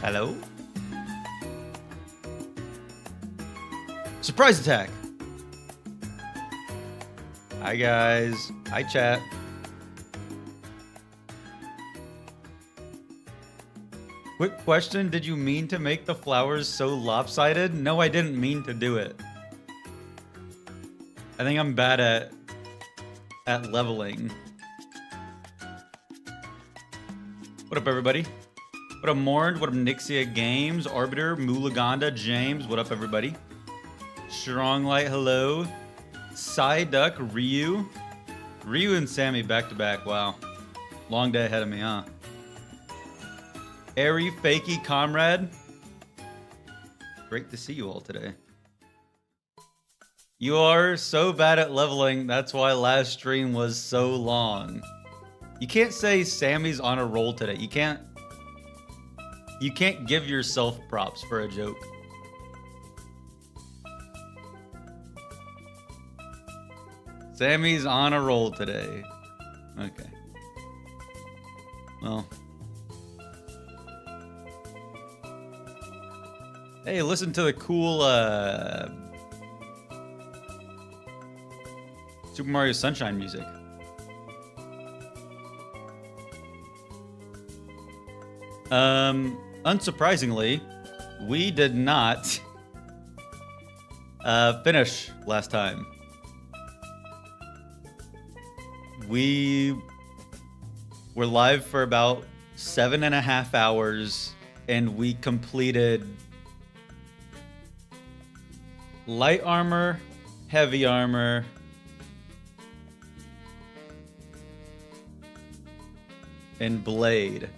Hello? Surprise attack! Hi guys. Hi chat. Quick question, did you mean to make the flowers so lopsided? No, I didn't mean to do it. I think I'm bad at leveling. What up, everybody? What up, Morn? What up, Nixia Games? Arbiter, Mulaganda, James. What up, everybody? Stronglight, hello. Psyduck, Ryu. Ryu and Sammy back to back. Wow. Long day ahead of me, huh? Airy, Fakey, Comrade. Great to see you all today. You are so bad at leveling. That's why last stream was so long. You can't say Sammy's on a roll today. You can't give yourself props for a joke. Sammy's on a roll today. Okay. Well. Hey, listen to the cool Super Mario Sunshine music. Unsurprisingly, we did not finish last time. We were live for about 7.5 hours, and we completed light armor, heavy armor, and blade.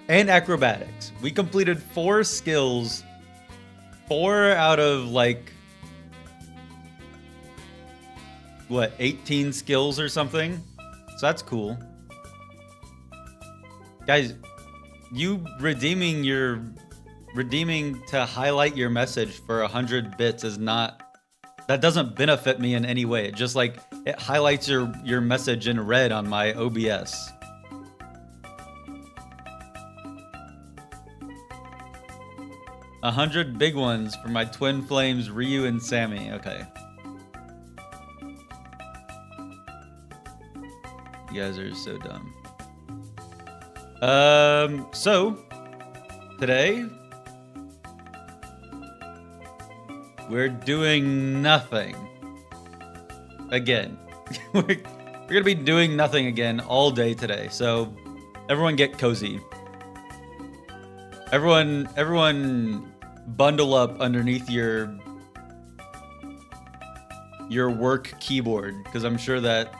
And acrobatics. We completed 4 skills. 4 out of like, what, 18 skills or something? So that's cool. Guys, you redeeming to highlight your message for 100 bits is not, that doesn't benefit me in any way. It just like, it highlights your message in red on my OBS. A 100 big ones for my twin flames, Ryu and Sammy. Okay. You guys are so dumb. So today we're doing nothing again. we're gonna be doing nothing again all day today. So everyone get cozy. Everyone bundle up underneath your work keyboard, because I'm sure that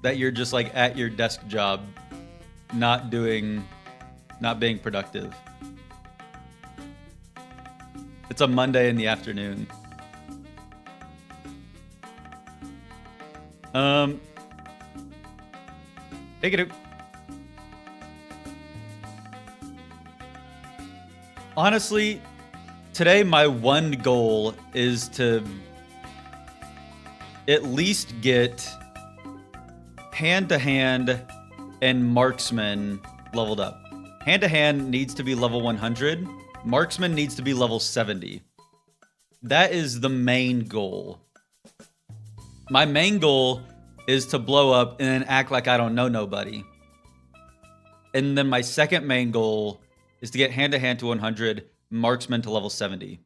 you're just like at your desk job, not being productive. It's a Monday in the afternoon. Take it. Honestly, today my one goal is to at least get hand-to-hand and marksman leveled up. Hand-to-hand needs to be level 100. Marksman needs to be level 70. That is the main goal. My main goal is to blow up and then act like I don't know nobody. And then my second main goal is to get hand-to-hand to 100, marksman to level 70.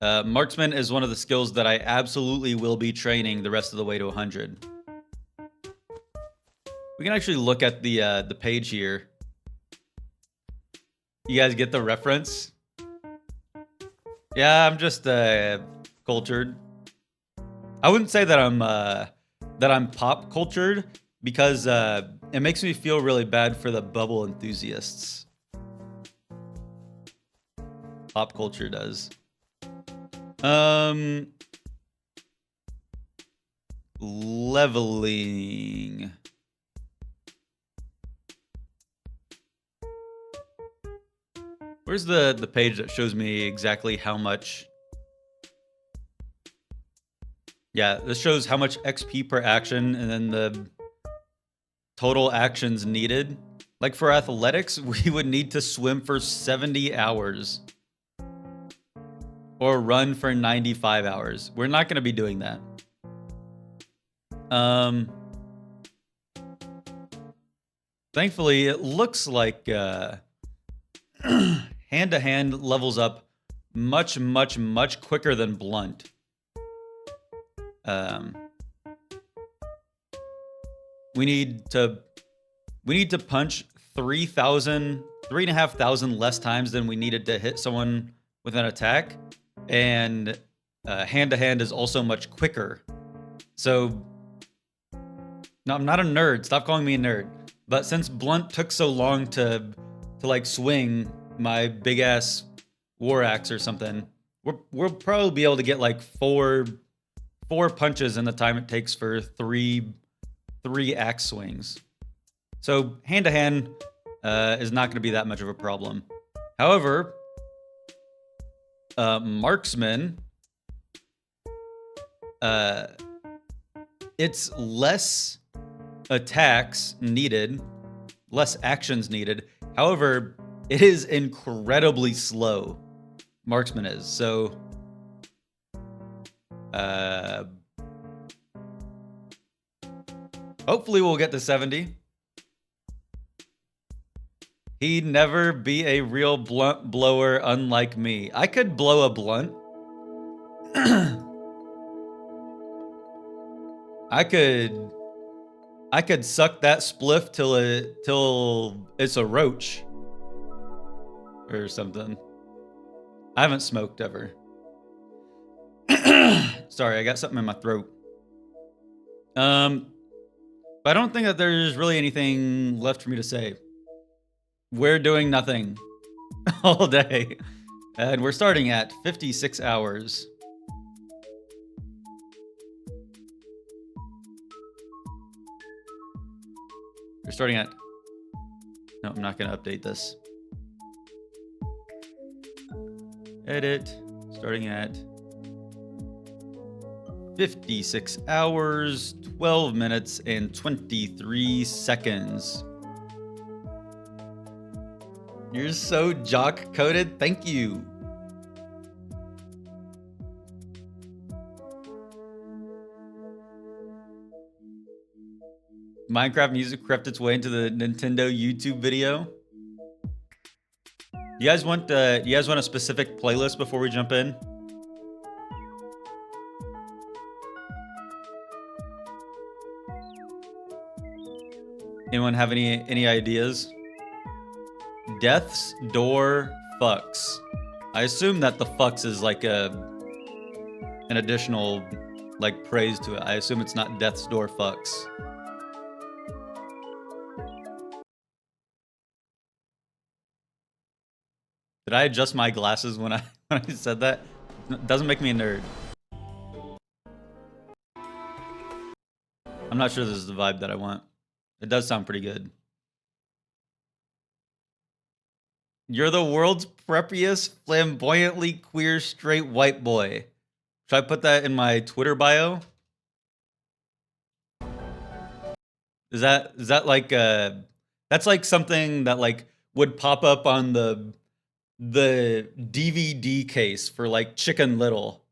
Marksman is one of the skills that I absolutely will be training the rest of the way to 100. We can actually look at the page here. You guys get the reference? Yeah, I'm just cultured. I wouldn't say that I'm pop cultured, because it makes me feel really bad for the bubble enthusiasts. Pop culture does. Leveling. Where's the page that shows me exactly how much? Yeah, this shows how much XP per action and then the total actions needed. Like for athletics, we would need to swim for 70 hours. Or run for 95 hours. We're not going to be doing that. Thankfully, it looks like hand-to-hand levels up much, much, much quicker than blunt. We need to punch 3,500 less times than we needed to hit someone with an attack, and hand-to-hand is also much quicker. So, no, I'm not a nerd. Stop calling me a nerd. But since blunt took so long to like swing my big ass war axe or something, we'll probably be able to get like four punches in the time it takes for three axe swings. So hand to hand is not going to be that much of a problem. However, marksman, it's less attacks needed, less actions needed. However, it is incredibly slow. Marksman is. So hopefully we'll get to 70. He'd never be a real blunt blower unlike me. I could blow a blunt. I could suck that spliff till it's a roach or something. I haven't smoked ever. Sorry, I got something in my throat. But I don't think that there's really anything left for me to say. We're doing nothing all day. And we're starting at 56 hours. We're starting at... No, I'm not going to update this. Edit. Starting at 56 hours, 12 minutes, and 23 seconds. You're so jock-coded. Thank you. Minecraft music crept its way into the Nintendo YouTube video. You guys want a specific playlist before we jump in? Anyone have any ideas? Death's Door Fucks. I assume that the fucks is like an additional like praise to it. I assume it's not Death's Door Fucks. Did I adjust my glasses when I said that? It doesn't make me a nerd. I'm not sure this is the vibe that I want. It does sound pretty good. You're the world's preppiest, flamboyantly queer, straight white boy. Should I put that in my Twitter bio? Is that like that's like something that like would pop up on the DVD case for like Chicken Little?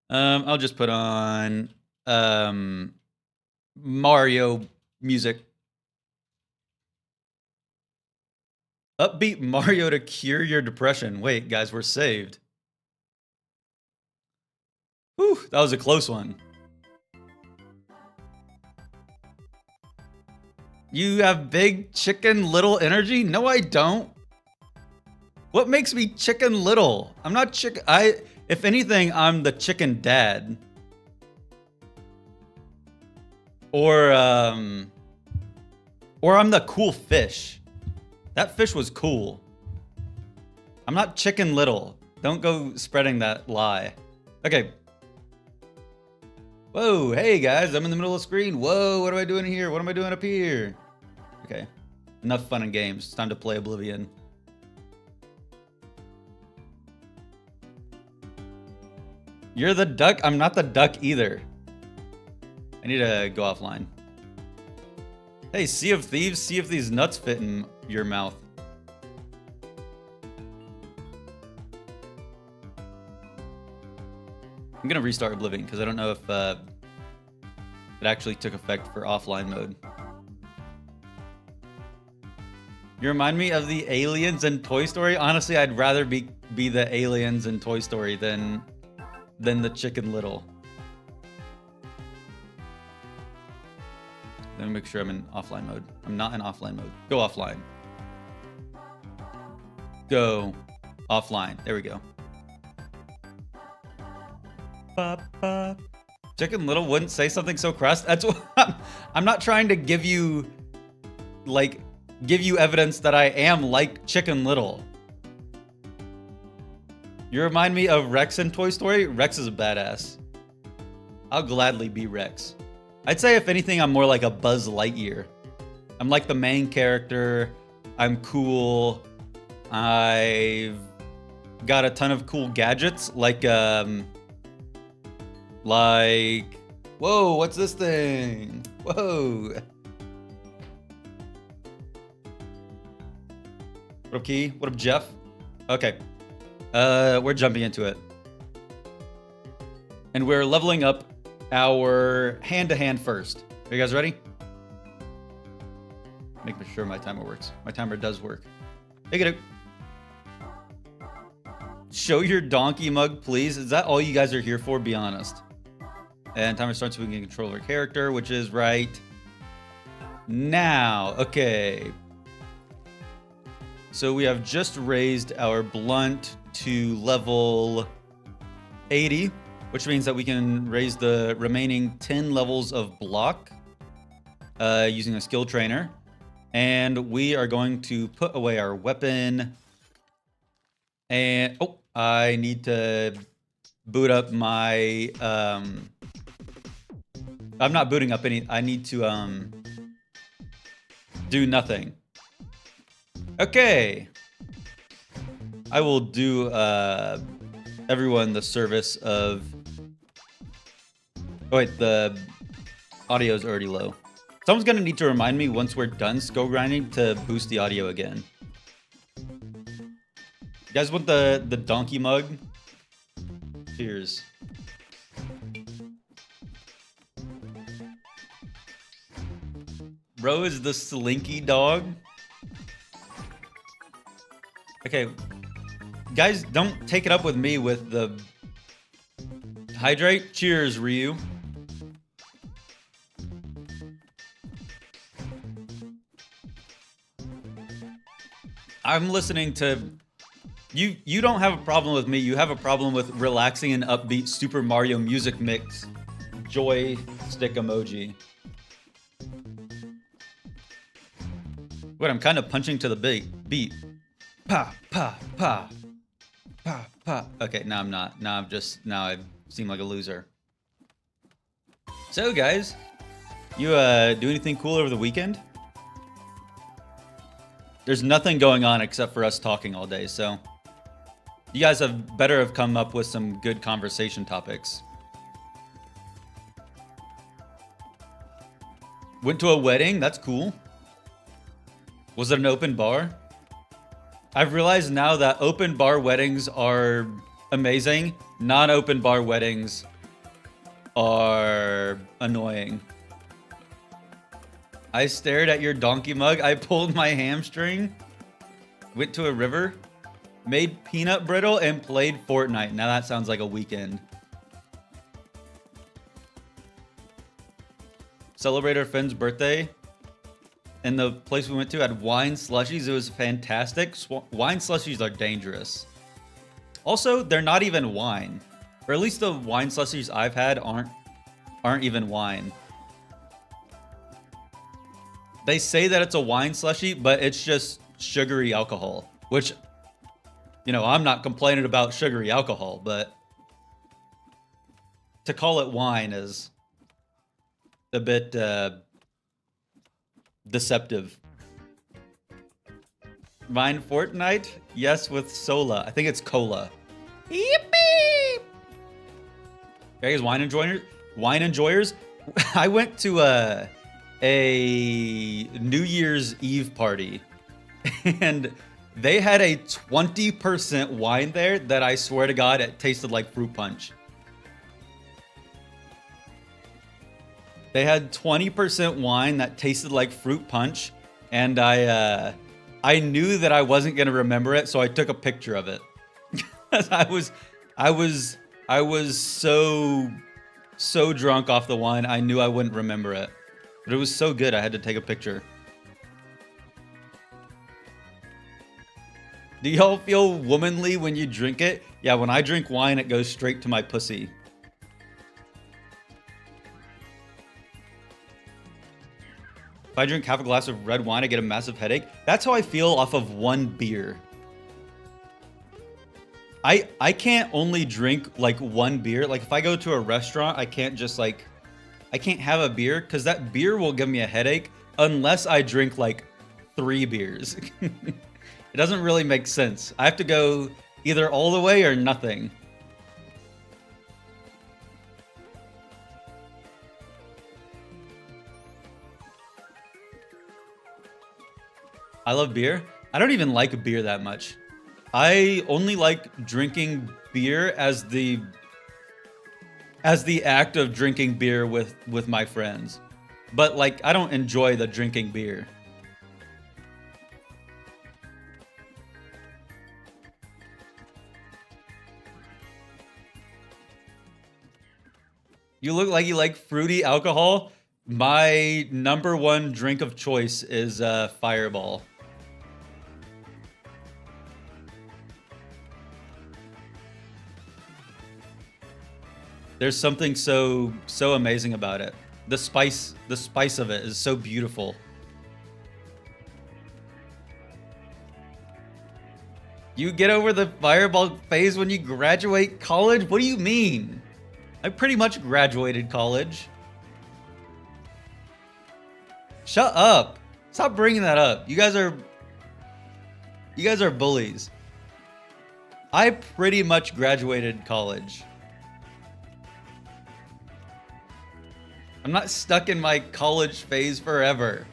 I'll just put on Mario music. Upbeat Mario to cure your depression. Wait, guys, we're saved. Whew, that was a close one. You have big Chicken Little energy? No, I don't. What makes me Chicken Little? I'm not chicken. If anything, I'm the chicken dad. Or I'm the cool fish. That fish was cool. I'm not Chicken Little. Don't go spreading that lie. Okay. Whoa, hey guys, I'm in the middle of the screen. Whoa, what am I doing here? What am I doing up here? Okay. Enough fun and games. It's time to play Oblivion. You're the duck? I'm not the duck either. I need to go offline. Hey, Sea of Thieves, see if these nuts fit in your mouth. I'm gonna restart Oblivion because I don't know if it actually took effect for offline mode. You remind me of the aliens in Toy Story. Honestly, I'd rather be the aliens in Toy Story than the Chicken Little. Let me make sure I'm in offline mode. I'm not in offline mode. Go offline. Go offline. There we go. Chicken Little wouldn't say something so crass. That's what I'm not trying to give you evidence that I am like Chicken Little. You remind me of Rex in Toy Story. Rex is a badass. I'll gladly be Rex. I'd say if anything, I'm more like a Buzz Lightyear. I'm like the main character. I'm cool. I've got a ton of cool gadgets like whoa, what's this thing? Whoa. What up, Key? What up, Jeff? Okay. We're jumping into it. And we're leveling up our hand-to-hand first. Are you guys ready? Making sure my timer works. My timer does work. Take it out. Show your donkey mug, please. Is that all you guys are here for? Be honest. And timer starts so we can get control of our character, which is right now. Okay. So we have just raised our blunt to level 80, which means that we can raise the remaining 10 levels of block using a skill trainer. And we are going to put away our weapon. And, oh, I need to boot up my, I'm not booting up any, I need to, do nothing. Okay. I will do, everyone the service of, oh wait, the audio's already low. Someone's gonna need to remind me once we're done skull grinding to boost the audio again. You guys want the donkey mug? Cheers. Bro is the slinky dog. Okay. Guys, don't take it up with me with the hydrate. Cheers, Ryu. I'm listening to you don't have a problem with me. You have a problem with relaxing and upbeat Super Mario music mix joy stick emoji. Wait, I'm kind of punching to the beat. Pa, pa, pa. Pa, pa. Okay, now I'm not. Now I seem like a loser. So guys, you do anything cool over the weekend? There's nothing going on except for us talking all day, so you guys have better have come up with some good conversation topics. Went to a wedding, that's cool. Was it an open bar? I've realized now that open bar weddings are amazing. Non-open bar weddings are annoying. I stared at your donkey mug. I pulled my hamstring. Went to a river. Made peanut brittle and played Fortnite. Now that sounds like a weekend. Celebrated our friend's birthday. And the place we went to had wine slushies. It was fantastic. Wine slushies are dangerous. Also, they're not even wine. Or at least the wine slushies I've had aren't even wine. They say that it's a wine slushie, but it's just sugary alcohol. Which, you know, I'm not complaining about sugary alcohol, but to call it wine is a bit deceptive. Mine Fortnite? Yes, with Sola. I think it's Cola. Yippee! Guys, wine enjoyers? I went to a New Year's Eve party, and they had a 20% wine there that I swear to God, it tasted like fruit punch. They had 20% wine that tasted like fruit punch, and I knew that I wasn't gonna remember it, so I took a picture of it. I was so drunk off the wine, I knew I wouldn't remember it. But it was so good, I had to take a picture. Do y'all feel womanly when you drink it? Yeah, when I drink wine, it goes straight to my pussy. If I drink half a glass of red wine, I get a massive headache. That's how I feel off of one beer. I can't only drink like one beer. Like if I go to a restaurant, I can't just like, I can't have a beer because that beer will give me a headache unless I drink like 3 beers. It doesn't really make sense. I have to go either all the way or nothing. I love beer. I don't even like beer that much. I only like drinking beer as the act of drinking beer with my friends. But like I don't enjoy the drinking beer. You look like you like fruity alcohol. My #1 drink of choice is Fireball. There's something so amazing about it. The spice of it is so beautiful. You get over the Fireball phase when you graduate college? What do you mean? I pretty much graduated college. Shut up. Stop bringing that up. You guys are bullies. I pretty much graduated college. I'm not stuck in my college phase forever.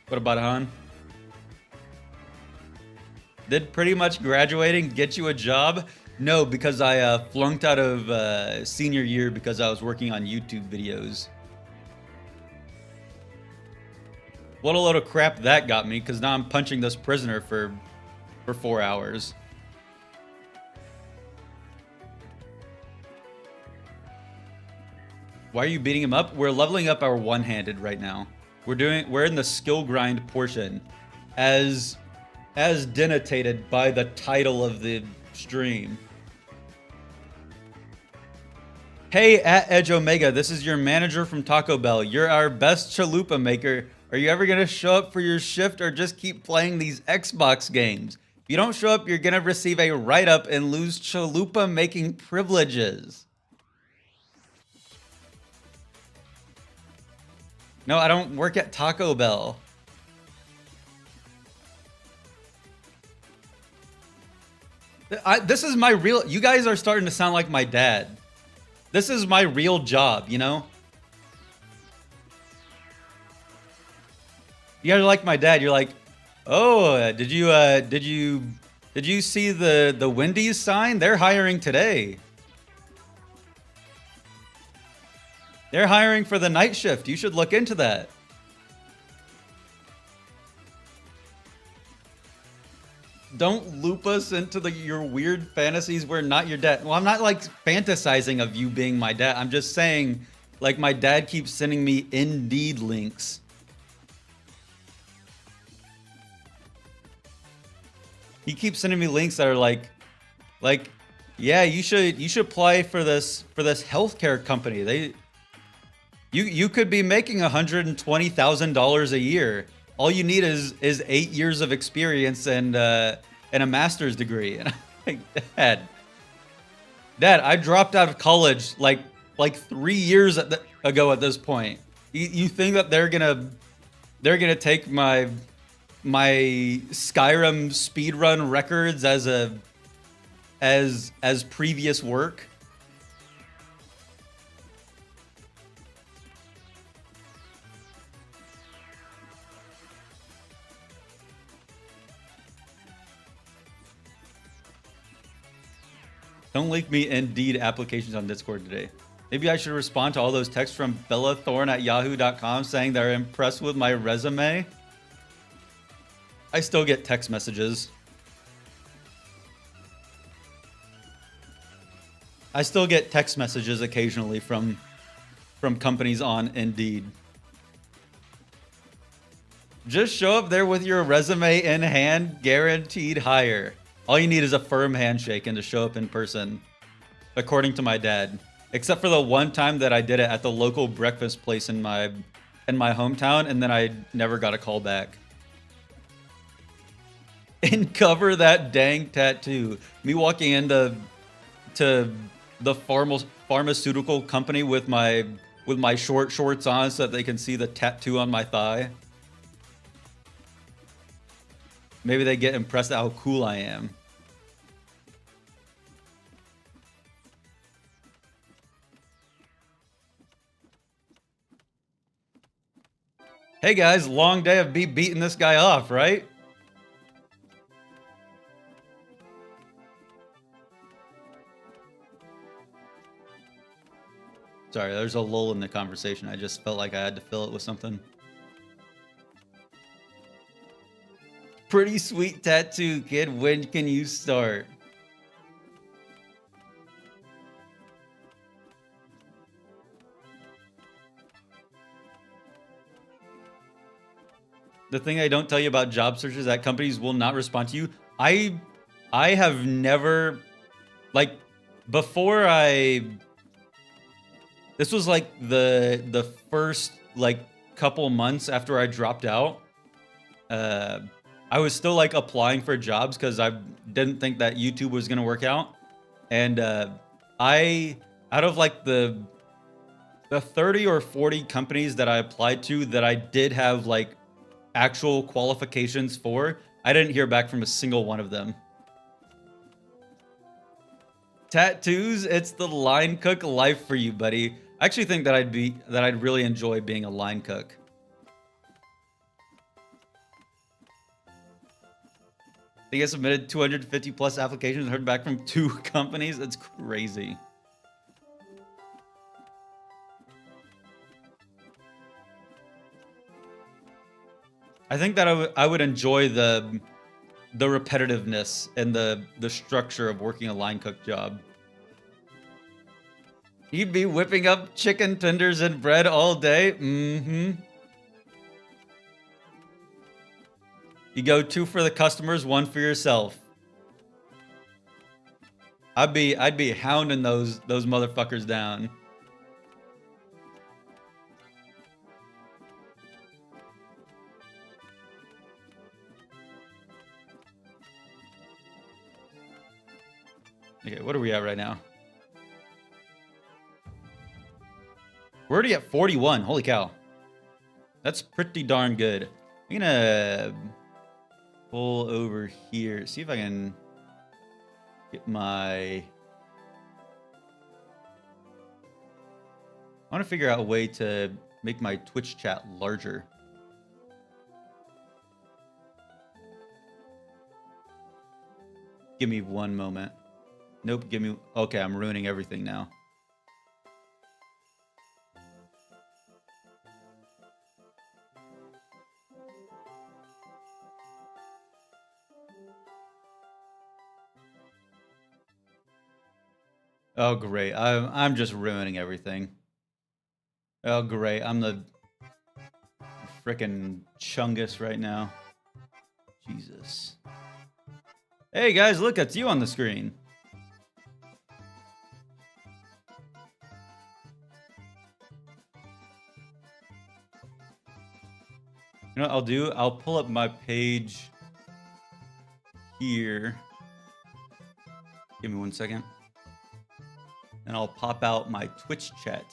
What about Han? Did pretty much graduating get you a job? No, because I flunked out of senior year because I was working on YouTube videos. What a load of crap that got me, because now I'm punching this prisoner for 4 hours. Why are you beating him up? We're leveling up our one-handed right now. We're in the skill grind portion, as denotated by the title of the stream. Hey, at Edge Omega, this is your manager from Taco Bell. You're our best chalupa maker. Are you ever gonna show up for your shift or just keep playing these Xbox games? If you don't show up, you're gonna receive a write-up and lose chalupa making privileges. No, I don't work at Taco Bell. This is my real... You guys are starting to sound like my dad. This is my real job, you know? You guys are like my dad. You're like, oh, did you see the Wendy's sign? They're hiring today. They're hiring for the night shift. You should look into that. Don't loop us into your weird fantasies. We're not your dad. Well, I'm not like fantasizing of you being my dad. I'm just saying, like, my dad keeps sending me Indeed links. He keeps sending me links that are like, yeah, you should apply for this healthcare company. You could be making $120,000 a year. All you need is 8 years of experience and a master's degree. And I'm like, Dad, I dropped out of college like 3 years ago at this point. You think that they're gonna take my Skyrim speedrun records as a as previous work. Don't link me Indeed applications on Discord today. Maybe I should respond to all those texts from bellathorne@yahoo.com saying they're impressed with my resume. I still get text messages. I still get text messages occasionally from companies on Indeed. Just show up there with your resume in hand, guaranteed hire. All you need is a firm handshake and to show up in person, according to my dad. Except for the one time that I did it at the local breakfast place in my hometown, and then I never got a call back. And cover that dang tattoo. Me walking into the pharmaceutical company with my short shorts on so that they can see the tattoo on my thigh. Maybe they get impressed at how cool I am. Hey guys, long day of me beating this guy off, right? Sorry, there's a lull in the conversation. I just felt like I had to fill it with something. Pretty sweet tattoo, kid. When can you start? The thing I don't tell you about job searches is that companies will not respond to you. I have never, like, before this was like the first like couple months after I dropped out. I was still like applying for jobs because I didn't think that YouTube was gonna work out. And out of like the 30 or 40 companies that I applied to that I did have like actual qualifications for, I didn't hear back from a single one of them. Tattoos, it's the line cook life for you, buddy. I actually think that I'd really enjoy being a line cook. I think I submitted 250 plus applications and heard back from 2 companies. That's crazy. I think that I would enjoy the repetitiveness and the structure of working a line cook job. You'd be whipping up chicken tenders and bread all day. Mm-hmm. You go 2 for the customers, 1 for yourself. I'd be hounding those motherfuckers down. Okay, what are we at right now? We're already at 41. Holy cow. That's pretty darn good. I'm gonna pull over here. See if I can get my... I want to figure out a way to make my Twitch chat larger. Give me one moment. Nope, give me... Okay, I'm ruining everything now. Oh, great. I'm just ruining everything. Oh, great. I'm the frickin' chungus right now. Jesus. Hey, guys, look, it's you on the screen. You know what I'll do? I'll pull up my page here. Give me 1 second. And I'll pop out my Twitch chat.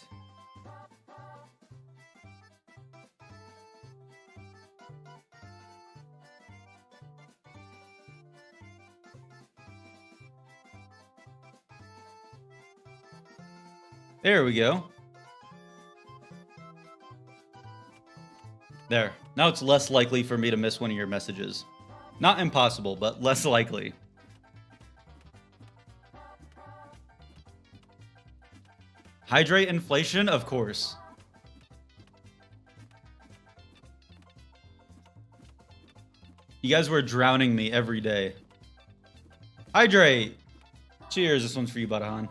There we go. There. Now it's less likely for me to miss one of your messages. Not impossible, but less likely. Hydrate inflation? Of course. You guys were drowning me every day. Hydrate! Cheers, this one's for you, Badahan.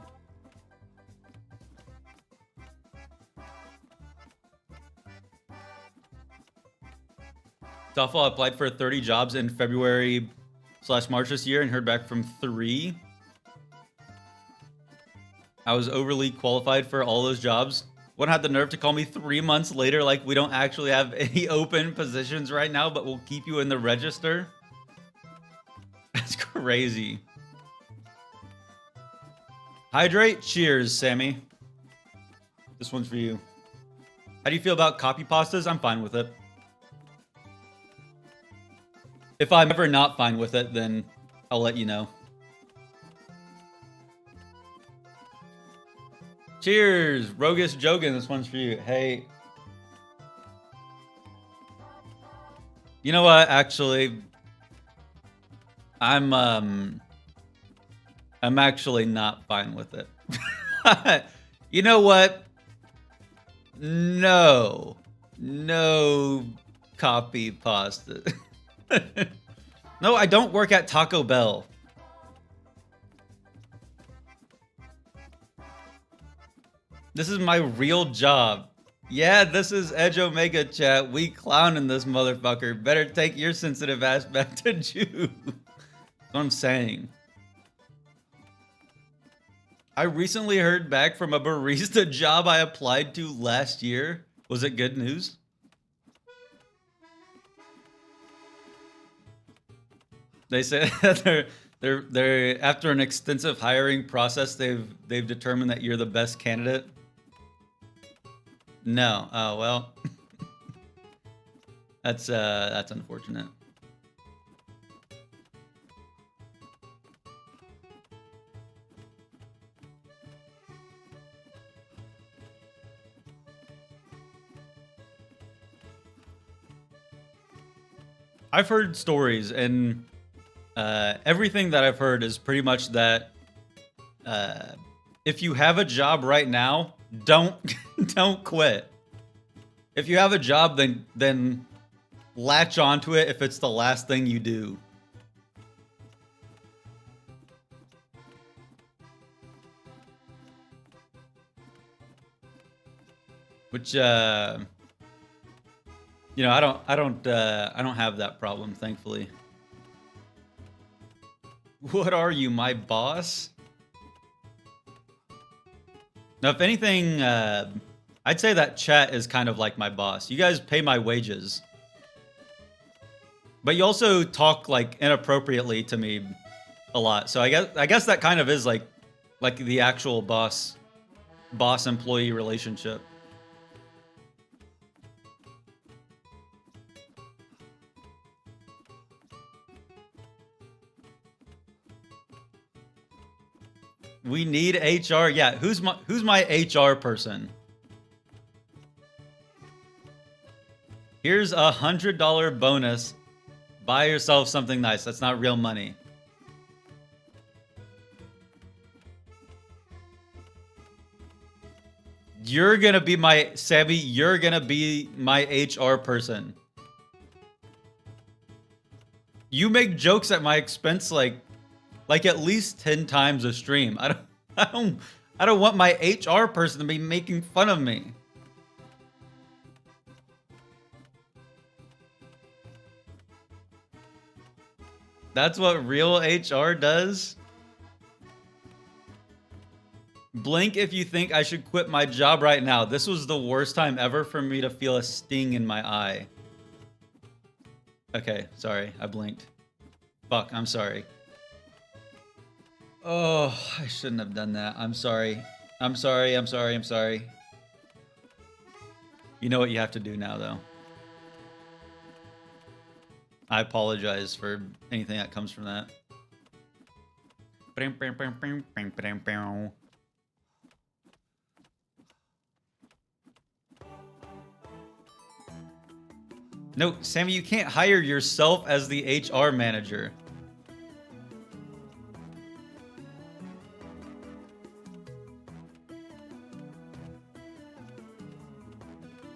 Toffel applied for 30 jobs in February/March this year and heard back from 3. I was overly qualified for all those jobs. One had the nerve to call me 3 months later like we don't actually have any open positions right now, but we'll keep you in the register. That's crazy. Hydrate. Cheers, Sammy. This one's for you. How do you feel about copy pastas? I'm fine with it. If I'm ever not fine with it, then I'll let you know. Cheers, Rogus Jogan. This one's for you. Hey. You know what? Actually, I'm actually not fine with it. You know what? No copy pasta. No, I don't work at Taco Bell. This is my real job. Yeah, this is Edge Omega chat. We clowning this motherfucker. Better take your sensitive ass back to Jew. That's what I'm saying. I recently heard back from a barista job I applied to last year. Was it good news? They said that they're after an extensive hiring process, they've determined that you're the best candidate. No. Oh well. That's unfortunate. I've heard stories, and everything that I've heard is pretty much that if you have a job right now, don't quit. If you have a job, then latch onto it if it's the last thing you do. Which you know, I don't have that problem, thankfully. What are you, my boss? Now, if anything, I'd say that chat is kind of like my boss. You guys pay my wages. But you also talk like inappropriately to me a lot. So I guess that kind of is like the actual boss employee relationship. We need HR. Yeah, who's my HR person? Here's $100 bonus. Buy yourself something nice. That's not real money. You're gonna be my Sammy. You're gonna be my HR person. You make jokes at my expense like at least 10 times a stream. I don't want my HR person to be making fun of me. That's what real HR does? Blink if you think I should quit my job right now. This was the worst time ever for me to feel a sting in my eye. Okay, sorry, I blinked. Fuck, I'm sorry. Oh, I shouldn't have done that. I'm sorry. I'm sorry. You know what you have to do now, though. I apologize for anything that comes from that. No, Sammy, you can't hire yourself as the HR manager.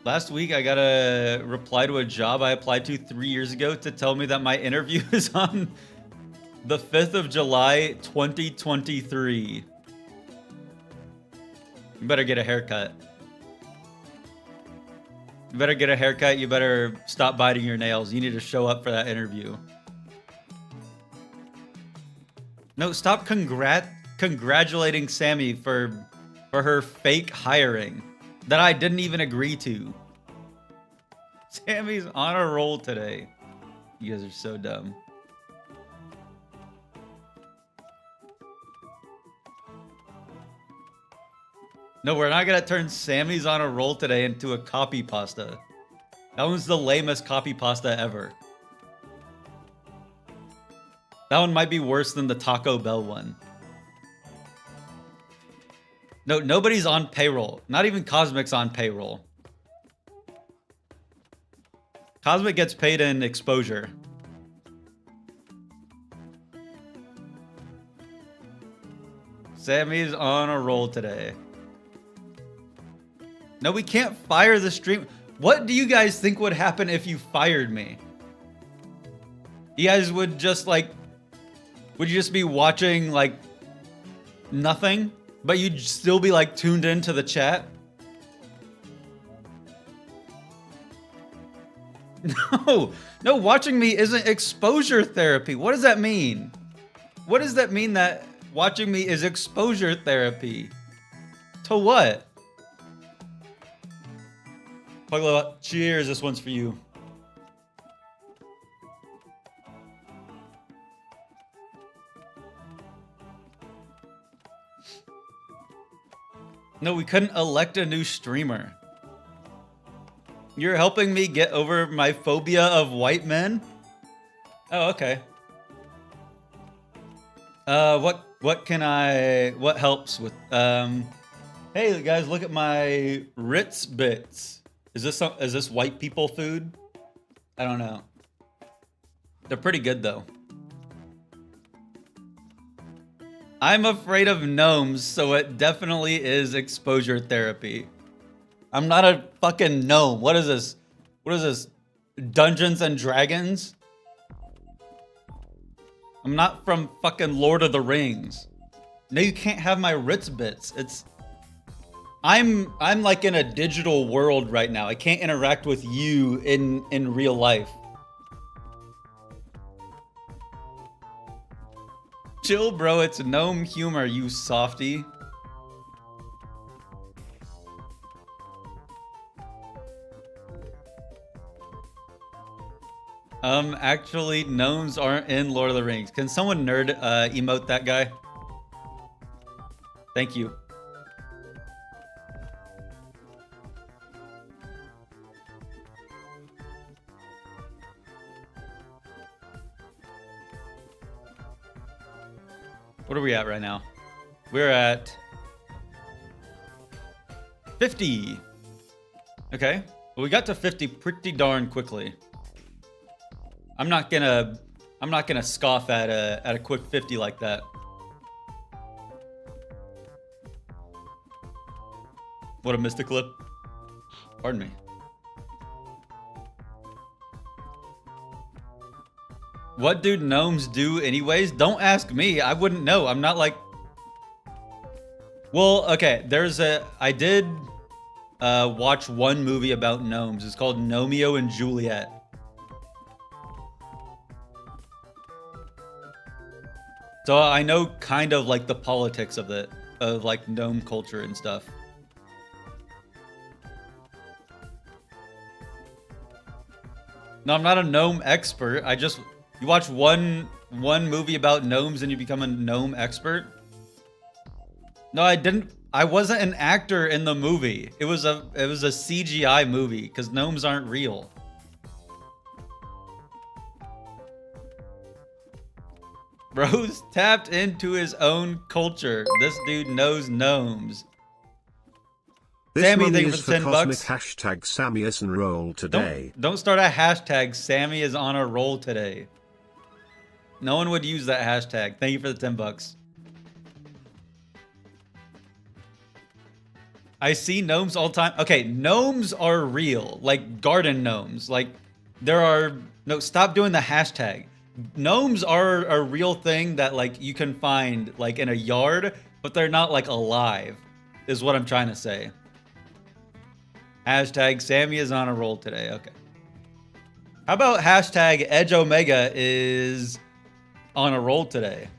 Last week, I got a reply to a job I applied to 3 years ago to tell me that my interview is on the 5th of July, 2023. You better get a haircut. You better get a haircut. You better stop biting your nails. You need to show up for that interview. No, stop congratulating Sammy for her fake hiring that I didn't even agree to. Sammy's on a roll today. You guys are so dumb. No, we're not gonna turn Sammy's on a roll today into a copy pasta. That one's the lamest copy pasta ever. That one might be worse than the Taco Bell one. No, nobody's on payroll. Not even Cosmic's on payroll. Cosmic gets paid in exposure. Sammy's on a roll today. No, we can't fire the stream. What do you guys think would happen if you fired me? You guys would just like... Would you just be watching like nothing? But you'd still be like tuned into the chat? No, watching me isn't exposure therapy. What does that mean? What does that mean that watching me is exposure therapy? To what? Puglo, cheers, this one's for you. No, we couldn't elect a new streamer. You're helping me get over my phobia of white men? Oh, okay. What helps with, hey guys, look at my Ritz bits. Is this white people food? I don't know. They're pretty good though. I'm afraid of gnomes, so it definitely is exposure therapy. I'm not a fucking gnome. What is this? What is this? Dungeons and Dragons? I'm not from fucking Lord of the Rings. No, you can't have my Ritz bits. I'm like in a digital world right now. I can't interact with you in real life. Chill, bro. It's gnome humor, you softy. Actually, gnomes aren't in Lord of the Rings. Can someone nerd emote that guy? Thank you. What are we at right now? We're at 50. Okay. Well, we got to 50 pretty darn quickly. I'm not gonna scoff at a quick 50 like that. What a mystic clip. Pardon me. What do gnomes do anyways? Don't ask me. I wouldn't know. I'm not like... Well, okay. I did watch one movie about gnomes. It's called Gnomeo and Juliet. So I know kind of like the politics of it, of like gnome culture and stuff. No, I'm not a gnome expert. You watch one movie about gnomes and you become a gnome expert? No, I didn't. I wasn't an actor in the movie. It was a CGI movie because gnomes aren't real. Bro's tapped into his own culture. This dude knows gnomes. This Sammy, money thank you is for for the 10 cosmic bucks. hashtag Sammy is on roll today. Don't start a hashtag. Sammy is on a roll today. No one would use that hashtag. Thank you for the 10 bucks. I see gnomes all the time. Okay, gnomes are real, like garden gnomes. Like there are no, stop doing the hashtag. Gnomes are a real thing that like you can find like in a yard, but they're not like alive, is what I'm trying to say. Hashtag Sammy is on a roll today. Okay. How about hashtag Edge Omega is on a roll today?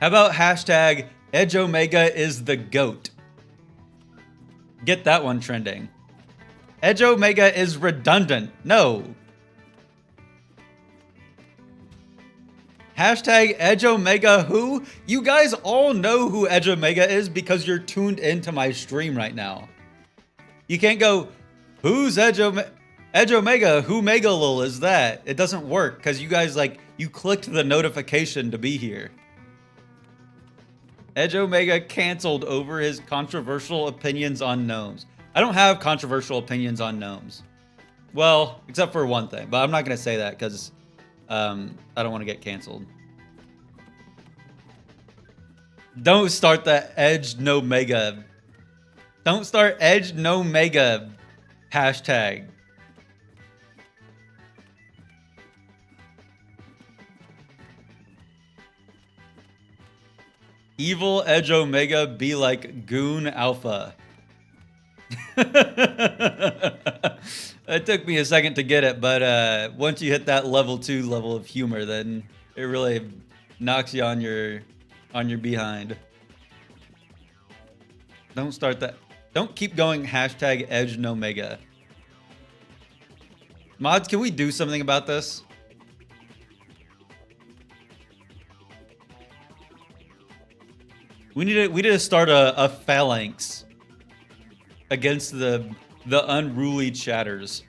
How about hashtag Edge Omega is the GOAT? Get that one trending. Edge Omega is redundant. No. Hashtag Edge Omega who? You guys all know who Edge Omega is because you're tuned into my stream right now. You can't go, who's Edge Omega? Edge Omega, who Megalil is that? It doesn't work because you guys like, you clicked the notification to be here. Edge Omega canceled over his controversial opinions on gnomes. I don't have controversial opinions on gnomes. Well, except for one thing, but I'm not going to say that because I don't want to get canceled. Don't start the Edge No Mega. Don't start Edge No Mega hashtag. Evil Edge Omega be like Goon Alpha. It took me a second to get it, but once you hit that level 2 level of humor, then it really knocks you on your behind. Don't start that. Don't keep going hashtag Edge No Mega. Mods, can we do something about this? We need to start a phalanx against the unruly chatters.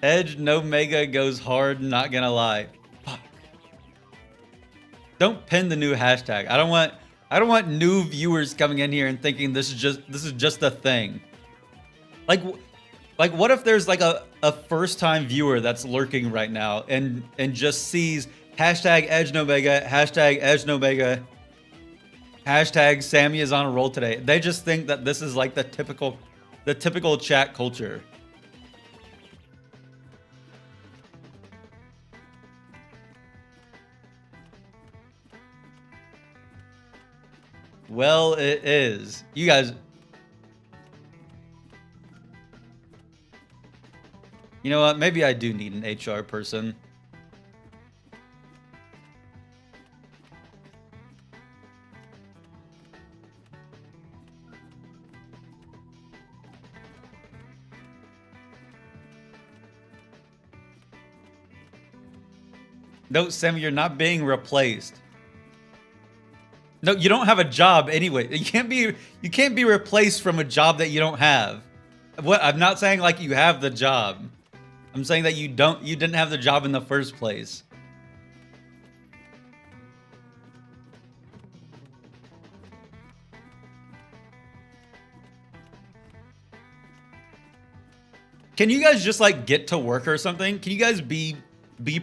Edge No Mega goes hard, not gonna lie. Fuck. Don't pin the new hashtag. I don't want new viewers coming in here and thinking this is just a thing. Like what if there's like a first time viewer that's lurking right now and just sees hashtag Edge No Mega, hashtag Edge No Mega, hashtag Sammy is on a roll today. They just think that this is like the typical chat culture. Well, it is. You guys. You know what? Maybe I do need an HR person. No, Sammy, you're not being replaced. No, you don't have a job anyway. You can't be replaced from a job that you don't have. What? I'm not saying like you have the job. I'm saying that you didn't have the job in the first place. Can you guys just like get to work or something? Can you guys be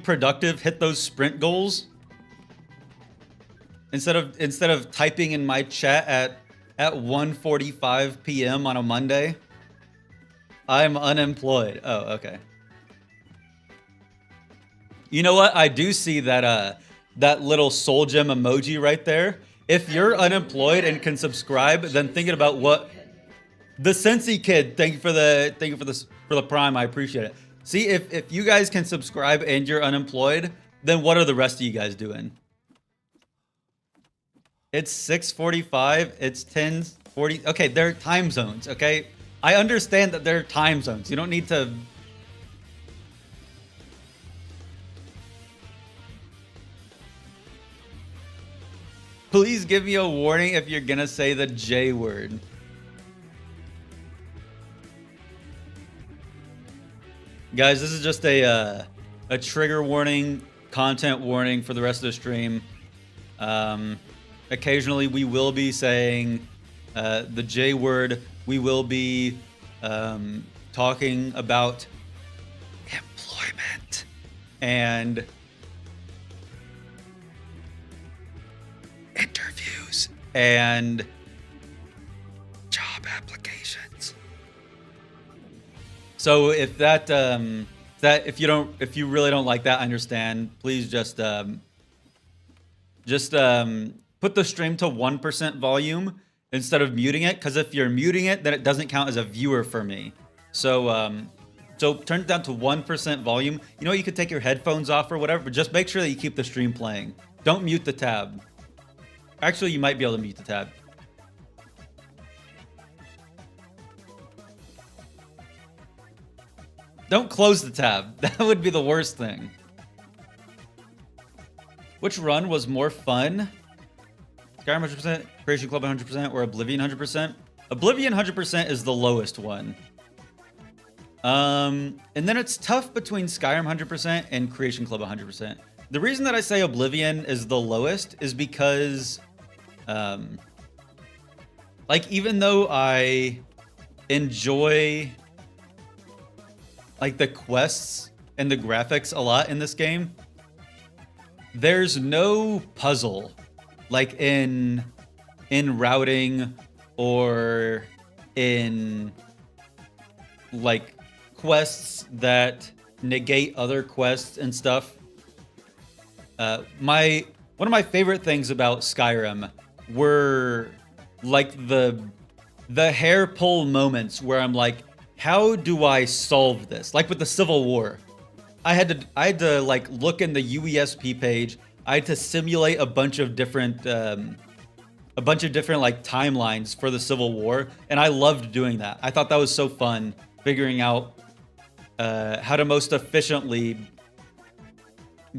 productive, hit those sprint goals? Instead of typing in my chat at 1:45 p.m. on a Monday. I'm unemployed. Oh, okay. You know what? I do see that that little soul gem emoji right there. If you're unemployed and can subscribe, then thinking about what the Sensi Kid, thank you for the prime. I appreciate it. See, if you guys can subscribe and you're unemployed, then what are the rest of you guys doing? It's 6:45. It's 10:40. Okay, there are time zones. Okay, I understand that there are time zones. You don't need to. Please give me a warning if you're gonna say the J word. Guys, this is just a a trigger warning, content warning for the rest of the stream. Occasionally, we will be saying the J word. We will be talking about employment and interviews and job applications. So if that if you really don't like that, I understand. Please just put the stream to 1% volume instead of muting it, because if you're muting it, then it doesn't count as a viewer for me. So so turn it down to 1% volume. You know, you could take your headphones off or whatever, but just make sure that you keep the stream playing. Don't mute the tab. Actually, you might be able to mute the tab. Don't close the tab. That would be the worst thing. Which run was more fun? Skyrim 100%, Creation Club 100%, or Oblivion 100%? Oblivion 100% is the lowest one. And then it's tough between Skyrim 100% and Creation Club 100%. The reason that I say Oblivion is the lowest is because, like, even though I enjoy, like, the quests and the graphics a lot in this game, there's no puzzle, like, in routing or in, like, quests that negate other quests and stuff. One of my favorite things about Skyrim were, like, the hair pull moments where I'm like, how do I solve this? Like with the Civil War, I had to like look in the UESP page. I had to simulate a bunch of different like timelines for the Civil War, and I loved doing that. I thought that was so fun, figuring out how to most efficiently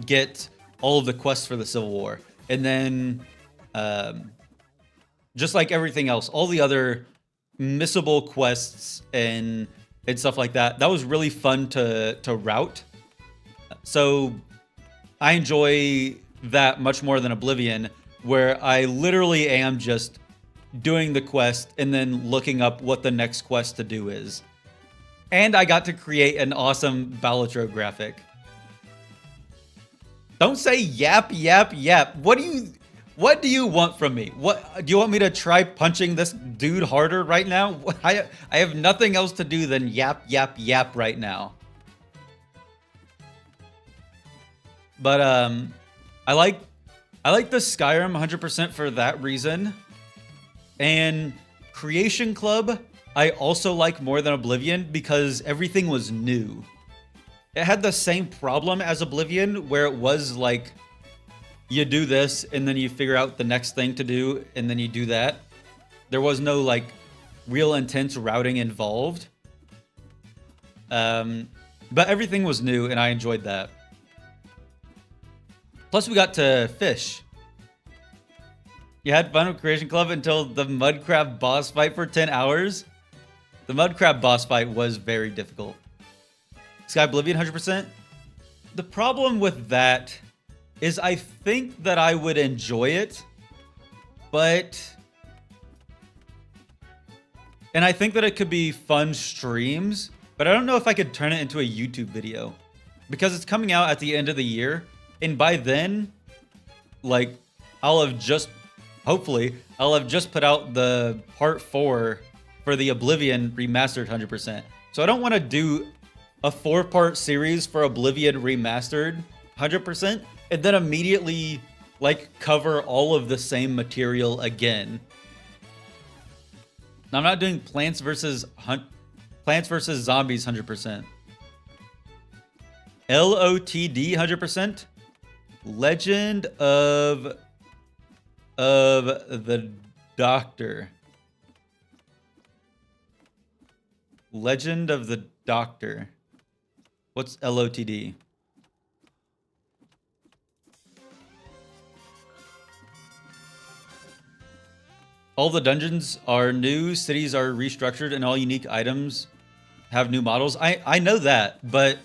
get all of the quests for the Civil War. And then just like everything else, all the other missable quests and stuff like that, that was really fun to route. So I enjoy that much more than Oblivion, where I literally am just doing the quest and then looking up what the next quest to do is. And I got to create an awesome Balatro graphic. Don't say yap, yap, yap. What do you want from me? What do you want me to try punching this dude harder right now? I have nothing else to do than yap, yap, yap right now. But I like the Skyrim 100% for that reason. And Creation Club, I also like more than Oblivion because everything was new. It had the same problem as Oblivion, where it was like, you do this, and then you figure out the next thing to do, and then you do that. There was no, like, real intense routing involved. But everything was new, and I enjoyed that. Plus, we got to fish. You had fun with Creation Club until the mud crab boss fight for 10 hours? The mud crab boss fight was very difficult. Sky Oblivion 100%? The problem with that is I think that I would enjoy it, and I think that it could be fun streams, but I don't know if I could turn it into a YouTube video because it's coming out at the end of the year. And by then, like, hopefully, I'll have just put out the part 4 for the Oblivion Remastered 100%. So I don't want to do a 4-part series for Oblivion Remastered 100%, and then immediately, like, cover all of the same material again. Now, I'm not doing Plants vs. Zombies 100%. LOTD 100%. Legend of the Doctor. Legend of the Doctor. What's LOTD? All the dungeons are new, cities are restructured, and all unique items have new models. I know that, but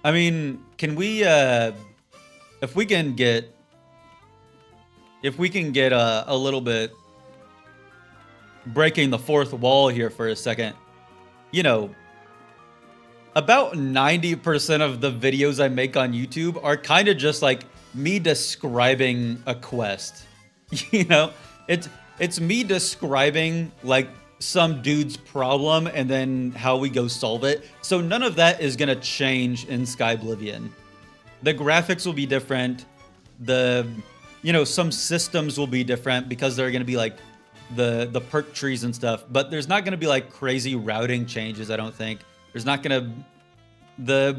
I mean, can we, if we can get a little bit breaking the fourth wall here for a second, you know, about 90% of the videos I make on YouTube are kind of just like me describing a quest. You know, it's me describing like some dude's problem and then how we go solve it. So none of that is gonna change in Sky Oblivion. The graphics will be different. Some systems will be different because they're gonna be like the perk trees and stuff. But there's not gonna be like crazy routing changes. I don't think there's not gonna the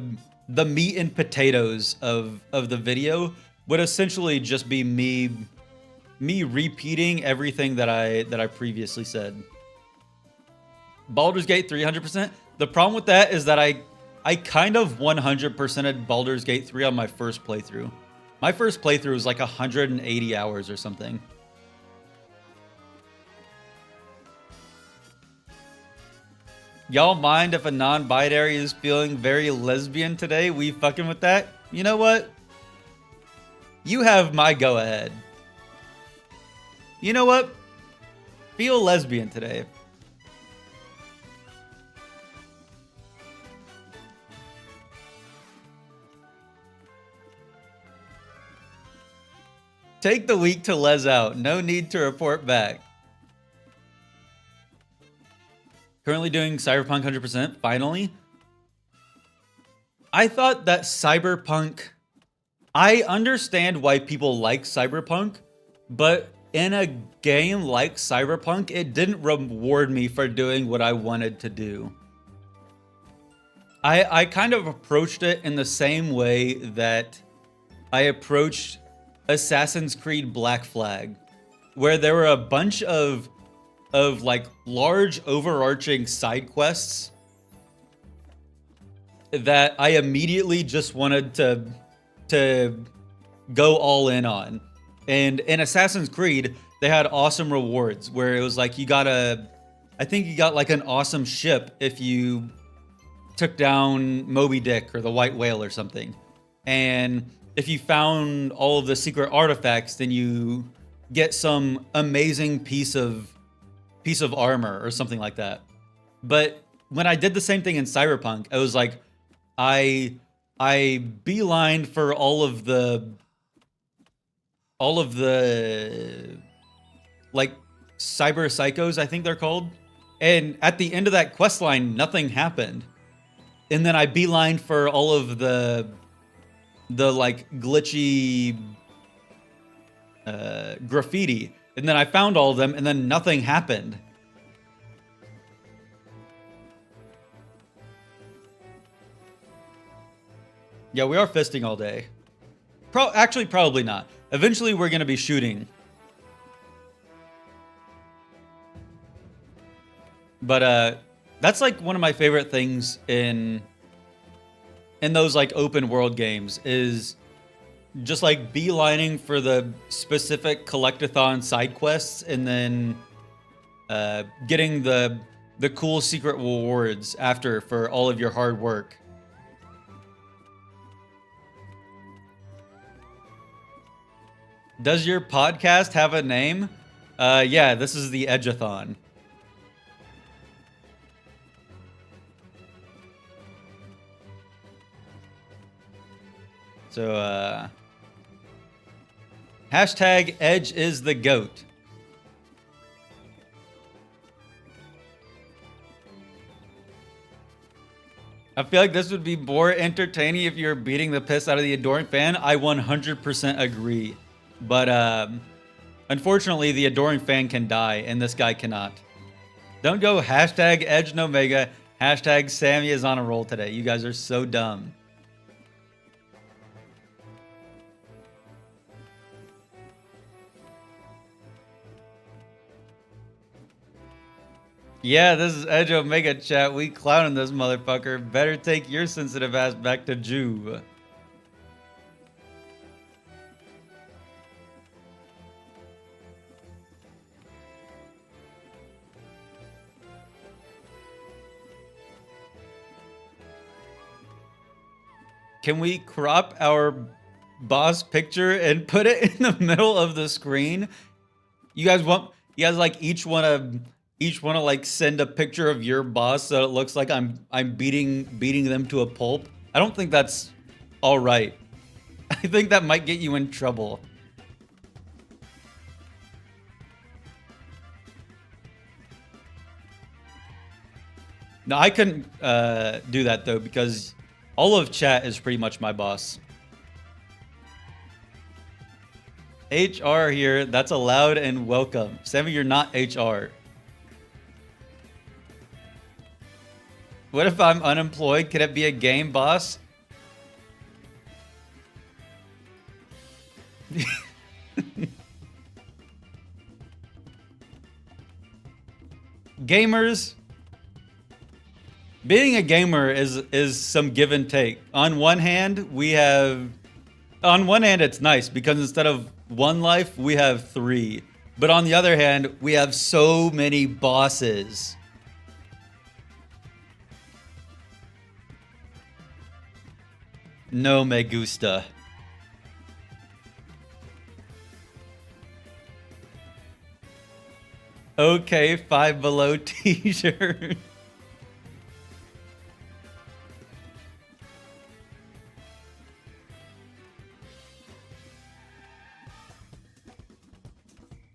meat and potatoes of the video would essentially just be me repeating everything that I previously said. Baldur's Gate 300%. The problem with that is that I kind of 100%ed Baldur's Gate 3 on my first playthrough. My first playthrough was like 180 hours or something. Y'all mind if a non-binary is feeling very lesbian today? We fucking with that? You know what? You have my go-ahead. You know what? Feel lesbian today. Take the week to les out. No need to report back. Currently doing Cyberpunk 100%, finally. I thought that Cyberpunk... I understand why people like Cyberpunk, but in a game like Cyberpunk, it didn't reward me for doing what I wanted to do. I kind of approached it in the same way that I approached Assassin's Creed Black Flag, where there were a bunch of like large overarching side quests that I immediately just wanted to go all in on. And in Assassin's Creed, they had awesome rewards where it was like I think you got like an awesome ship if you took down Moby Dick or the White Whale or something. And if you found all of the secret artifacts, then you get some amazing piece of armor or something like that. But when I did the same thing in Cyberpunk, I was like, I beelined for all of the like cyber psychos, I think they're called. And at the end of that quest line, nothing happened. And then I beelined for all of the like glitchy graffiti. And then I found all of them, and then nothing happened. Yeah, we are fisting all day. Actually, probably not. Eventually, we're going to be shooting. But that's like one of my favorite things in those like open world games is just like beelining for the specific collectathon side quests and then getting the cool secret rewards after for all of your hard work. Does your podcast have a name? Yeah, this is the Edgeathon. So, hashtag Edge is the GOAT. I feel like this would be more entertaining if you were beating the piss out of the adoring fan. I 100% agree. But unfortunately, the adoring fan can die, and this guy cannot. Don't go hashtag Edge and Omega, hashtag Sammy is on a roll today. You guys are so dumb. Yeah, this is Edge Omega chat. We clowning this motherfucker. Better take your sensitive ass back to Juve. Can we crop our boss picture and put it in the middle of the screen? You guys like each wanna like send a picture of your boss so it looks like I'm beating them to a pulp? I don't think that's all right. I think that might get you in trouble. No, I couldn't do that though because all of chat is pretty much my boss. HR here, that's allowed and welcome. Sammy, you're not HR. What if I'm unemployed? Could it be a game, boss? Gamers, being a gamer is some give and take. On one hand, it's nice because instead of one life, we have 3. But on the other hand, we have so many bosses. No me gusta. Okay, 5 Below t-shirt.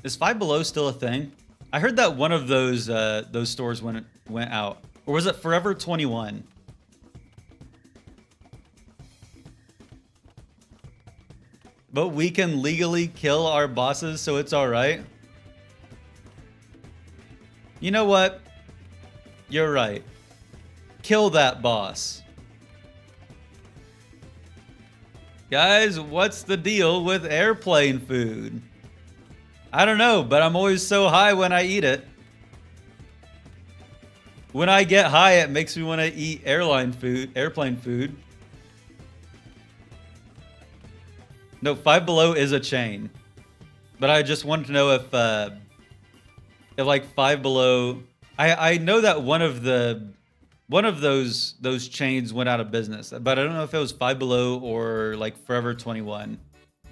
Is 5 Below still a thing? I heard that one of those stores went out. Or was it Forever 21? But we can legally kill our bosses, so it's alright. You know what? You're right. Kill that boss. Guys, what's the deal with airplane food? I don't know, but I'm always so high when I eat it. When I get high, it makes me want to eat airplane food. No, 5 Below is a chain. But I just wanted to know if like 5 Below, I know that one of those chains went out of business, but I don't know if it was 5 Below or like Forever 21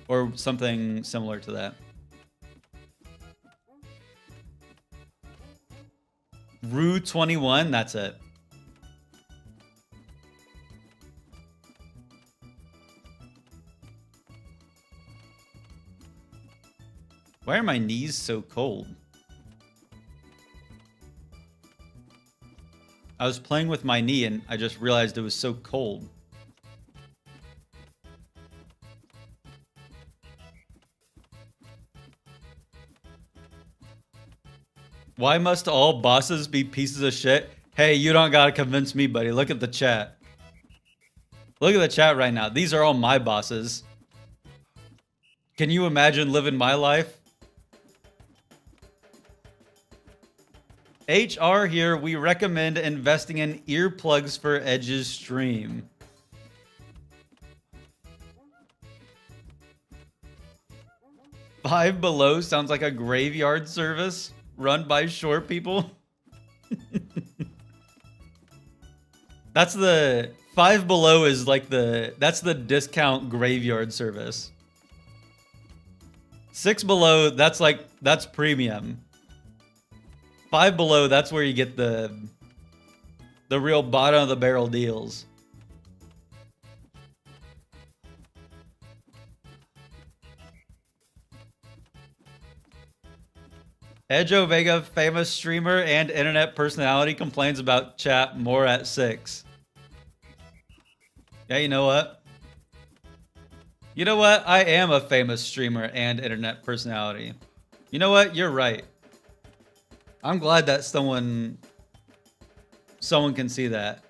or something similar to that. Rue 21, that's it. Why are my knees so cold? I was playing with my knee and I just realized it was so cold. Why must all bosses be pieces of shit? Hey, you don't gotta convince me, buddy. Look at the chat. Look at the chat right now. These are all my bosses. Can you imagine living my life? HR here, we recommend investing in earplugs for Edge's stream. Five Below sounds like a graveyard service run by short people. That's the 5 Below is like that's the discount graveyard service. 6 Below, that's premium. 5 Below, that's where you get the real bottom of the barrel deals. Edge Ovega, famous streamer and internet personality, complains about chat more at 6. Yeah, you know what? You know what? I am a famous streamer and internet personality. You know what? You're right. I'm glad that someone can see that.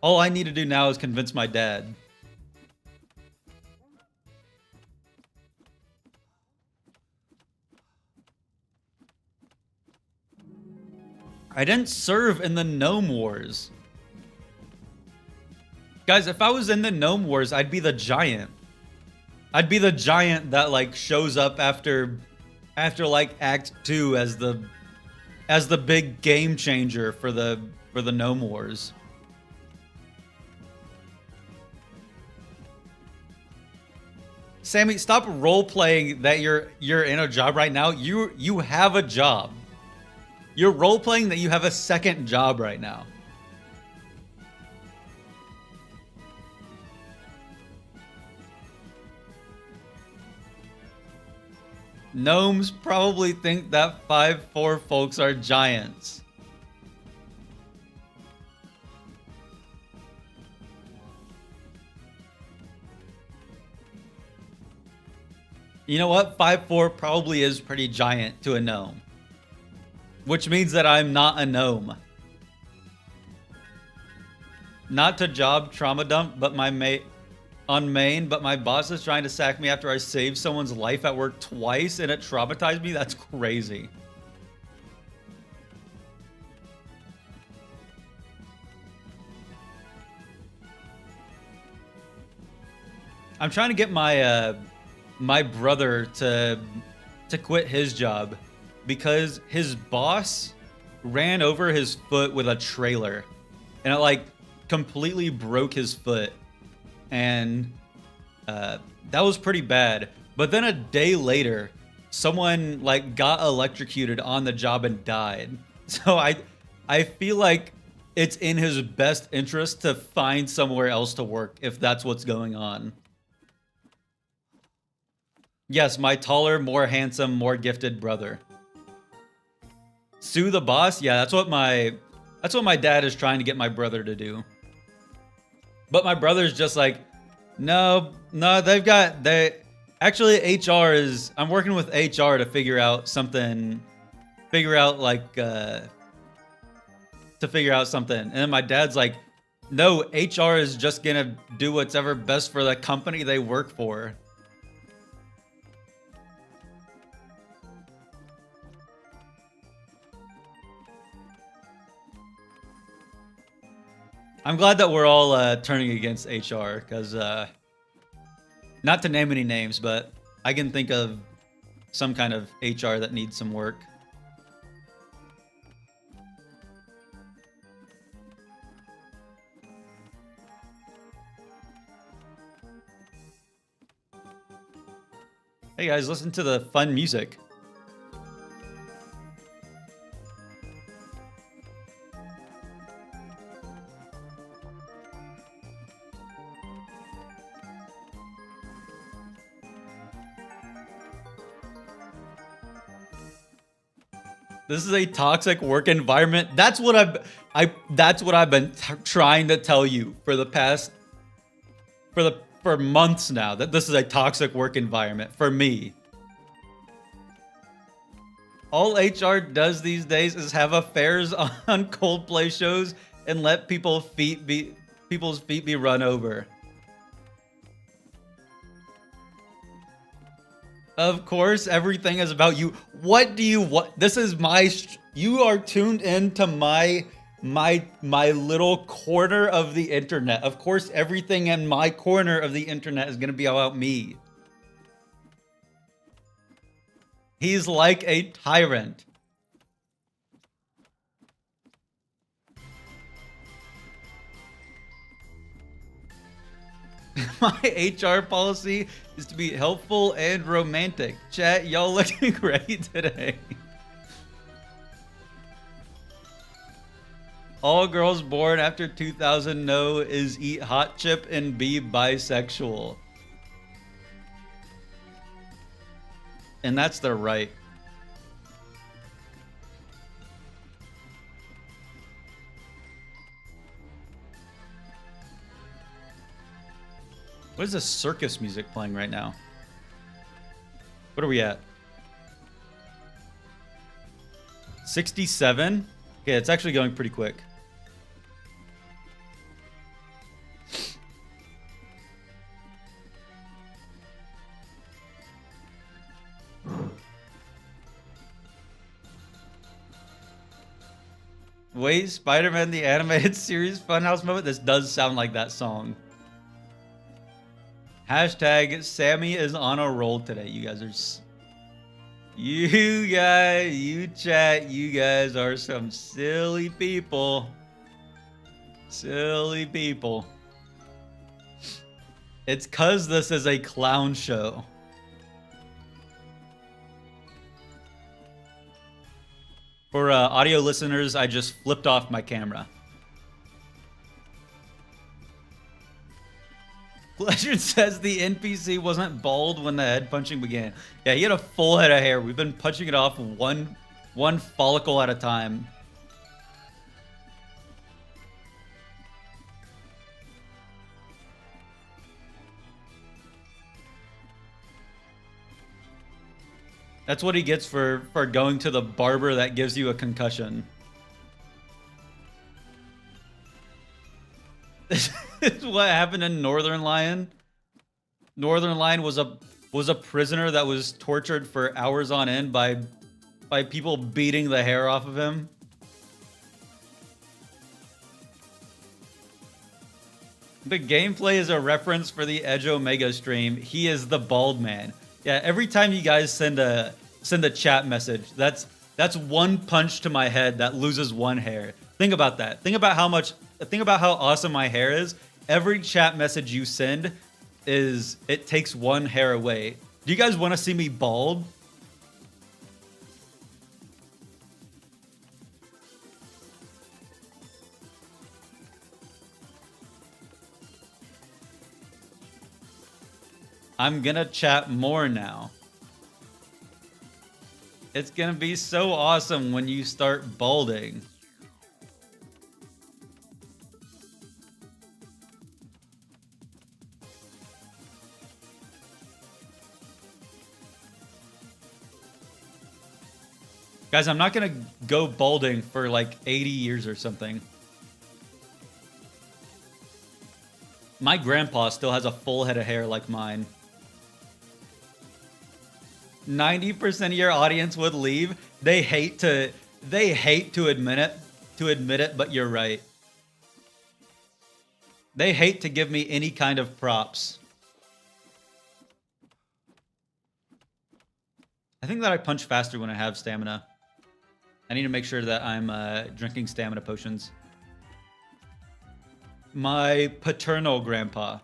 All I need to do now is convince my dad. I didn't serve in the Gnome Wars. Guys, if I was in the Gnome Wars, I'd be the giant. I'd be the giant that like shows up after like Act 2 as the big game changer for the Gnome Wars. Sammy, stop role playing that you're in a job right now. You have a job. You're role playing that you have a second job right now. Gnomes probably think that 5'4" folks are giants. You know what? 5'4" probably is pretty giant to a gnome. Which means that I'm not a gnome. Not to job trauma dump, but my mate on main, but my boss is trying to sack me after I saved someone's life at work twice and it traumatized me? That's crazy. I'm trying to get my my brother to quit his job because his boss ran over his foot with a trailer and it like completely broke his foot, and that was pretty bad. But then a day later someone like got electrocuted on the job and died. So I feel like it's in his best interest to find somewhere else to work if that's what's going on. Yes, my taller, more handsome, more gifted brother. Sue the boss? Yeah, that's what my dad is trying to get my brother to do. But my brother's just like, no, actually HR is, I'm working with HR to figure out something, to figure out something. And then my dad's like, no, HR is just gonna do whatever best for the company they work for. I'm glad that we're all turning against HR, because not to name any names, but I can think of some kind of HR that needs some work. Hey guys, listen to the fun music. This is a toxic work environment. That's what I've been trying to tell you for the past for months now, that this is a toxic work environment for me. All HR does these days is have affairs on Coldplay shows and let people's feet be run over. Of course, everything is about you. What do you want? This is you are tuned into my little corner of the internet. Of course, everything in my corner of the internet is going to be about me. He's like a tyrant. My HR policy is to be helpful and romantic. Chat, y'all looking great today. All girls born after 2000 know is eat hot chip and be bisexual. And that's their right. What is this circus music playing right now? What are we at? 67? Okay, it's actually going pretty quick. Wait, Spider-Man the Animated Series Funhouse moment? This does sound like that song. Hashtag Sammy is on a roll today. You guys are... You chat, you guys are some silly people. Silly people. It's cause this is a clown show. For audio listeners, I just flipped off my camera. Legend says the NPC wasn't bald when the head punching began. Yeah, he had a full head of hair. We've been punching it off one follicle at a time. That's what he gets for going to the barber that gives you a concussion. This is what happened in Northern Lion. Northern Lion was a prisoner that was tortured for hours on end by people beating the hair off of him. The gameplay is a reference for the Edge Omega stream. He is the bald man. Yeah, every time you guys send a chat message, that's one punch to my head that loses one hair. Think about that. Think about how awesome my hair is. Every chat message you send it takes one hair away. Do you guys want to see me bald? I'm gonna chat more now. It's gonna be so awesome when you start balding. Guys, I'm not gonna go balding for like 80 years or something. My grandpa still has a full head of hair like mine. 90% of your audience would leave. They hate to admit it, but you're right. They hate to give me any kind of props. I think that I punch faster when I have stamina. I need to make sure that I'm drinking stamina potions. My paternal grandpa.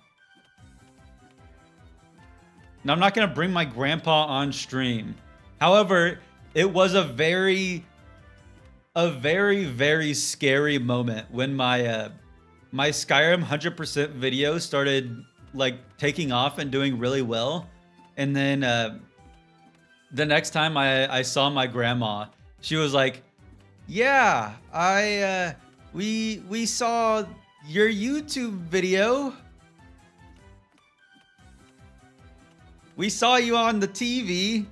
Now, I'm not going to bring my grandpa on stream. However, it was a very, very scary moment when my my Skyrim 100% video started like taking off and doing really well. And then the next time I saw my grandma, she was like, "Yeah, we saw your YouTube video. We saw you on the TV."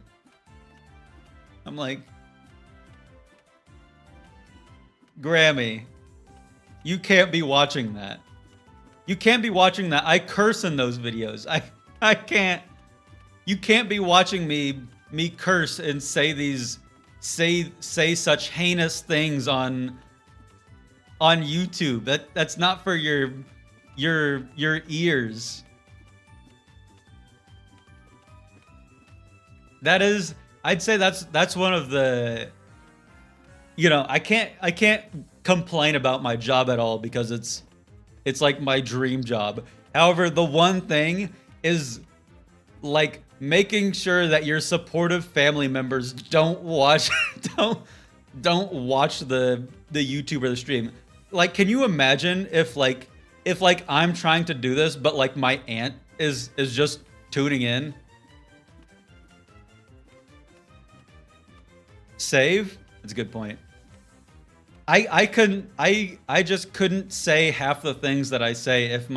I'm like, Grammy, you can't be watching that. You can't be watching that. I curse in those videos. I can't. You can't be watching me curse and say such heinous things on YouTube. That's not for your ears. That is, I'd say that's one of the, you know, I can't complain about my job at all because it's like my dream job. However, the one thing is like making sure that your supportive family members don't watch don't watch the YouTube or the stream. Like, can you imagine if I'm trying to do this, but like my aunt is just tuning in? Save? That's a good point. I just couldn't say half the things that I say if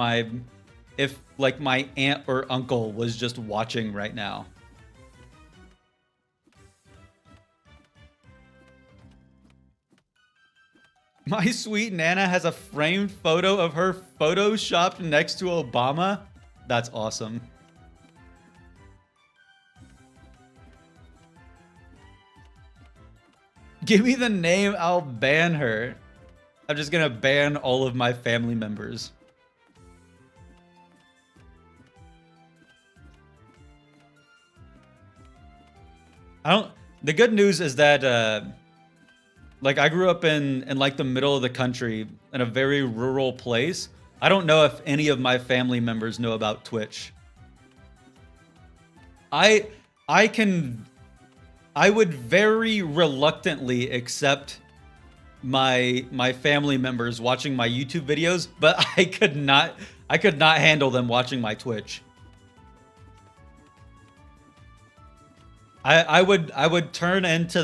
like my aunt or uncle was just watching right now. My sweet Nana has a framed photo of her photoshopped next to Obama. That's awesome. Give me the name, I'll ban her. I'm just gonna ban all of my family members. The good news is that like I grew up in like the middle of the country in a very rural place. I don't know if any of my family members know about Twitch. I would very reluctantly accept my family members watching my YouTube videos, but I could not handle them watching my Twitch. I would turn into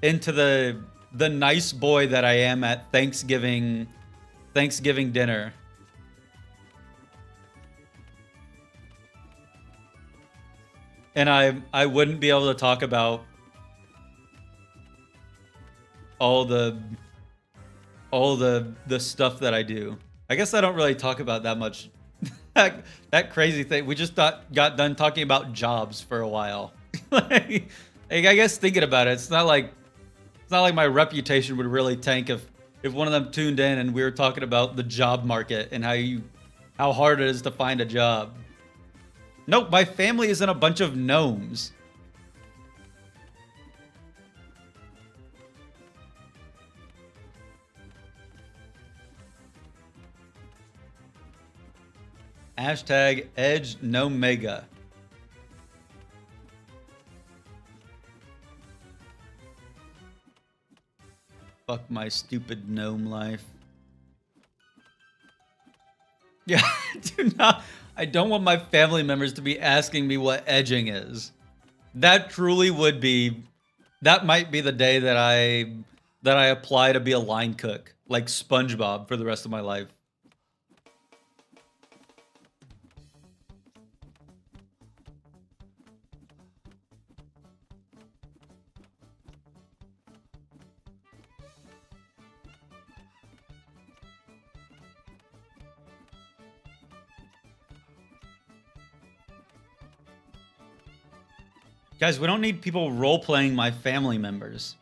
the nice boy that I am at Thanksgiving dinner. And I wouldn't be able to talk about all the stuff that I do. I guess I don't really talk about that much. that crazy thing. We just got done talking about jobs for a while. like, I guess thinking about it, it's not like my reputation would really tank if one of them tuned in and we were talking about the job market and how hard it is to find a job. Nope, my family is in a bunch of gnomes. Hashtag Edge No Mega. Fuck my stupid gnome life. Yeah, I don't want my family members to be asking me what edging is. That truly would be, that might be the day that I apply to be a line cook, like SpongeBob, for the rest of my life. Guys, we don't need people role-playing my family members.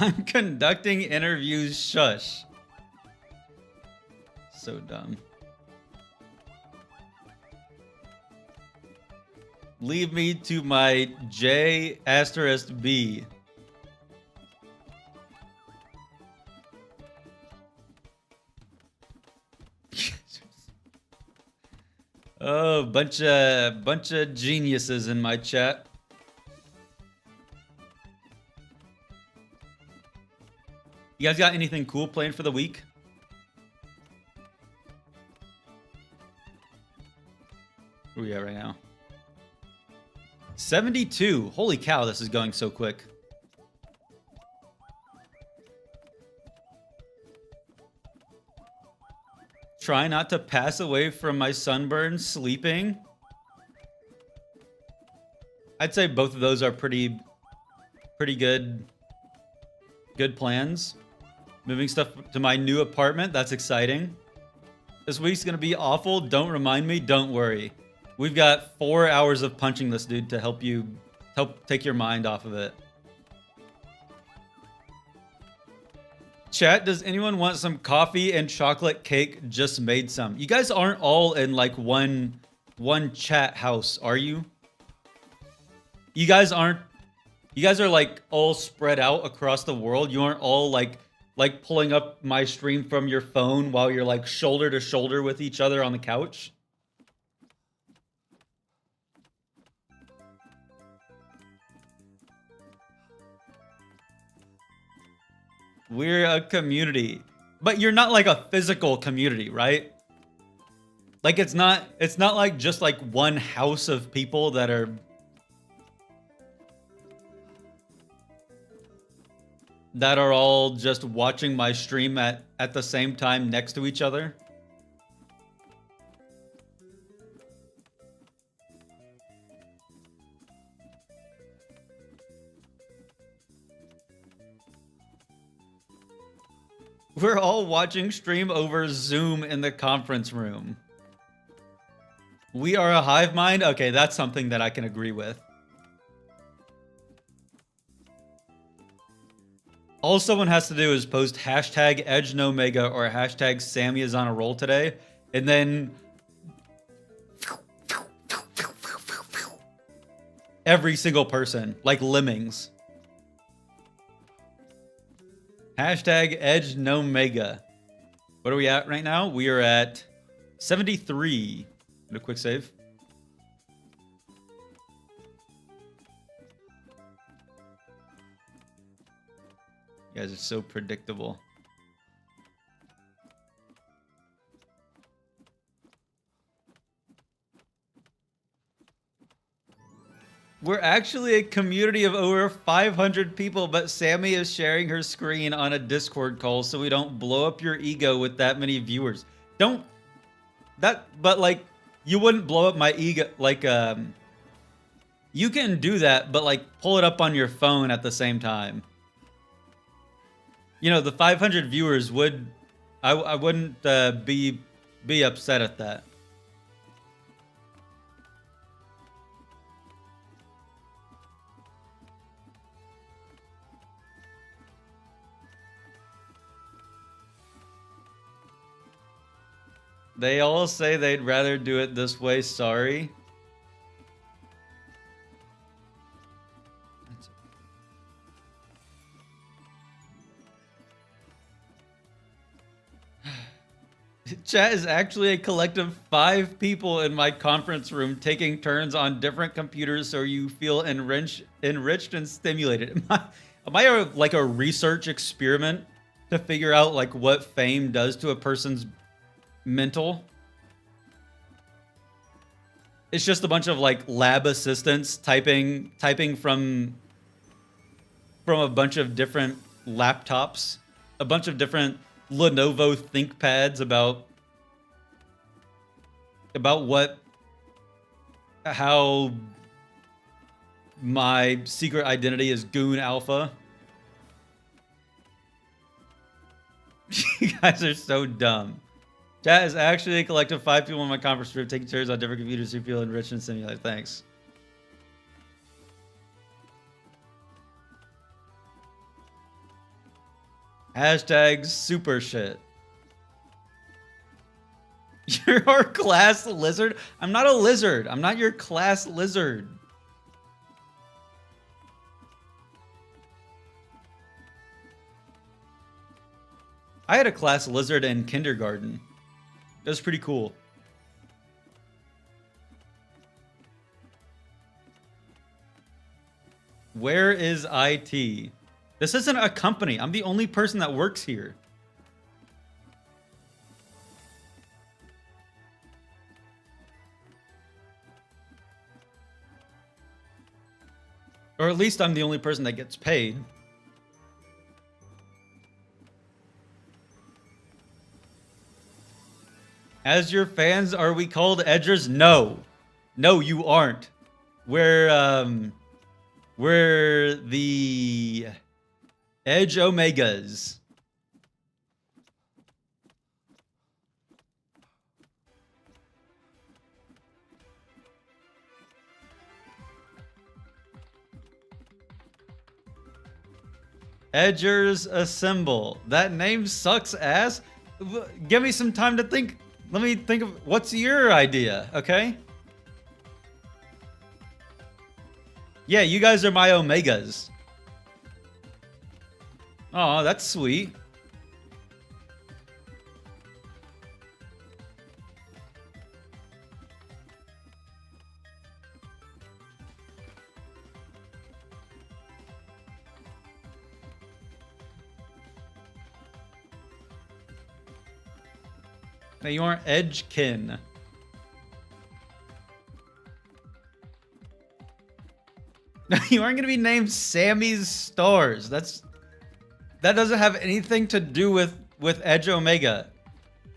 I'm conducting interviews, shush. So dumb. Leave me to my J asterisk B. Oh, bunch of geniuses in my chat. You guys got anything cool planned for the week? Where are we at right now? 72. Holy cow, this is going so quick. Try not to pass away from my sunburn sleeping. I'd say both of those are pretty good plans. Moving stuff to my new apartment, that's exciting. This week's gonna be awful. Don't remind me, don't worry. We've got 4 hours of punching this dude to help take your mind off of it. Chat, does anyone want some coffee and chocolate cake? Just made some. You guys aren't all in like one chat house, are you? You guys are like all spread out across the world. You aren't all like pulling up my stream from your phone while you're like shoulder to shoulder with each other on the couch. We're a community, but you're not like a physical community, right? Like it's not like just like one house of people that are all just watching my stream at the same time next to each other. We're all watching stream over Zoom in the conference room. We are a hive mind? Okay, that's something that I can agree with. All someone has to do is post hashtag Edge No Mega or hashtag Sammy is on a roll today, and then every single person, like lemmings. Hashtag Edge No Mega. What are we at right now? We are at 73. Do a quick save. You guys are so predictable. We're actually a community of over 500 people, but Sammy is sharing her screen on a Discord call so we don't blow up your ego with that many viewers. Don't... That... But, like, you wouldn't blow up my ego... Like, you can do that, but, like, pull it up on your phone at the same time. You know, the 500 viewers would... I wouldn't be upset at that. They all say they'd rather do it this way, sorry. Chat is actually a collective 5 people in my conference room taking turns on different computers so you feel enriched and stimulated. Am I like a research experiment to figure out like what fame does to a person's mental? It's just a bunch of like lab assistants typing from a bunch of different laptops, a bunch of different Lenovo ThinkPads about how my secret identity is Goon Alpha. You guys are so dumb. Chat is actually a collective 5 people in my conference room taking turns on different computers who feel enriched and stimulated. Thanks. Hashtag super shit. You're our class lizard? I'm not a lizard. I'm not your class lizard. I had a class lizard in kindergarten. That was pretty cool. Where is IT? This isn't a company. I'm the only person that works here. Or at least I'm the only person that gets paid. As your fans, are we called Edgers? No. No, you aren't. We're the Edge Omegas. Edgers Assemble. That name sucks ass. Give me some time to think. Let me think of what's your idea, okay? Yeah, you guys are my Omegas. Oh, that's sweet. Now you aren't Edgekin. You aren't gonna be named Sammy's Stars. That doesn't have anything to do with Edge Omega.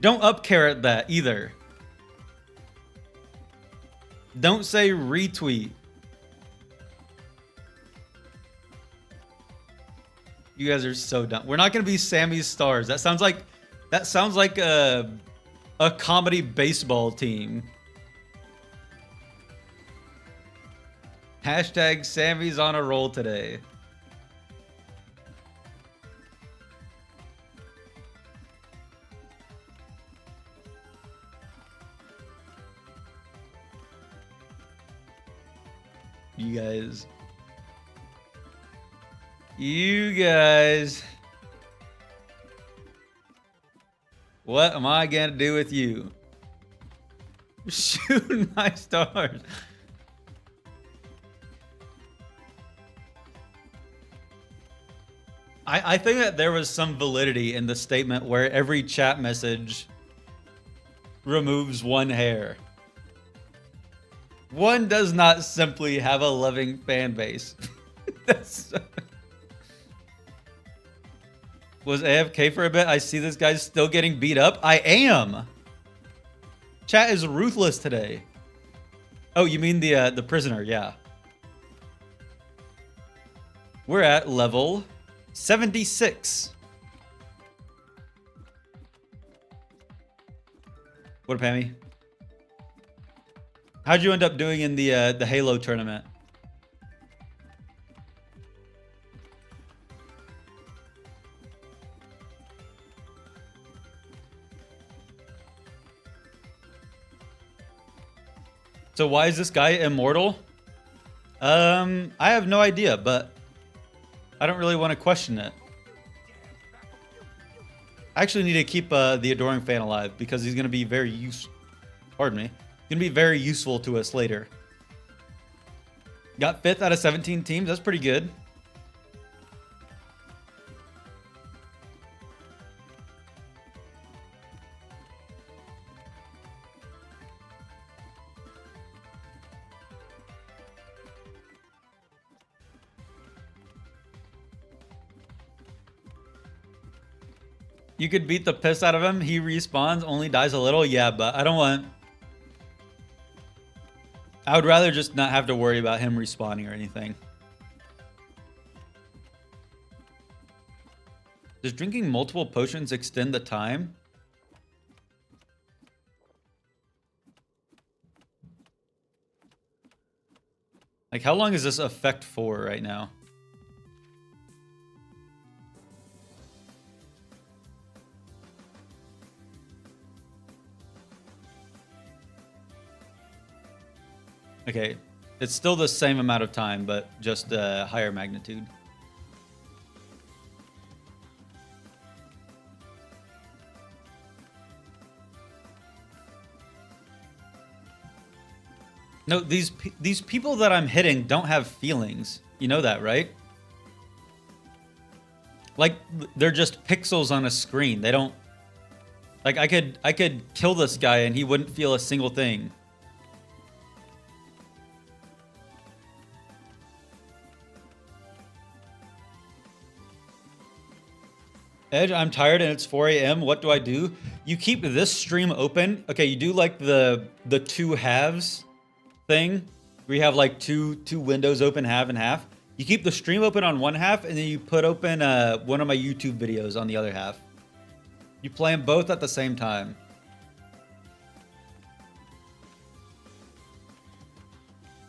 Don't up carrot that either. Don't say retweet. You guys are so dumb. We're not gonna be Sammy's Stars. That sounds like a comedy baseball team. Hashtag Sammy's on a roll today. you guys. You guys. What am I gonna do with you? Shooting my stars. I think that there was some validity in the statement where every chat message removes one hair. One does not simply have a loving fan base. That's... Was AFK for a bit? I see this guy's still getting beat up. I am. Chat is ruthless today. Oh, you mean the prisoner? Yeah. We're at level 76. What up, Pammy? How'd you end up doing in the Halo tournament? So why is this guy immortal? I have no idea, but I don't really want to question it. I actually need to keep the Adoring Fan alive because he's going to be very useful. Pardon me. Going to be very useful to us later. Got 5th out of 17 teams. That's pretty good. You could beat the piss out of him. He respawns, only dies a little. Yeah, but I don't want... I would rather just not have to worry about him respawning or anything. Does drinking multiple potions extend the time? Like, how long is this effect for right now? Okay, it's still the same amount of time, but just higher magnitude. No, these people that I'm hitting don't have feelings. You know that, right? Like, they're just pixels on a screen. They don't... Like, I could kill this guy and he wouldn't feel a single thing. Edge, I'm tired and it's 4 a.m. What do I do? You keep this stream open. Okay, you do like the two halves thing. We have like two windows open, half and half. You keep the stream open on one half and then you put open one of my YouTube videos on the other half. You play them both at the same time.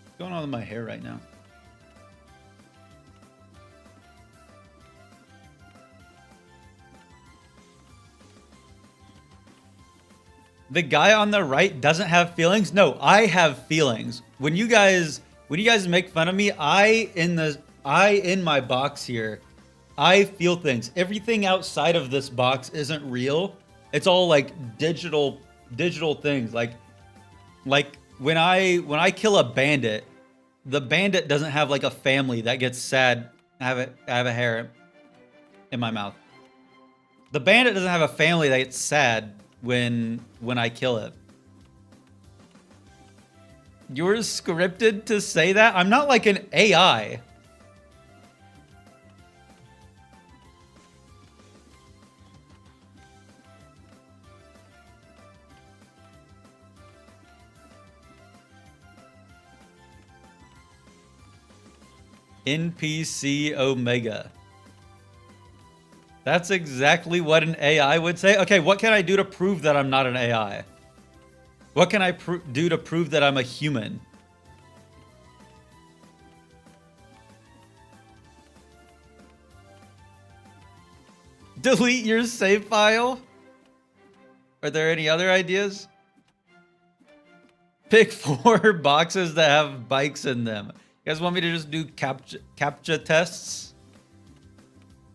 What's going on with my hair right now? The guy on the right doesn't have feelings? No, I have feelings. When you guys make fun of me, I in my box here, I feel things. Everything outside of this box isn't real. It's all like digital things. Like when I kill a bandit, the bandit doesn't have like a family that gets sad. I have a hair in my mouth. The bandit doesn't have a family that gets sad when I kill it. You're scripted to say that? I'm not like an AI. NPC Omega. That's exactly what an AI would say. Okay, what can I do to prove that I'm not an AI? What can I do to prove that I'm a human? Delete your save file? Are there any other ideas? Pick 4 boxes that have bikes in them. You guys want me to just do captcha tests?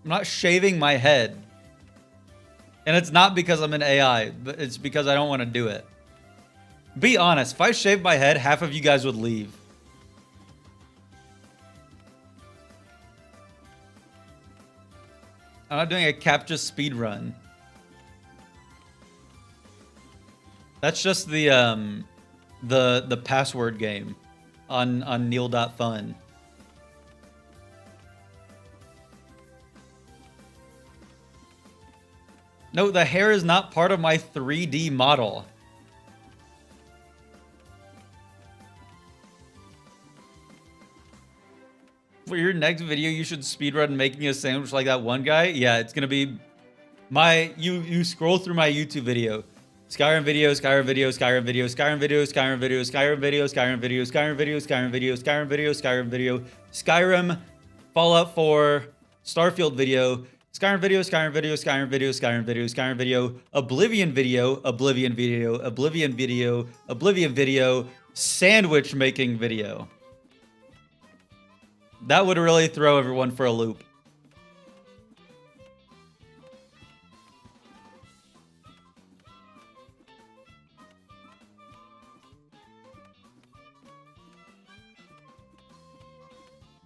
I'm not shaving my head. And it's not because I'm an AI, but it's because I don't want to do it. Be honest, if I shaved my head, half of you guys would leave. I'm not doing a captcha speed run. That's just the password game on Neil.fun. No, the hair is not part of my 3D model. For your next video, you should speedrun making a sandwich like that one guy. Yeah, it's gonna be my you scroll through my YouTube video. Skyrim video, Skyrim video, Skyrim video, Skyrim video, Skyrim video, Skyrim video, Skyrim video, Skyrim video, Skyrim video, Skyrim video, Skyrim video, Skyrim, Fallout 4, Starfield video, Skyrim video, Skyrim video, Skyrim video, Skyrim video, Skyrim video, Oblivion video, Oblivion video, Oblivion video, Oblivion video, sandwich making video. That would really throw everyone for a loop.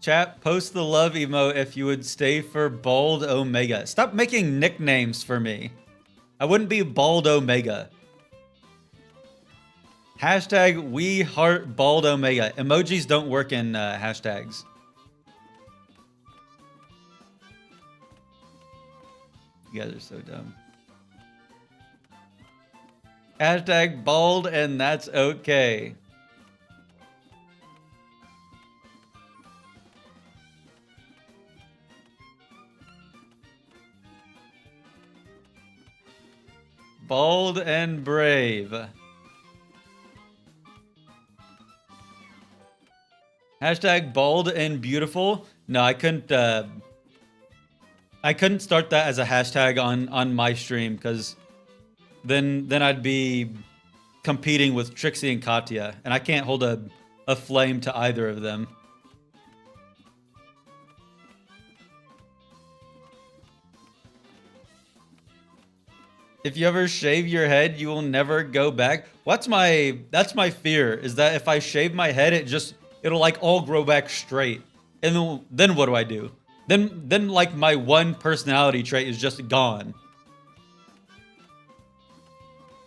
Chat, post the love emote if you would stay for Bald Omega. Stop making nicknames for me. I wouldn't be Bald Omega. Hashtag we heart Bald Omega. Emojis don't work in hashtags. You guys are so dumb. Hashtag bald and that's okay. Bald and brave. Hashtag bald and beautiful. No, I couldn't start that as a hashtag on my stream because then I'd be competing with Trixie and Katya, and I can't hold a flame to either of them. If you ever shave your head, you will never go back. That's my fear, is that if I shave my head, it'll like all grow back straight. And then what do I do? Then like my one personality trait is just gone.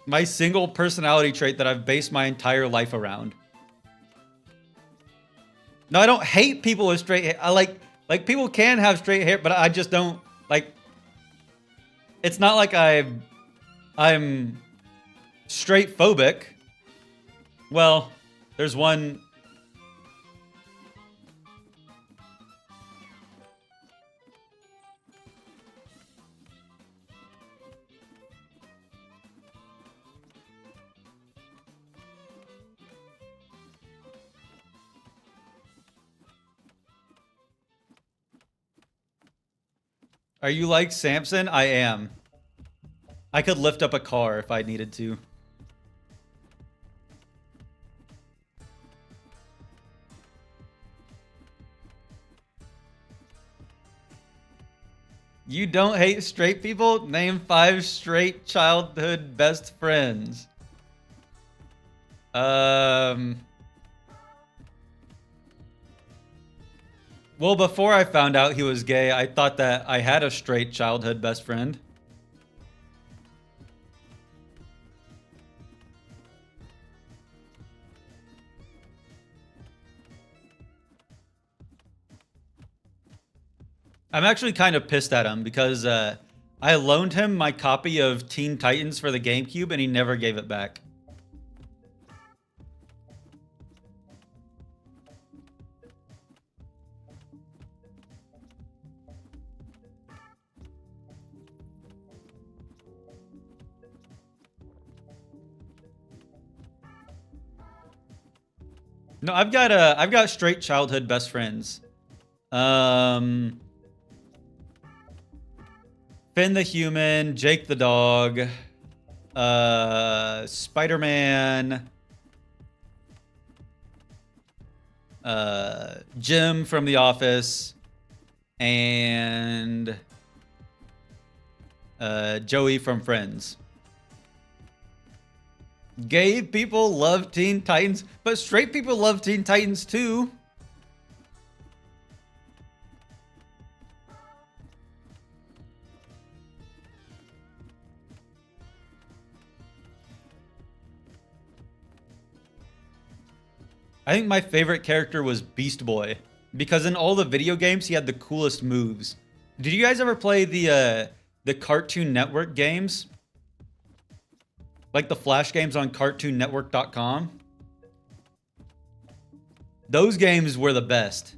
My single personality trait that I've based my entire life around. No, I don't hate people with straight hair. I like people can have straight hair, but I just don't like. It's not like I'm straight phobic. Well, there's one. Are you like Samson? I am. I could lift up a car if I needed to. You don't hate straight people? Name 5 straight childhood best friends. Well, before I found out he was gay, I thought that I had a straight childhood best friend. I'm actually kind of pissed at him because I loaned him my copy of Teen Titans for the GameCube and he never gave it back. No, I've got straight childhood best friends. Finn the Human, Jake the Dog, Spider-Man, Jim from The Office, and Joey from Friends. Gay people love Teen Titans, but straight people love Teen Titans too. I think my favorite character was Beast Boy, because in all the video games he had the coolest moves. Did you guys ever play the Cartoon Network games? Like the Flash games on CartoonNetwork.com? Those games were the best.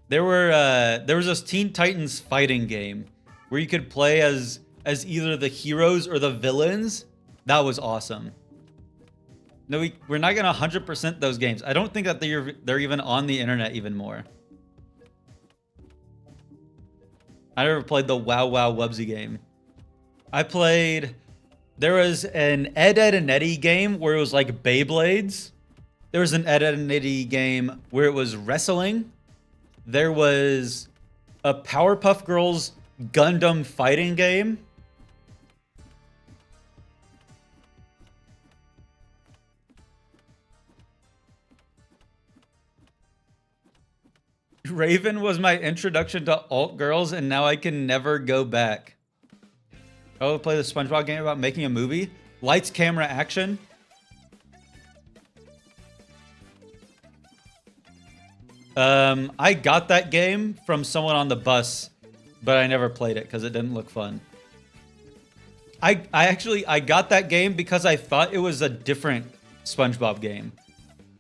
There was this Teen Titans fighting game where you could play as either the heroes or the villains. That was awesome. No, we're not gonna 100% those games. I don't think that they're even on the internet even more. I never played the Wow Wow Wubsy game. There was an Ed, Edd and Eddy game where it was like Beyblades. There was an Ed, Edd and Eddy game where it was wrestling. There was a Powerpuff Girls Gundam fighting game. Raven was my introduction to alt girls, and now I can never go back. Oh, play the SpongeBob game about making a movie? Lights, camera, action? I got that game from someone on the bus, but I never played it because it didn't look fun. I got that game because I thought it was a different SpongeBob game.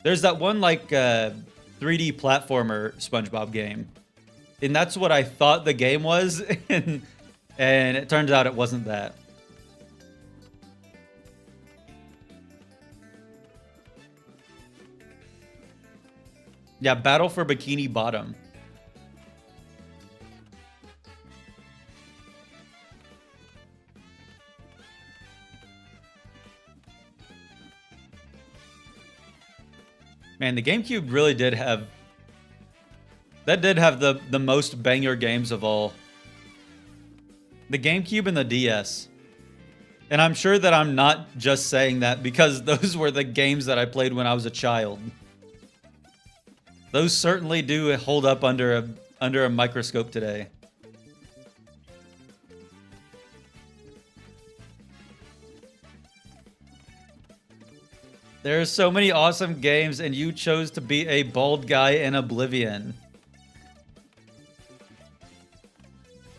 There's that one like 3D platformer SpongeBob game, and that's what I thought the game was, and it turns out it wasn't that. Yeah, Battle for Bikini Bottom. Man, the GameCube really did have... That did have the most banger games of all. The GameCube and the DS. And I'm sure that I'm not just saying that because those were the games that I played when I was a child. Those certainly do hold up under a microscope today. There are so many awesome games, and you chose to be a bald guy in Oblivion.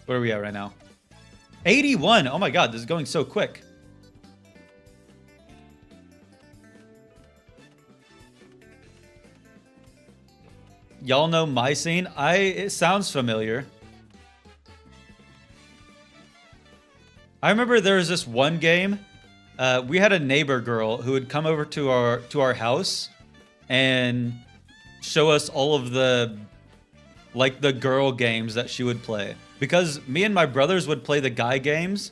Where are we at right now? 81! Oh my god, this is going so quick. Y'all know my scene? It sounds familiar. I remember there was this one game. We had a neighbor girl who would come over to our house and show us all of the girl games that she would play. Because me and my brothers would play the guy games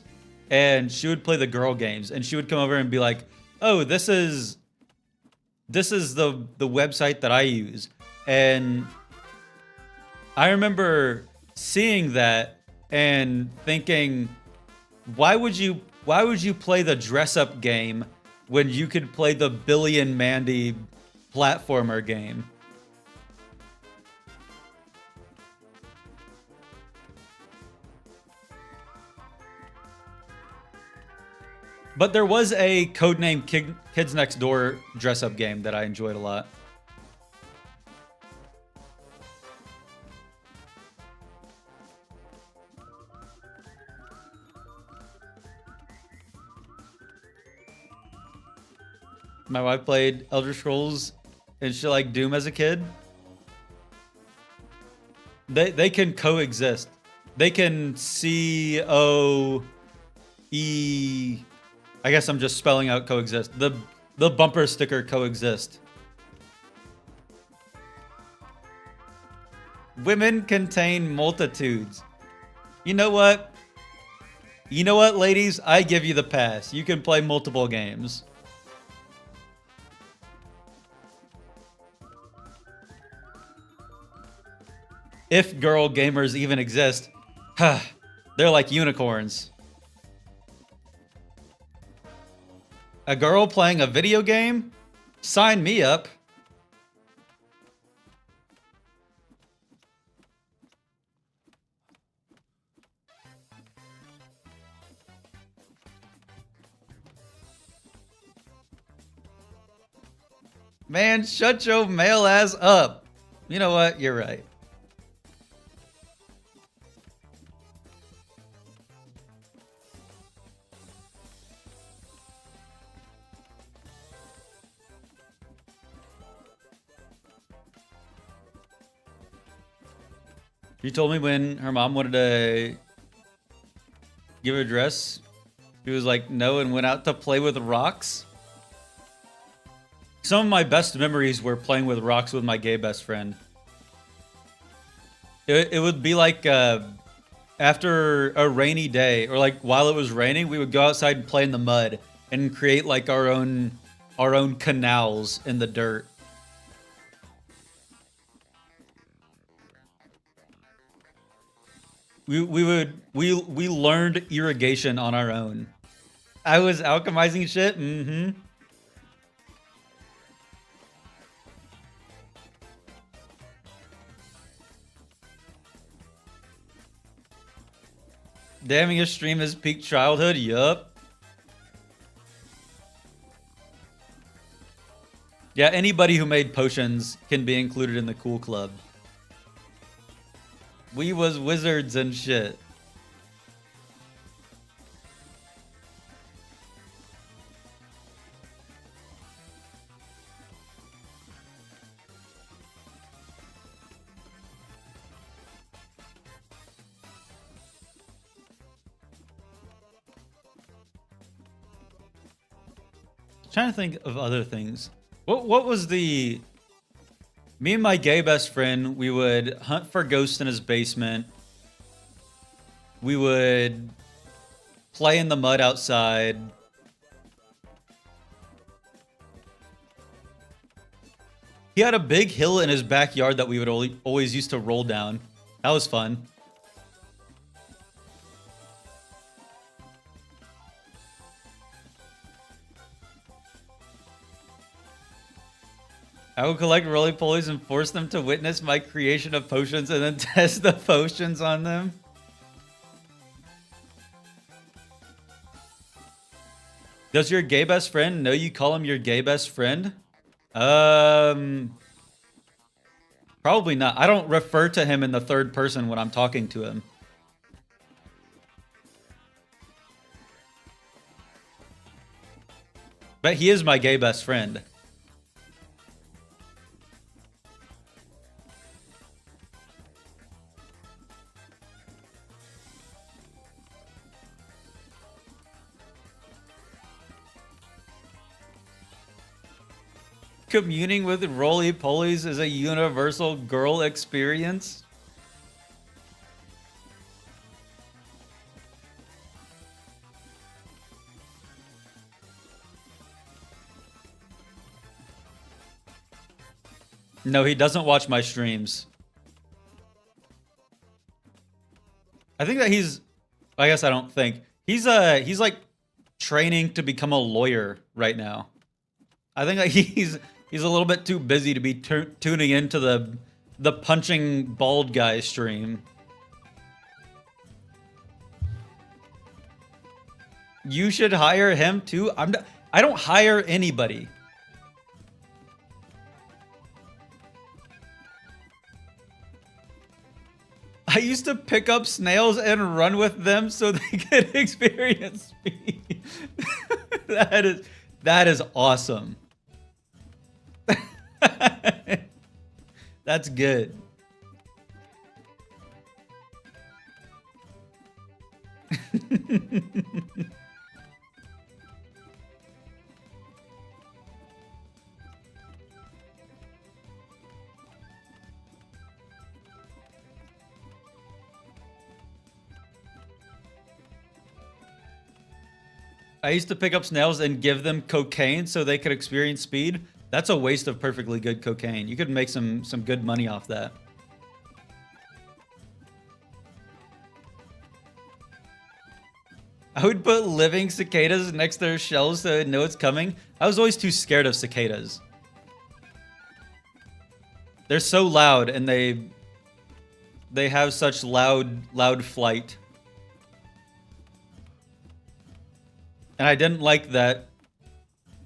and she would play the girl games, and she would come over and be like, "Oh, this is the website that I use." And I remember seeing that and thinking, why would you play the dress-up game when you could play the Billy and Mandy platformer game? But there was a codename Kids Next Door dress-up game that I enjoyed a lot. My wife played Elder Scrolls and she liked Doom as a kid. They can coexist. They can C-O-E... I guess I'm just spelling out coexist. The bumper sticker coexist. Women contain multitudes. You know what? You know what, ladies? I give you the pass. You can play multiple games. If girl gamers even exist. They're like unicorns. A girl playing a video game? Sign me up. Man, shut your male ass up. You know what? You're right. She told me when her mom wanted to give her a dress, she was like, no, and went out to play with rocks. Some of my best memories were playing with rocks with my gay best friend. It would be like after a rainy day, or like while it was raining, we would go outside and play in the mud and create like our own canals in the dirt. We learned irrigation on our own. I was alchemizing shit. Mm-hmm. Damning a stream is peak childhood. Yup. Yeah, anybody who made potions can be included in the cool club. We was wizards and shit. Trying to think of other things. What was the... Me and my gay best friend, we would hunt for ghosts in his basement. We would play in the mud outside. He had a big hill in his backyard that we would always used to roll down. That was fun. I would collect roly-polies and force them to witness my creation of potions and then test the potions on them. Does your gay best friend know you call him your gay best friend? Probably not. I don't refer to him in the third person when I'm talking to him. But he is my gay best friend. Communing with roly-polies is a universal girl experience. No, he doesn't watch my streams. I think that I guess I don't think. He's like training to become a lawyer right now. I think that he's a little bit too busy to be tuning into the punching bald guy stream. You should hire him too. I don't hire anybody. I used to pick up snails and run with them so they could experience me. That is awesome. That's good. I used to pick up snails and give them cocaine so they could experience speed. That's a waste of perfectly good cocaine. You could make some good money off that. I would put living cicadas next to their shells so I'd know it's coming. I was always too scared of cicadas. They're so loud and they have such loud flight. And I didn't like that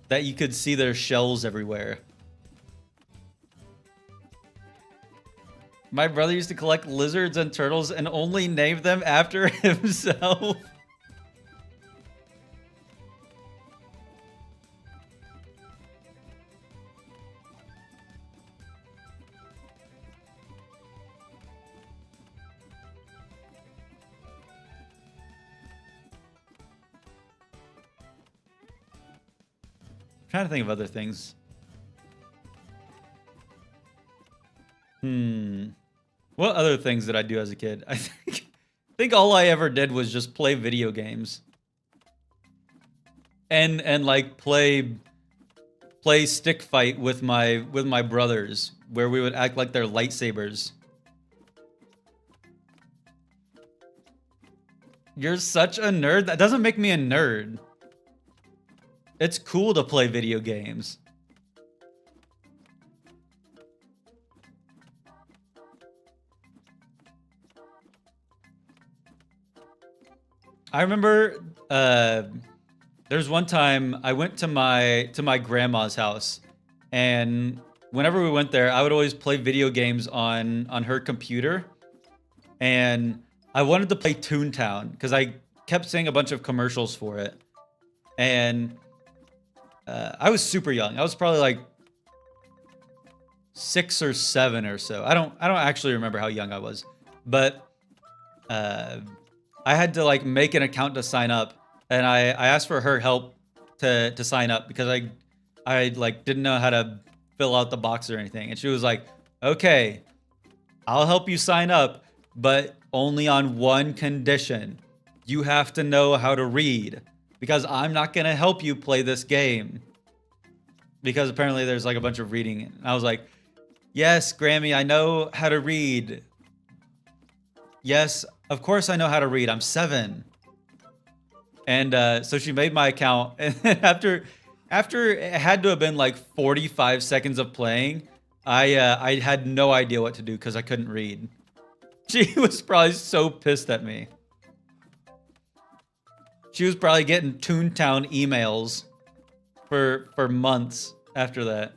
you could see their shells everywhere. My brother used to collect lizards and turtles and only name them after himself. I'm trying to think of other things. What other things did I do as a kid? I think all I ever did was just play video games. And like play stick fight with my brothers where we would act like they're lightsabers. You're such a nerd. That doesn't make me a nerd. It's cool to play video games. I remember there's one time I went to my grandma's house, and whenever we went there, I would always play video games on her computer, and I wanted to play Toontown because I kept seeing a bunch of commercials for it, and I was super young. I was probably like 6 or 7 or so. I don't actually remember how young I was, but I had to like make an account to sign up, and I asked for her help to sign up because I like didn't know how to fill out the box or anything, and she was like, "Okay, I'll help you sign up, but only on one condition. You have to know how to read, because I'm not gonna help you play this game." Because apparently there's like a bunch of reading. And I was like, "Yes, Grammy, I know how to read. Yes, of course I know how to read. I'm 7." And so she made my account, and then after it had to have been like 45 seconds of playing, I had no idea what to do because I couldn't read. She was probably so pissed at me. She was probably getting Toontown emails for months after that.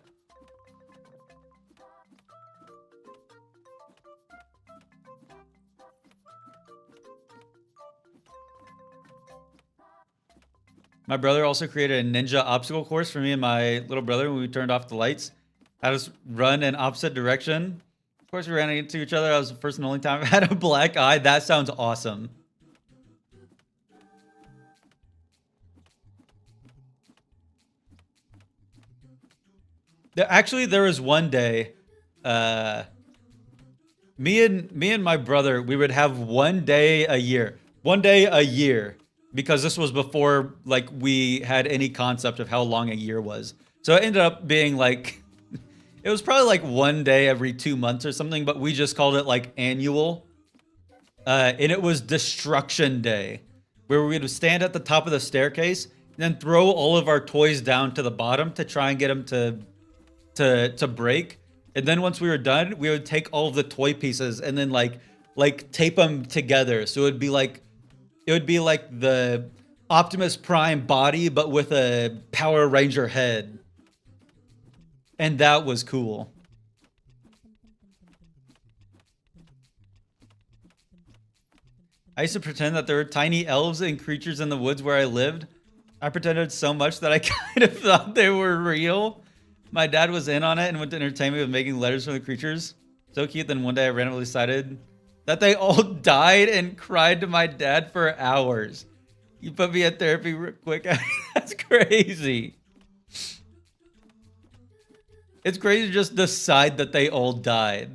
My brother also created a ninja obstacle course for me and my little brother when we turned off the lights. Had us run in opposite direction. Of course, we ran into each other. That was the first and only time I've had a black eye. That sounds awesome. Actually, there was one day, me and my brother, we would have one day a year, because this was before like we had any concept of how long a year was. So it ended up being like, it was probably like one day every 2 months or something, but we just called it like annual. And it was Destruction Day, where we would stand at the top of the staircase and then throw all of our toys down to the bottom to try and get them to break. And then once we were done, we would take all of the toy pieces and then like tape them together. So it would be like the Optimus Prime body, but with a Power Ranger head. And that was cool. I used to pretend that there were tiny elves and creatures in the woods where I lived. I pretended so much that I kind of thought they were real. My dad was in on it and went to entertain me with making letters from the creatures. So cute. Then one day I randomly decided that they all died and cried to my dad for hours. You put me in therapy real quick. That's crazy. It's crazy to just decide that they all died.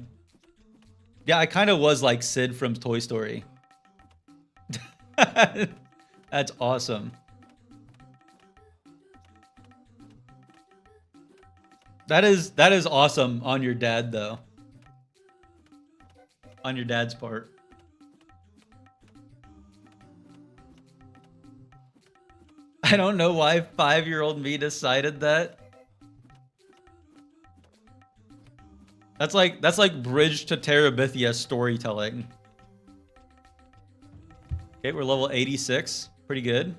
Yeah, I kind of was like Sid from Toy Story. That's awesome. That is awesome on your dad though. On your dad's part. I don't know why 5-year-old me decided that. That's like Bridge to Terabithia storytelling. Okay, we're level 86. Pretty good.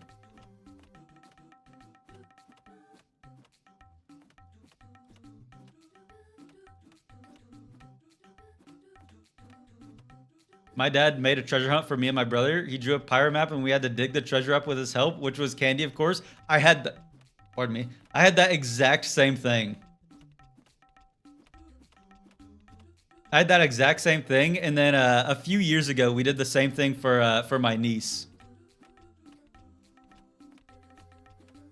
My dad made a treasure hunt for me and my brother. He drew a pyro map and we had to dig the treasure up with his help, which was candy, of course. I had that exact same thing. I had that exact same thing, and then a few years ago, we did the same thing for my niece.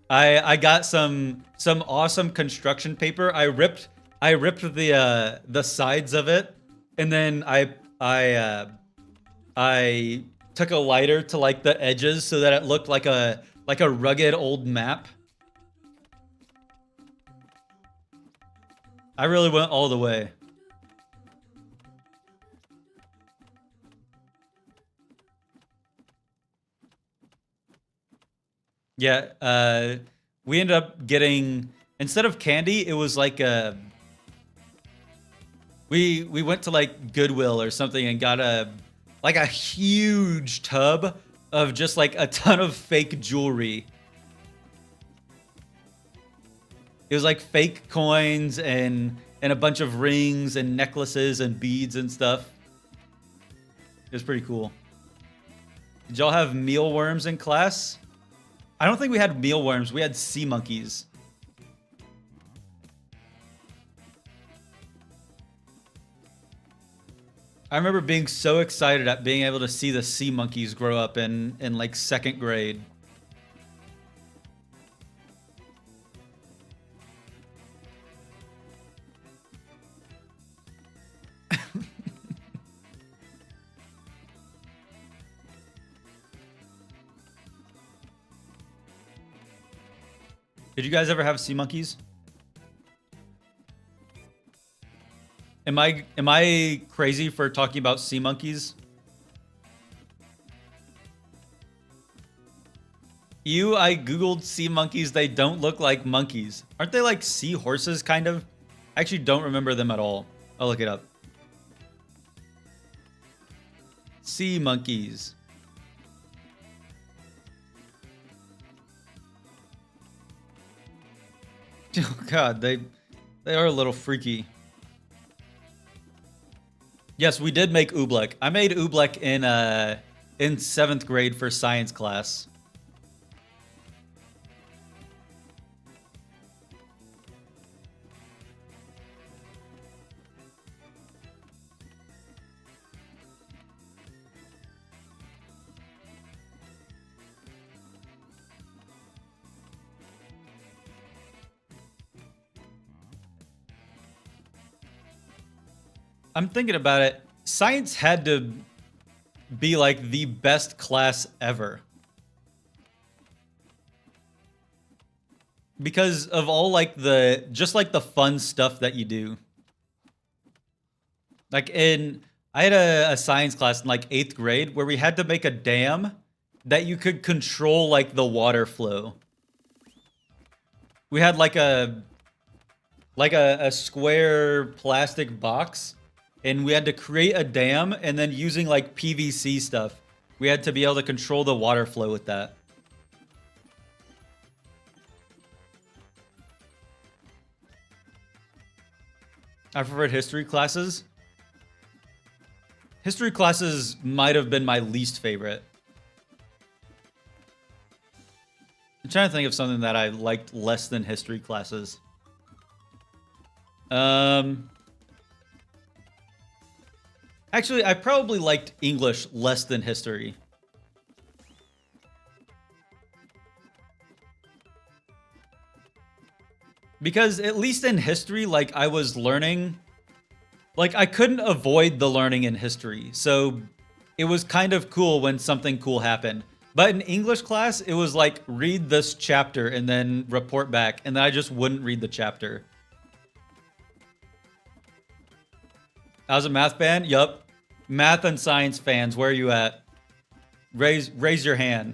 I got some awesome construction paper. I ripped the sides of it, and then I took a lighter to like the edges so that it looked like a rugged old map. I really went all the way. Yeah, we ended up getting, instead of candy, it was like we went to like Goodwill or something and got a huge tub of just like a ton of fake jewelry. It was like fake coins and a bunch of rings and necklaces and beads and stuff. It was pretty cool. Did y'all have mealworms in class? I don't think we had mealworms. We had sea monkeys. I remember being so excited at being able to see the sea monkeys grow up in like 2nd grade. Did you guys ever have sea monkeys? Am I crazy for talking about sea monkeys? I googled sea monkeys. They don't look like monkeys. Aren't they like sea horses kind of? I actually don't remember them at all. I'll look it up. Sea monkeys. Oh god, they are a little freaky. Yes, we did make oobleck. I made oobleck in 7th grade for science class. I'm thinking about it. Science had to be like the best class ever. Because of all like just like the fun stuff that you do. Like I had a science class in like 8th grade where we had to make a dam that you could control like the water flow. We had like a square plastic box. And we had to create a dam, and then using like PVC stuff, we had to be able to control the water flow with that. I preferred history classes. History classes might have been my least favorite. I'm trying to think of something that I liked less than history classes. Actually, I probably liked English less than history. Because at least in history, like I was learning, like I couldn't avoid the learning in history. So it was kind of cool when something cool happened. But in English class, it was like, read this chapter and then report back. And then I just wouldn't read the chapter. I was a math fan? Yup. Math and science fans, where are you at? Raise your hand.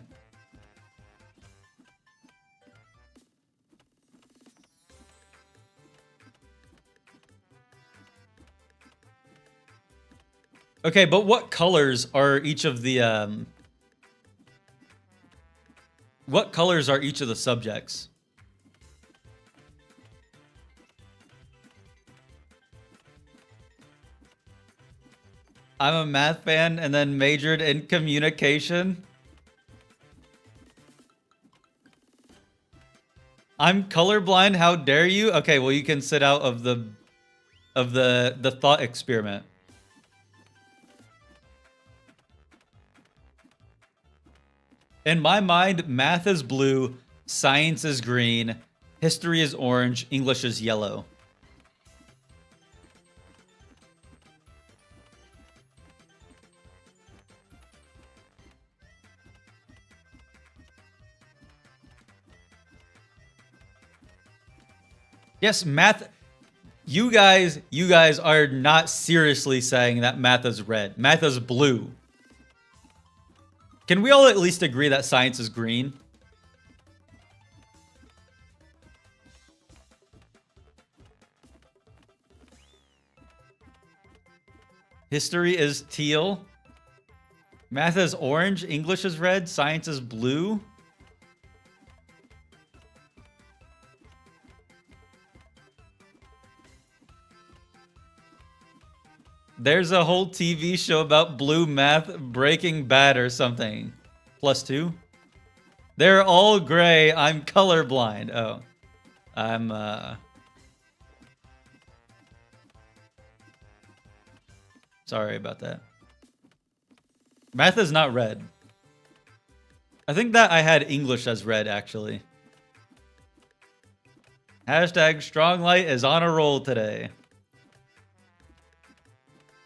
Okay, but what colors are each of the what colors are each of the subjects? I'm a math fan and then majored in communication. I'm colorblind, how dare you? Okay, well you can sit out of the thought experiment. In my mind, math is blue, science is green, history is orange, English is yellow. Yes, math. You guys are not seriously saying that math is red. Math is blue. Can we all at least agree that science is green? History is teal. Math is orange. English is red. Science is blue. There's a whole TV show about blue math, Breaking Bad or something. +2. They're all gray. I'm colorblind. Oh. I'm, sorry about that. Math is not red. I think that I had English as red, actually. Hashtag Strong Light is on a roll today.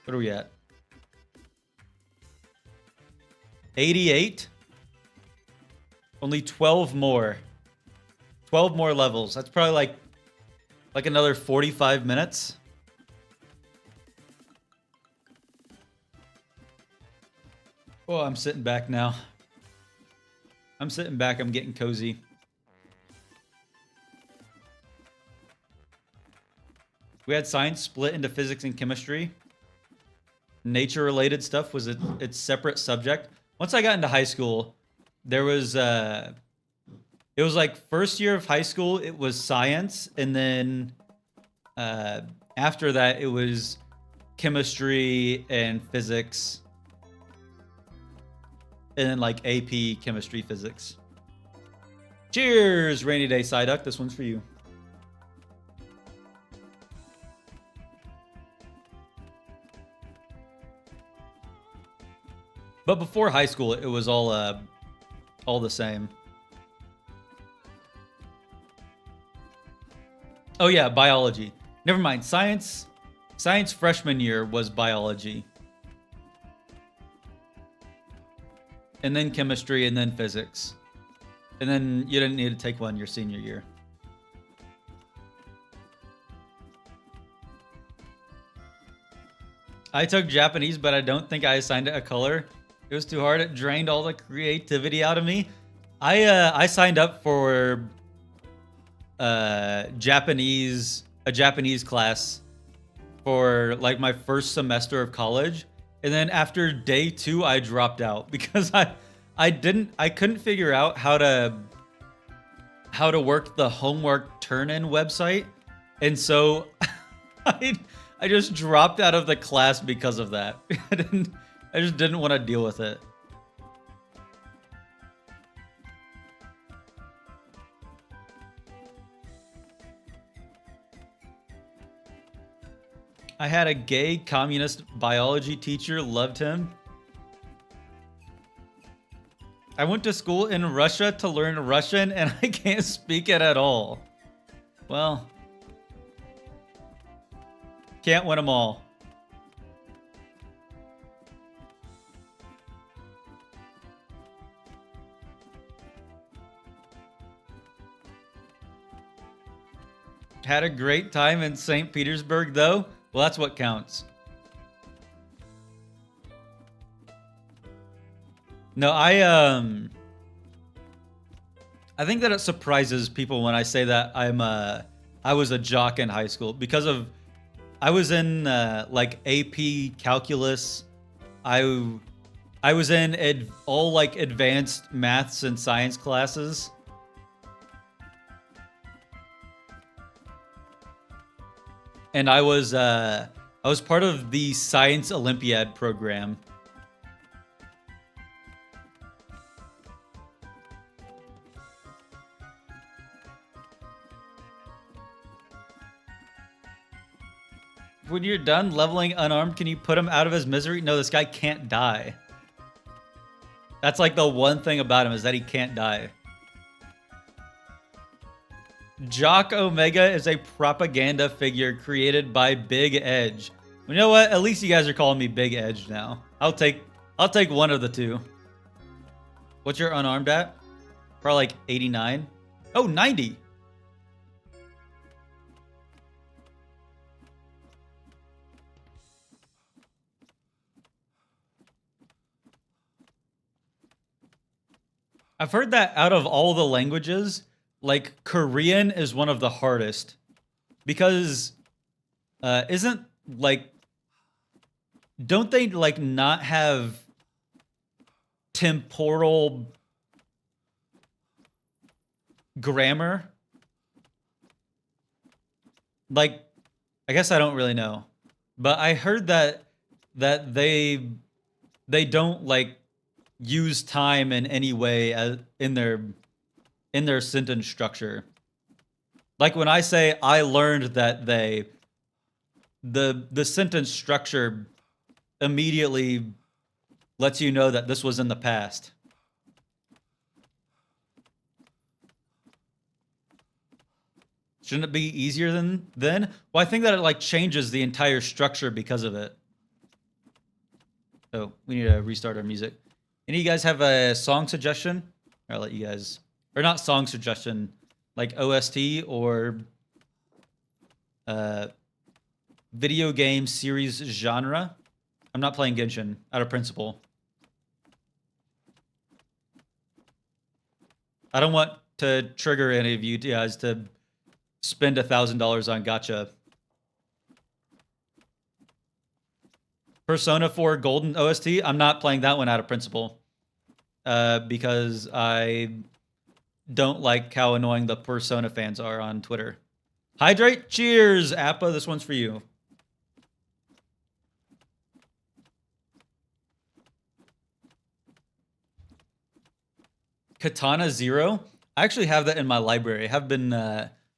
What are we at? 88? Only 12 more. 12 more levels. That's probably like another 45 minutes. Oh, I'm sitting back now. I'm sitting back. I'm getting cozy. We had science split into physics and chemistry. Nature-related stuff was its separate subject. Once I got into high school, there was it was like first year of high school, it was science, and then after that, it was chemistry and physics, and then like AP chemistry, physics. Cheers, Rainy Day Psyduck. This one's for you. But before high school, it was all the same. Oh yeah, biology. Never mind. Science freshman year was biology. And then chemistry, and then physics. And then you didn't need to take one your senior year. I took Japanese, but I don't think I assigned it a color. It was too hard. It drained all the creativity out of me. I signed up for a Japanese class for like my first semester of college, and then after day 2 I dropped out because I couldn't figure out how to work the homework turn-in website, and so I just dropped out of the class because of that. I just didn't want to deal with it. I had a gay communist biology teacher, loved him. I went to school in Russia to learn Russian and I can't speak it at all. Well, can't win them all. Had a great time in St. Petersburg, though. Well, that's what counts. No, I think that it surprises people when I say that I was a jock in high school because of I was in like AP calculus I was in all like advanced maths and science classes. And I was part of the Science Olympiad program. When you're done leveling unarmed, can you put him out of his misery? No, this guy can't die. That's like the one thing about him, is that he can't die. Jock Omega is a propaganda figure created by Big Edge. You know what? At least you guys are calling me Big Edge now. I'll take one of the two. What's your unarmed at? Probably like 89. Oh, 90. I've heard that out of all the languages, like Korean is one of the hardest, because isn't like, don't they like not have temporal grammar? Like, I guess I don't really know, but I heard that they don't like use time in any way in their sentence structure. Like when I say I learned that the sentence structure immediately lets you know that this was in the past. Shouldn't it be easier than then? Well, I think that it like changes the entire structure because of it. Oh, we need to restart our music. Any of you guys have a song suggestion? I'll let you guys, or not song suggestion, like OST or video game series genre. I'm not playing Genshin out of principle. I don't want to trigger any of you guys to spend $1,000 on gacha. Persona 4 Golden OST. I'm not playing that one out of principle. Because I don't like how annoying the Persona fans are on Twitter. Hydrate. Cheers, Appa. This one's for you. Katana Zero. I actually have that in my library. I've been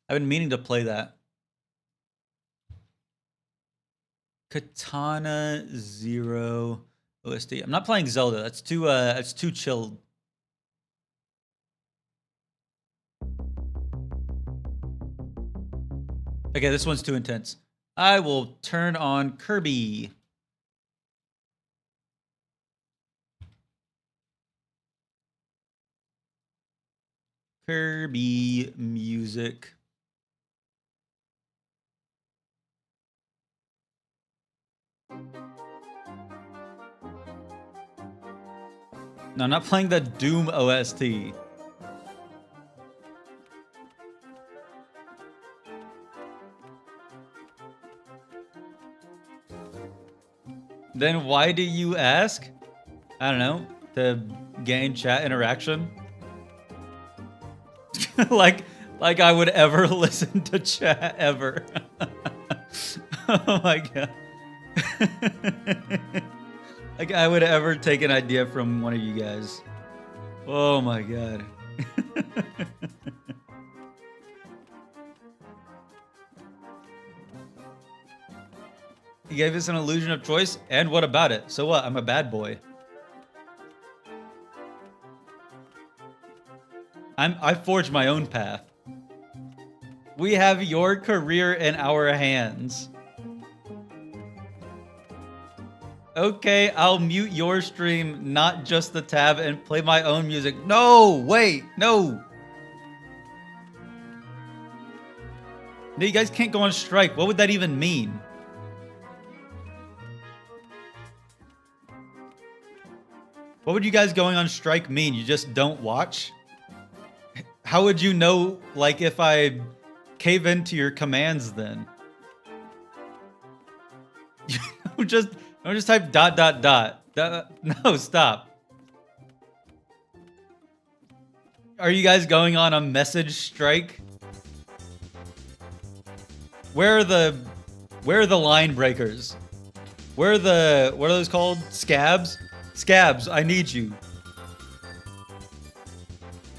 meaning to play that. Katana Zero OST. I'm not playing Zelda. That's too chilled. Okay, this one's too intense. I will turn on Kirby. Kirby music. No, I'm not playing the Doom OST. Then why do you ask? I don't know, to gain chat interaction. like I would ever listen to chat ever. Oh my god. Like I would ever take an idea from one of you guys. Oh my god. He gave us an illusion of choice, and what about it? So what? I'm a bad boy. I forged my own path. We have your career in our hands. Okay, I'll mute your stream, not just the tab, and play my own music. No, wait, no. No, you guys can't go on strike. What would that even mean? What would you guys going on strike mean? You just don't watch? How would you know, like, if I cave into your commands then? Don't just type ... No, stop. Are you guys going on a message strike? Where are the line breakers? Where are the, what are those called? Scabs? Scabs, I need you.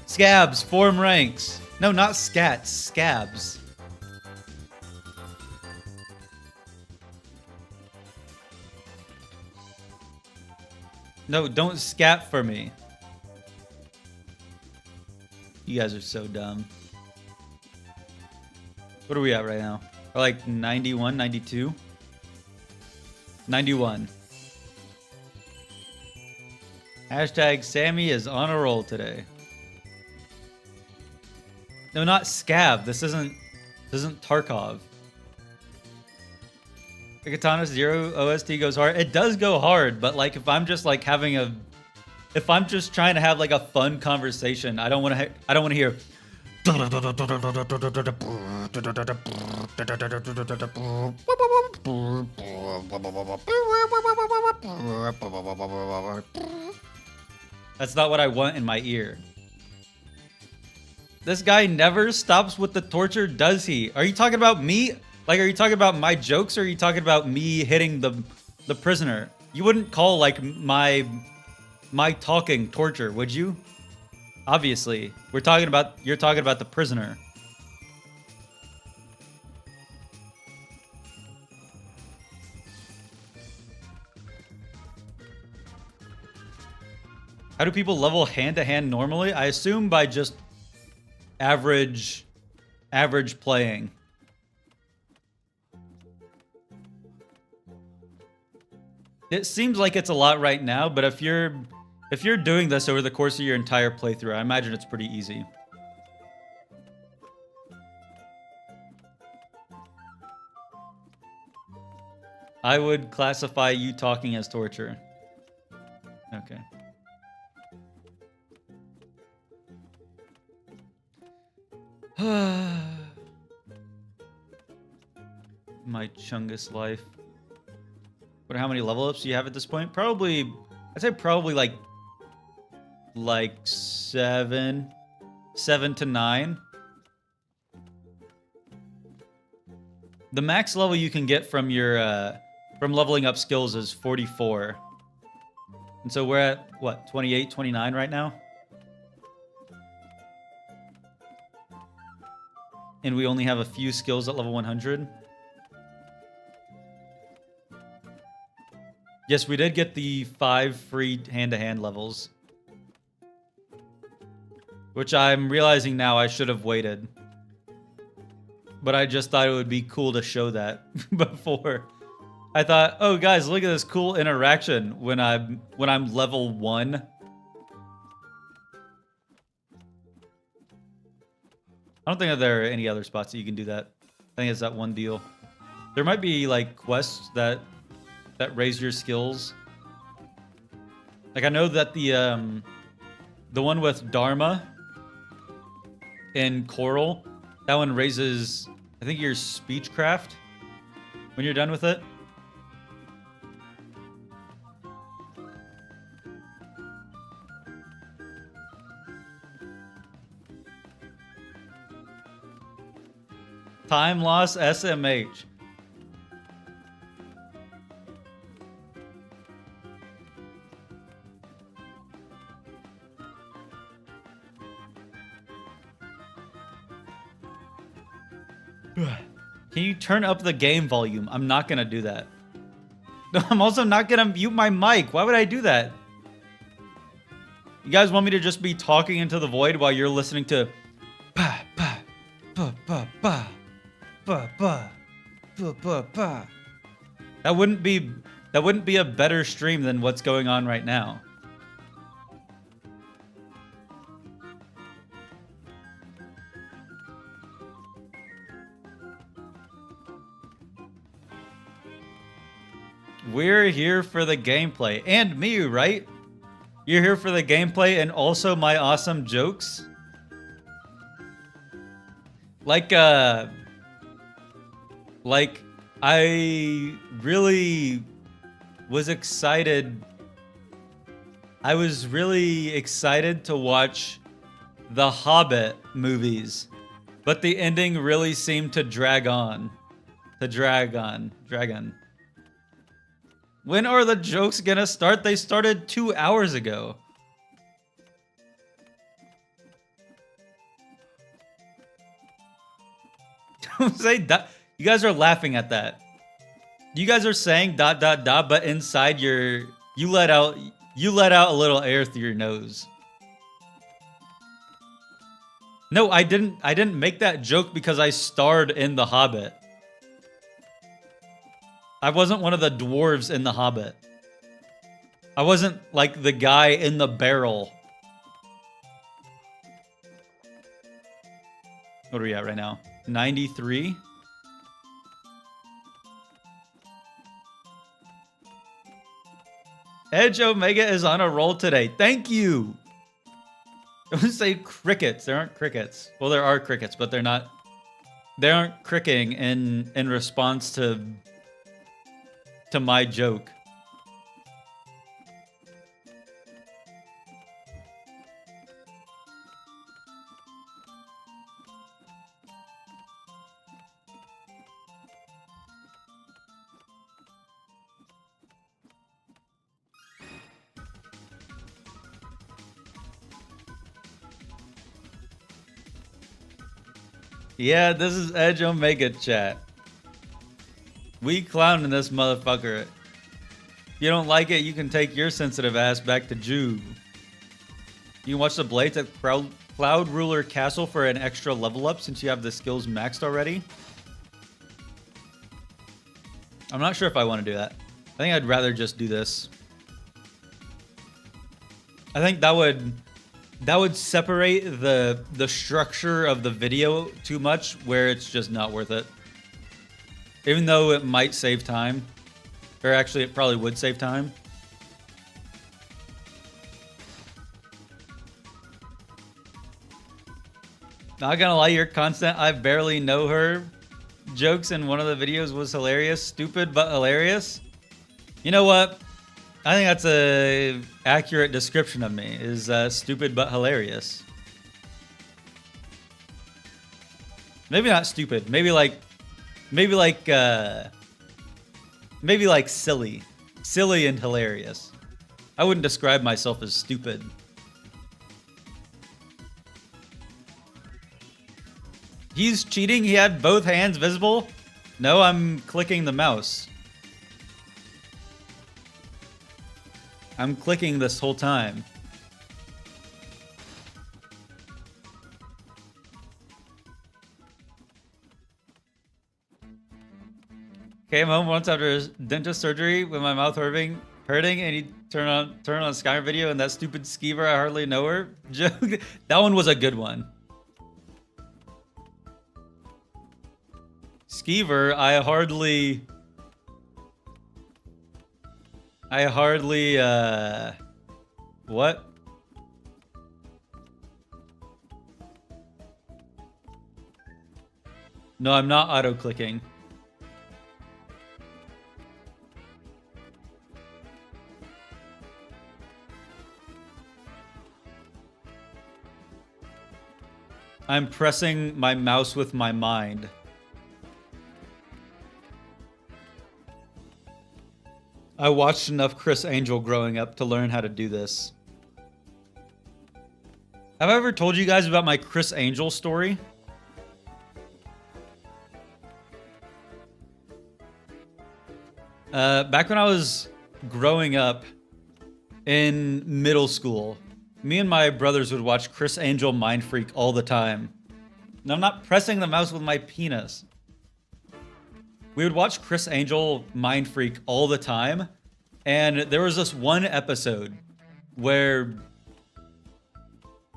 Scabs, form ranks. No, not scats, scabs. No, don't scat for me. You guys are so dumb. What are we at right now? We're like 91, 92? 91. Hashtag Sammy is on a roll today. No, not Scab. This isn't Tarkov. The Katana Zero OST goes hard. It does go hard, but like if I'm just like having a, if I'm just trying to have like a fun conversation, I don't want to hear. That's not what I want in my ear. This guy never stops with the torture, does he? Are you talking about me? Like, are you talking about my jokes, or are you talking about me hitting the prisoner? You wouldn't call like my talking torture, would you? Obviously, you're talking about the prisoner. How do people level hand to hand normally? I assume by just average playing. It seems like it's a lot right now, but if you're doing this over the course of your entire playthrough, I imagine it's pretty easy. I would classify you talking as torture. Okay. My Chungus life. What? How many level ups do you have at this point? Probably, I'd say probably like 7 to 9. The max level you can get from your from leveling up skills is 44. And so we're at what, 28, 29 right now? And we only have a few skills at level 100. Yes, we did get the 5 free hand-to-hand levels. Which I'm realizing now I should have waited. But I just thought it would be cool to show that before. I thought, oh guys, look at this cool interaction when I'm level 1. I don't think that there are any other spots that you can do that. I think it's that one deal. There might be like quests that raise your skills. Like I know that the one with Dharma and Coral, that one raises, I think, your speechcraft when you're done with it. Time loss SMH. Can you turn up the game volume? I'm not gonna do that. I'm also not gonna mute my mic. Why would I do that? You guys want me to just be talking into the void while you're listening to ba ba ba ba ba ba ba ba ba ba? That wouldn't be a better stream than what's going on right now. We're here for the gameplay. And me, right? You're here for the gameplay and also my awesome jokes? Like I really was excited I was really excited to watch the Hobbit movies, but the ending really seemed to drag on. Drag on. When are the jokes gonna start? They started 2 hours ago. Don't say dot. You guys are laughing at that. You guys are saying ... but inside you let out a little air through your nose. No, I didn't make that joke because I starred in The Hobbit. I wasn't one of the dwarves in The Hobbit. I wasn't like the guy in the barrel. What are we at right now? 93? Edge Omega is on a roll today. Thank you. I would say crickets. There aren't crickets. Well, there are crickets, but they're not. They aren't cricking in response to my joke. Yeah, this is Edge Omega chat. We clowning this motherfucker. If you don't like it, you can take your sensitive ass back to Jude. You can watch the Blades at Cloud Ruler Castle for an extra level up since you have the skills maxed already. I'm not sure if I want to do that. I think I'd rather just do this. I think that would separate the structure of the video too much, where it's just not worth it. Even though it might save time. Or actually, it probably would save time. Not gonna lie, your constant I barely know her jokes in one of the videos was hilarious. Stupid but hilarious. You know what? I think that's a accurate description of me, is stupid but hilarious. Maybe not stupid. Maybe like silly. Silly and hilarious. I wouldn't describe myself as stupid. He's cheating? He had both hands visible? No, I'm clicking the mouse. I'm clicking this whole time. Came home once after dentist surgery with my mouth hurting, and he turned on a Skyrim video, and that stupid skeever, I hardly know her joke. That one was a good one. Skeever, I hardly what? No, I'm not auto-clicking. I'm pressing my mouse with my mind. I watched enough Chris Angel growing up to learn how to do this. Have I ever told you guys about my Chris Angel story? Back when I was growing up in middle school, me and my brothers would watch Chris Angel Mind Freak all the time. And I'm not pressing the mouse with my penis. We would watch Chris Angel Mind Freak all the time. And there was this one episode where,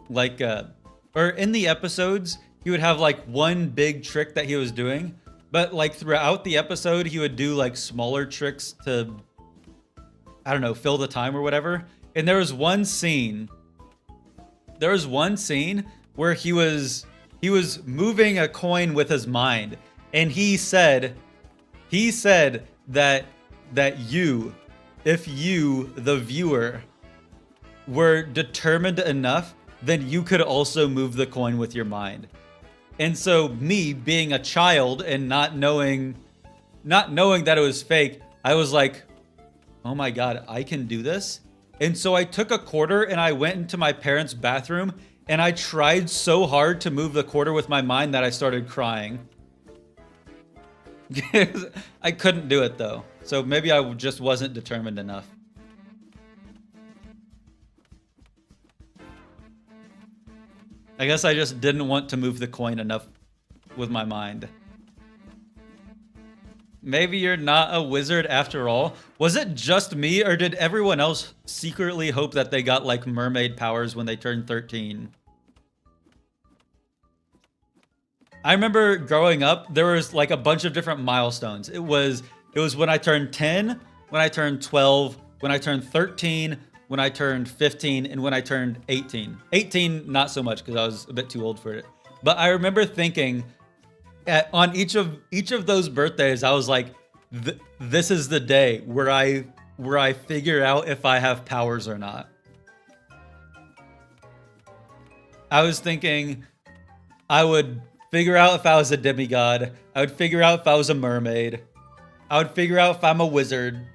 like, or in the episodes, he would have like one big trick that he was doing. But like throughout the episode, he would do like smaller tricks to, I don't know, fill the time or whatever. And there was one scene where he was moving a coin with his mind. And he said that if you, the viewer, were determined enough, then you could also move the coin with your mind. And so me being a child and not knowing that it was fake, I was like, oh my God, I can do this. And so I took a quarter and I went into my parents' bathroom and I tried so hard to move the quarter with my mind that I started crying. I couldn't do it though. So maybe I just wasn't determined enough. I guess I just didn't want to move the coin enough with my mind. Maybe you're not a wizard after all. Was it just me, or did everyone else secretly hope that they got like mermaid powers when they turned 13? I remember growing up, there was like a bunch of different milestones. It was when I turned 10, when I turned 12, when I turned 13, when I turned 15, and when I turned 18. 18, not so much because I was a bit too old for it. But I remember thinking on each of those birthdays, I was like, this is the day where I figure out if I have powers or not. I was thinking I would figure out if I was a demigod. I would figure out if I was a mermaid. I would figure out if I'm a wizard.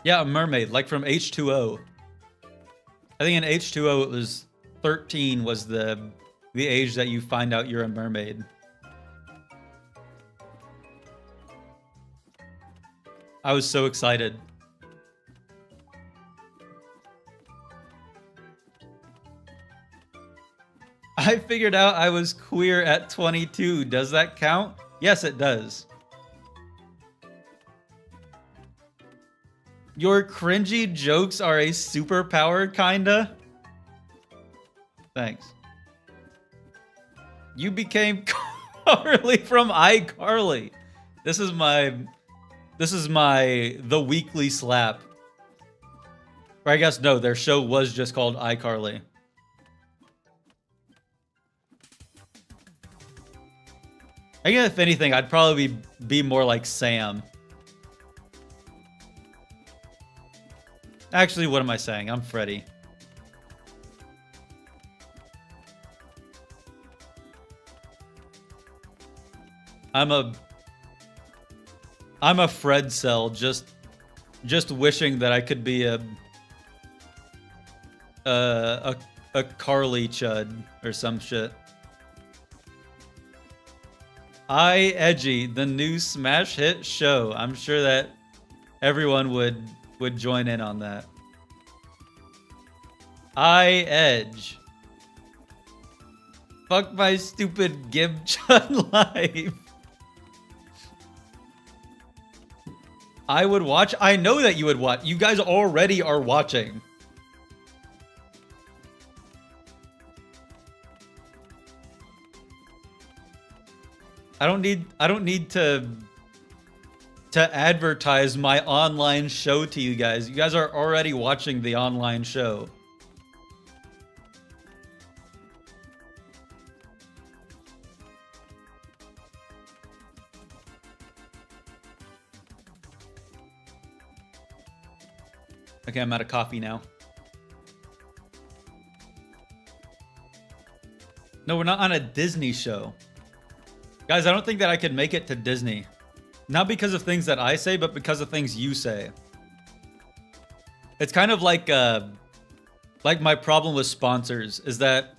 Yeah, a mermaid, like from H2O. I think in H2O it was 13 was the age that you find out you're a mermaid. I was so excited. I figured out I was queer at 22. Does that count? Yes, it does. Your cringy jokes are a superpower, kinda? Thanks. You became Carly from iCarly. This is my The Weekly Slap. Or I guess no, their show was just called iCarly. I guess if anything, I'd probably be more like Sam. Actually, what am I saying? I'm Freddy. I'm a Fred cell, just wishing that I could be a Carly Chud or some shit. Edgy, the new smash hit show. I'm sure that everyone would join in on that. Edge. Fuck my stupid Gib Chud life. I would watch. I know that you would watch. You guys already are watching. I don't need to advertise my online show to you guys. You guys are already watching the online show. Okay, I'm out of coffee now. No, we're not on a Disney show. Guys, I don't think that I could make it to Disney. Not because of things that I say, but because of things you say. It's kind of like my problem with sponsors is that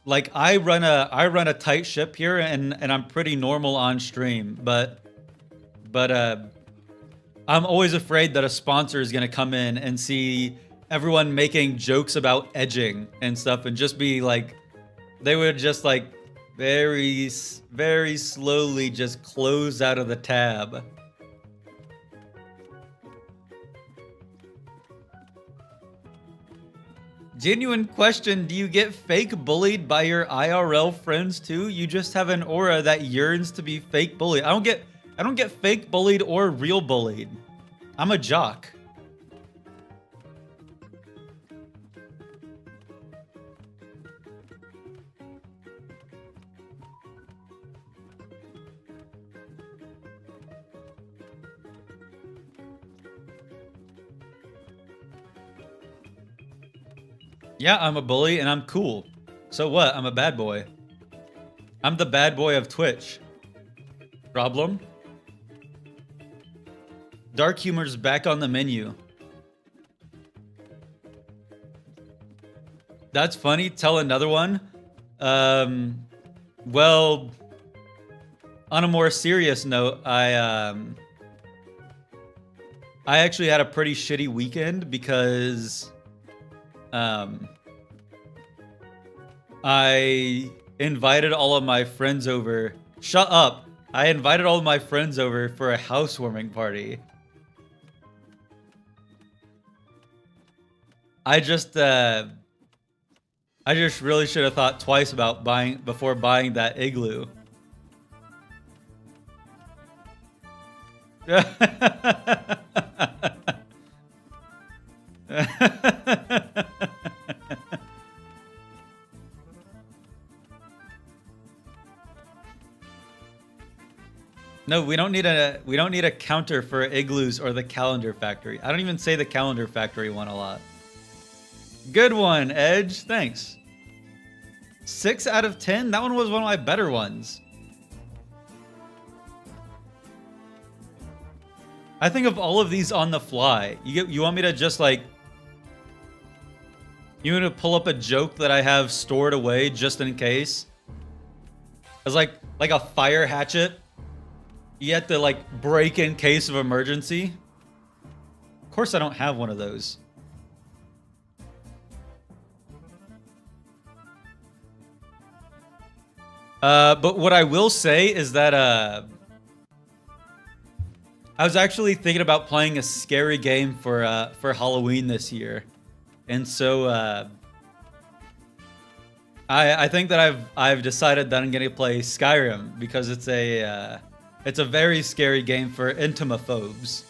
like I run a tight ship here and I'm pretty normal on stream, but I'm always afraid that a sponsor is going to come in and see everyone making jokes about edging and stuff and just be like, they would just like very slowly just close out of the tab. Genuine question, do you get fake bullied by your IRL friends too? You just have an aura that yearns to be fake bullied. I don't get fake bullied or real bullied. I'm a jock. Yeah, I'm a bully and I'm cool. So what? I'm a bad boy. I'm the bad boy of Twitch. Problem? Dark humor's back on the menu. That's funny. Tell another one. Well, on a more serious note, I actually had a pretty shitty weekend because I invited all of my friends over. Shut up. I invited all of my friends over for a housewarming party. I just really should have thought twice about before buying that igloo. No, we don't need a counter for igloos or the calendar factory. I don't even say the calendar factory one a lot. Good one, Edge. Thanks. 6 out of 10. That one was one of my better ones. I think of all of these on the fly. You want me to just like... You want to pull up a joke that I have stored away just in case? It's like a fire hatchet. You have to like break in case of emergency. Of course I don't have one of those. But what I will say is that I was actually thinking about playing a scary game for Halloween this year, and so I think that I've decided that I'm gonna play Skyrim because it's a very scary game for intimaphobes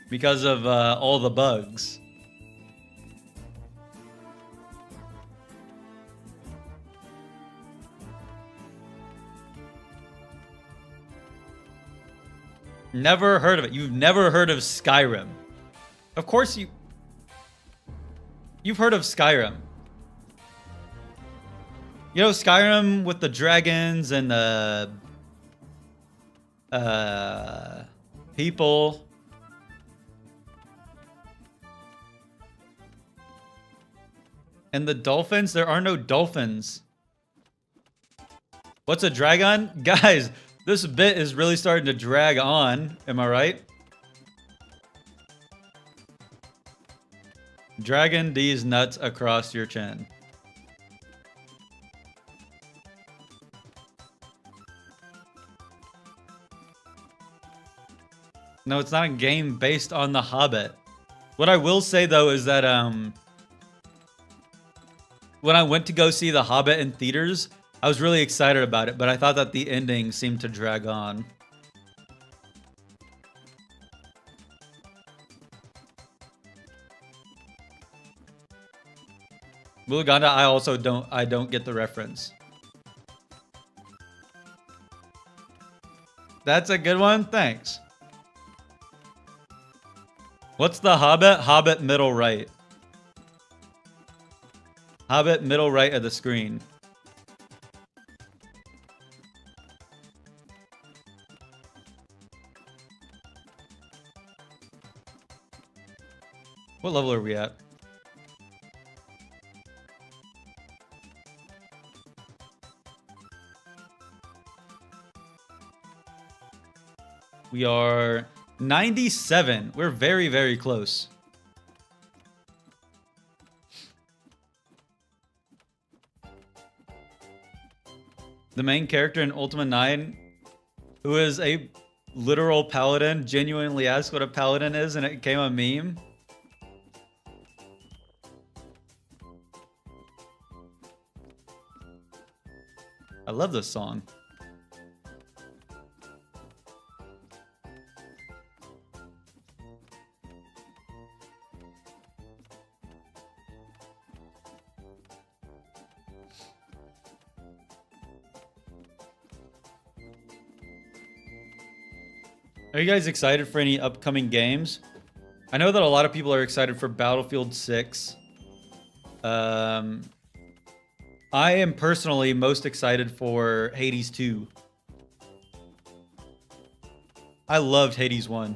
because of all the bugs. Never heard of it. You've never heard of Skyrim. Of course you've heard of Skyrim. You know Skyrim with the dragons and the people. And the dolphins? There are no dolphins. What's a dragon? Guys, this bit is really starting to drag on. Am I right? Dragon these nuts across your chin. No, it's not a game based on The Hobbit. What I will say, though, is that when I went to go see The Hobbit in theaters, I was really excited about it, but I thought that the ending seemed to drag on. Muluganda, I don't get the reference. That's a good one, thanks. What's The Hobbit? Hobbit middle right. Hobbit middle right of the screen. What level are we at? We are 97. We're very, very close. The main character in Ultima 9, who is a literal paladin, genuinely asked what a paladin is, and it became a meme. I love this song. Are you guys excited for any upcoming games? I know that a lot of people are excited for Battlefield 6. I am personally most excited for Hades 2. I loved Hades 1.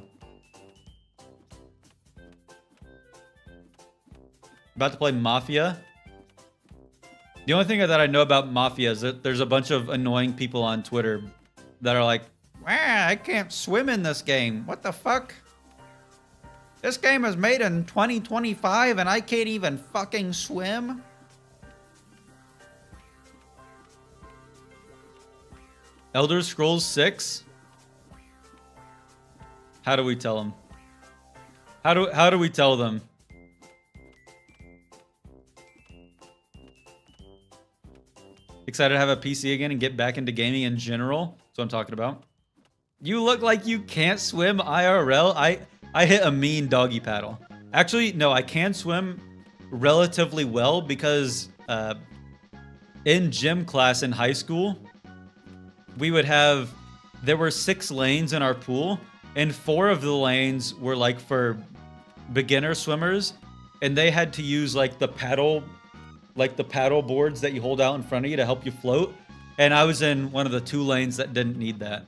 About to play Mafia. The only thing that I know about Mafia is that there's a bunch of annoying people on Twitter that are like, I can't swim in this game. What the fuck? This game is made in 2025 and I can't even fucking swim? Elder Scrolls 6? How do we tell them? How do we tell them? Excited to have a PC again and get back into gaming in general. That's what I'm talking about. You look like you can't swim IRL. I hit a mean doggy paddle. Actually, no, I can swim relatively well because in gym class in high school, there were 6 lanes in our pool, and 4 of the lanes were like for beginner swimmers, and they had to use like the paddle boards that you hold out in front of you to help you float. And I was in one of the 2 lanes that didn't need that.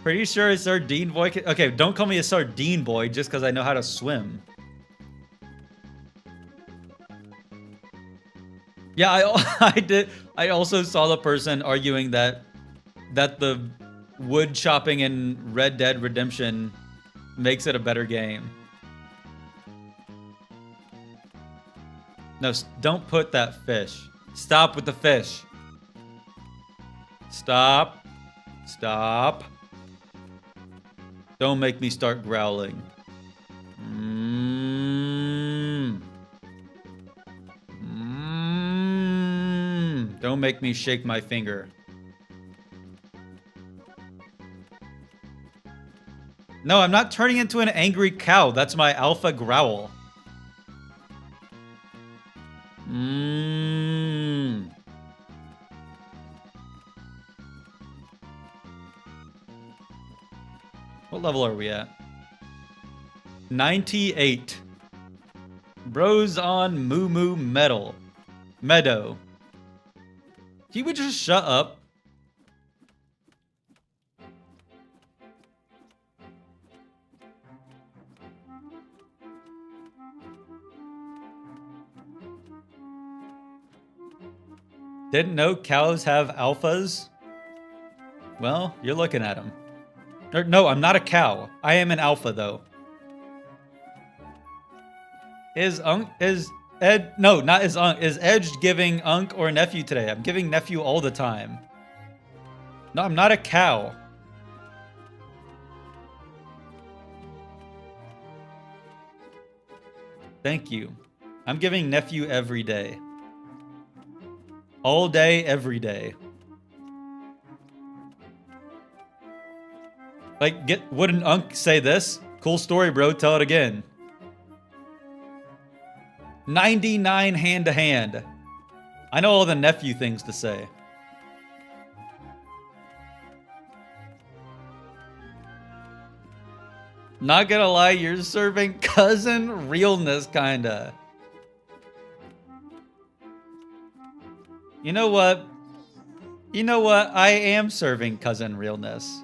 Pretty sure a sardine boy okay, don't call me a sardine boy just because I know how to swim. Yeah, I did. I also saw the person arguing that the wood chopping in Red Dead Redemption makes it a better game. No, don't put that fish. Stop with the fish. Stop. Stop. Don't make me start growling. Don't make me shake my finger. No, I'm not turning into an angry cow. That's my alpha growl. What level are we at? 98. Bros on Moo Moo Meadow. He would just shut up. Didn't know cows have alphas? Well, you're looking at them. No, I'm not a cow. I am an alpha, though. Is Edge giving Unk or nephew today? I'm giving nephew all the time. No, I'm not a cow. Thank you. I'm giving nephew every day. All day, every day. Like, wouldn't Unk say this? Cool story, bro. Tell it again. 99 hand-to-hand. I know all the nephew things to say. Not gonna lie, you're serving cousin realness, kinda. You know what? I am serving cousin realness.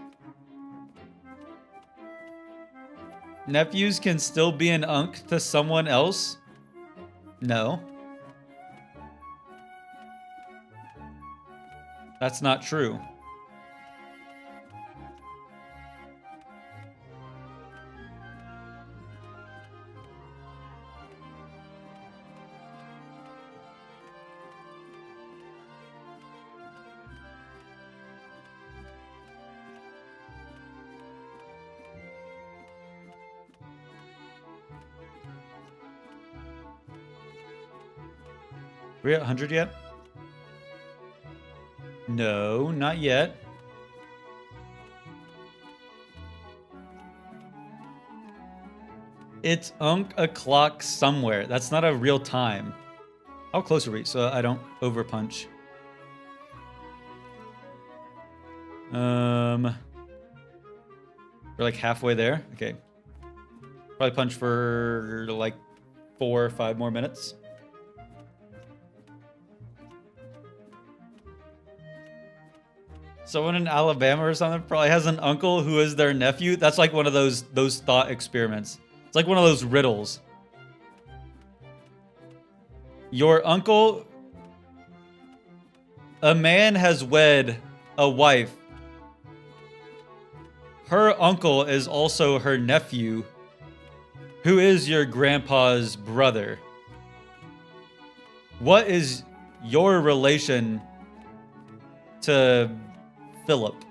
Nephews can still be an Unk to someone else? No. That's not true. We at 100 yet? No, not yet. It's o'clock somewhere. That's not a real time. How close are we so I don't overpunch? We're like halfway there. Okay. Probably punch for like 4 or 5 more minutes. Someone in Alabama or something probably has an uncle who is their nephew. That's like one of those thought experiments. It's like one of those riddles. Your uncle... A man has wed a wife. Her uncle is also her nephew, who is your grandpa's brother. What is your relation to Philip?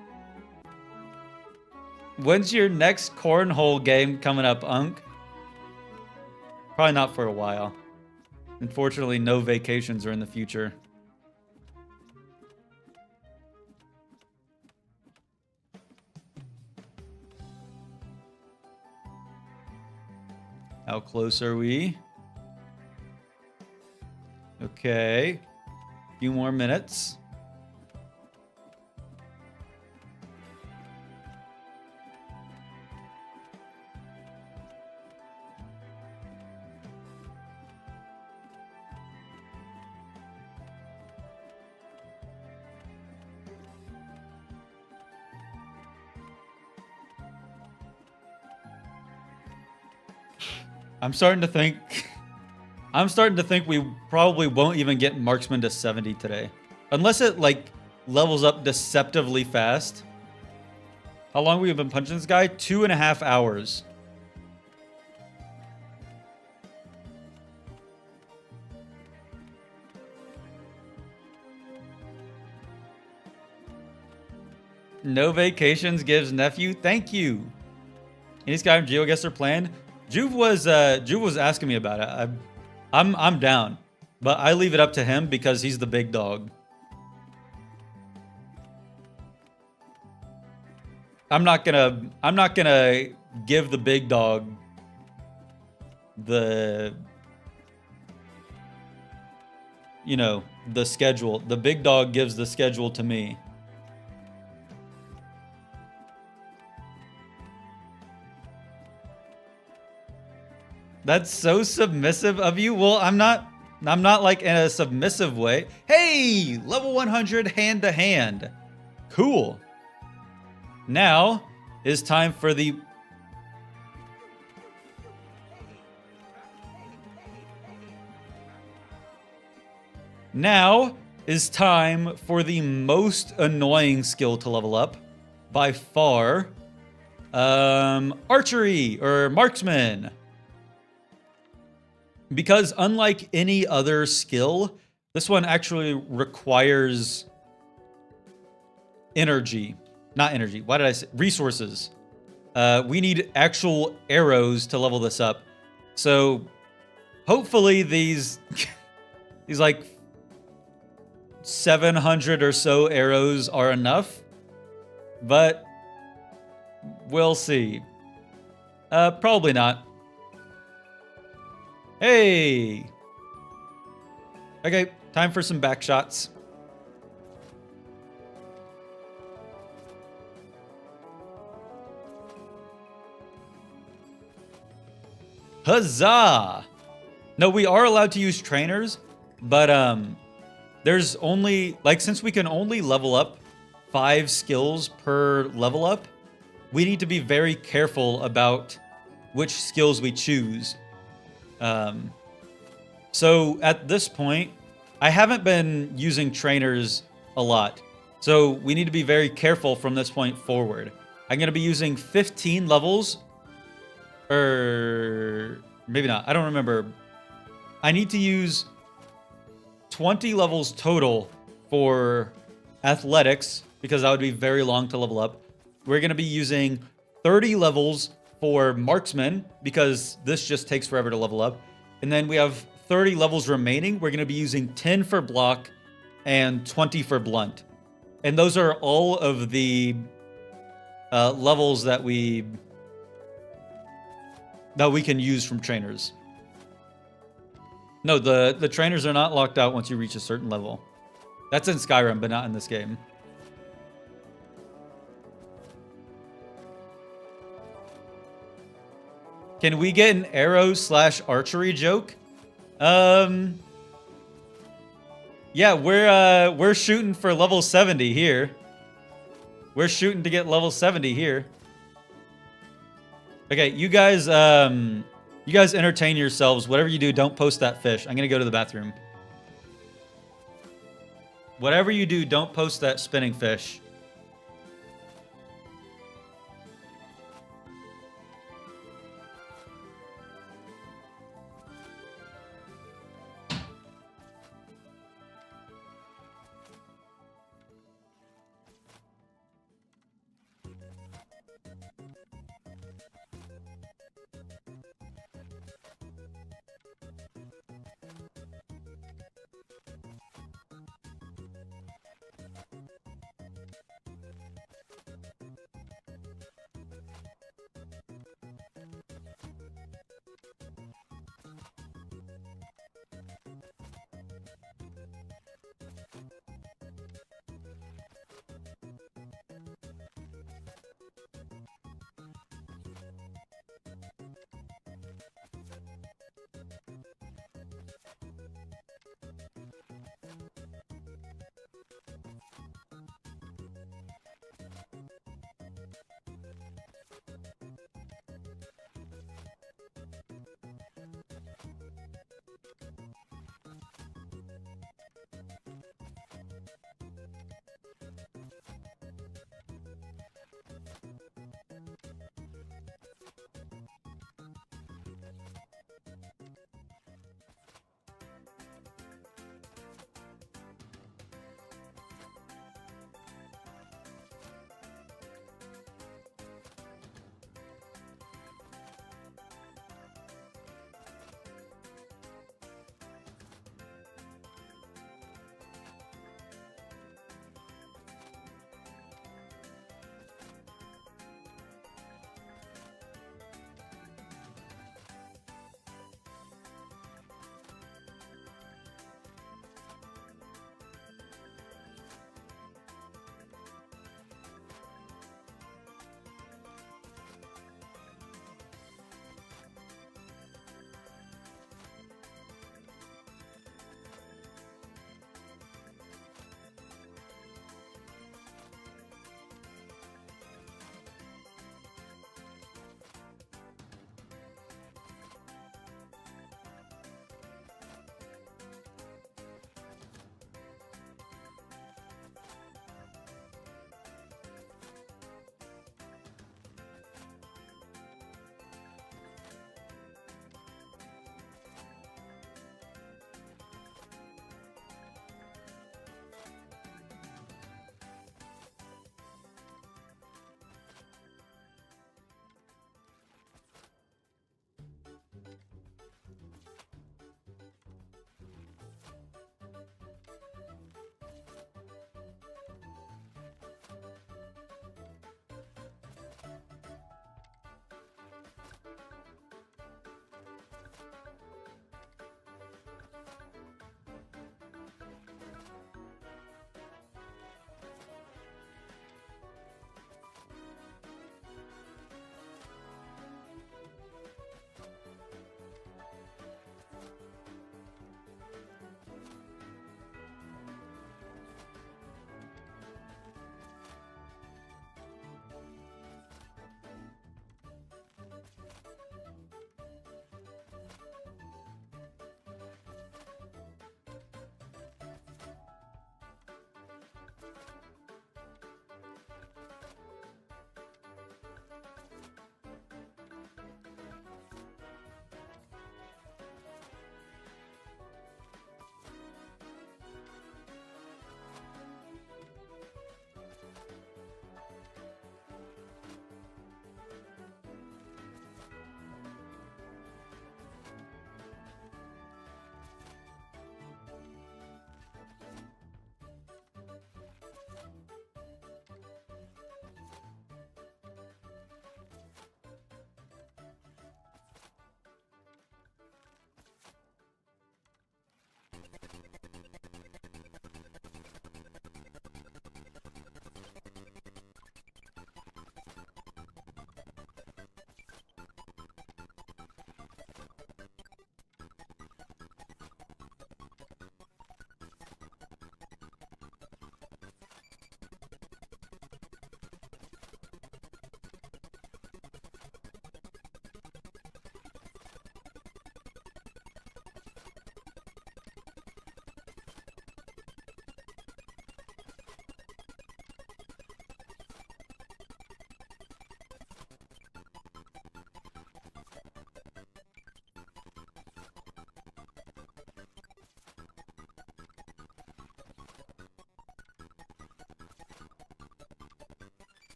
When's your next cornhole game coming up, Unc? Probably not for a while. Unfortunately, no vacations are in the future. How close are we? Okay. A few more minutes. I'm starting to think we probably won't even get marksman to 70 today. Unless it like levels up deceptively fast. How long have we been punching this guy? 2.5 hours. No vacations gives nephew. Thank you. Any Skyrim GeoGuessr plan? Juve was asking me about it. I'm down, but I leave it up to him because he's the big dog. I'm not gonna give the big dog the schedule. The big dog gives the schedule to me. That's so submissive of you. Well, I'm not like in a submissive way. Hey, level 100 hand to hand. Cool. Now is time for the most annoying skill to level up by far. Archery or marksman. Because unlike any other skill, this one actually requires energy. Not energy. Why did I say resources? We need actual arrows to level this up. So hopefully these like 700 or so arrows are enough. But we'll see. Probably not. Hey! Okay, time for some back shots. Huzzah! No, we are allowed to use trainers, but there's only, like, since we can only level up 5 skills per level up, we need to be very careful about which skills we choose. So at this point, I haven't been using trainers a lot. So we need to be very careful from this point forward. I'm going to be using 15 levels. Or maybe not. I don't remember. I need to use 20 levels total for athletics because that would be very long to level up. We're going to be using 30 levels for marksman because this just takes forever to level up. And then we have 30 levels remaining. We're going to be using 10 for block and 20 for blunt. And those are all of the levels that we can use from trainers. No, the trainers are not locked out once you reach a certain level. That's in Skyrim, but not in this game. Can we get an arrow/archery joke? Yeah, we're shooting for level 70 here. We're shooting to get level 70 here. Okay, you guys entertain yourselves. Whatever you do, don't post that fish. I'm gonna go to the bathroom. Whatever you do, don't post that spinning fish.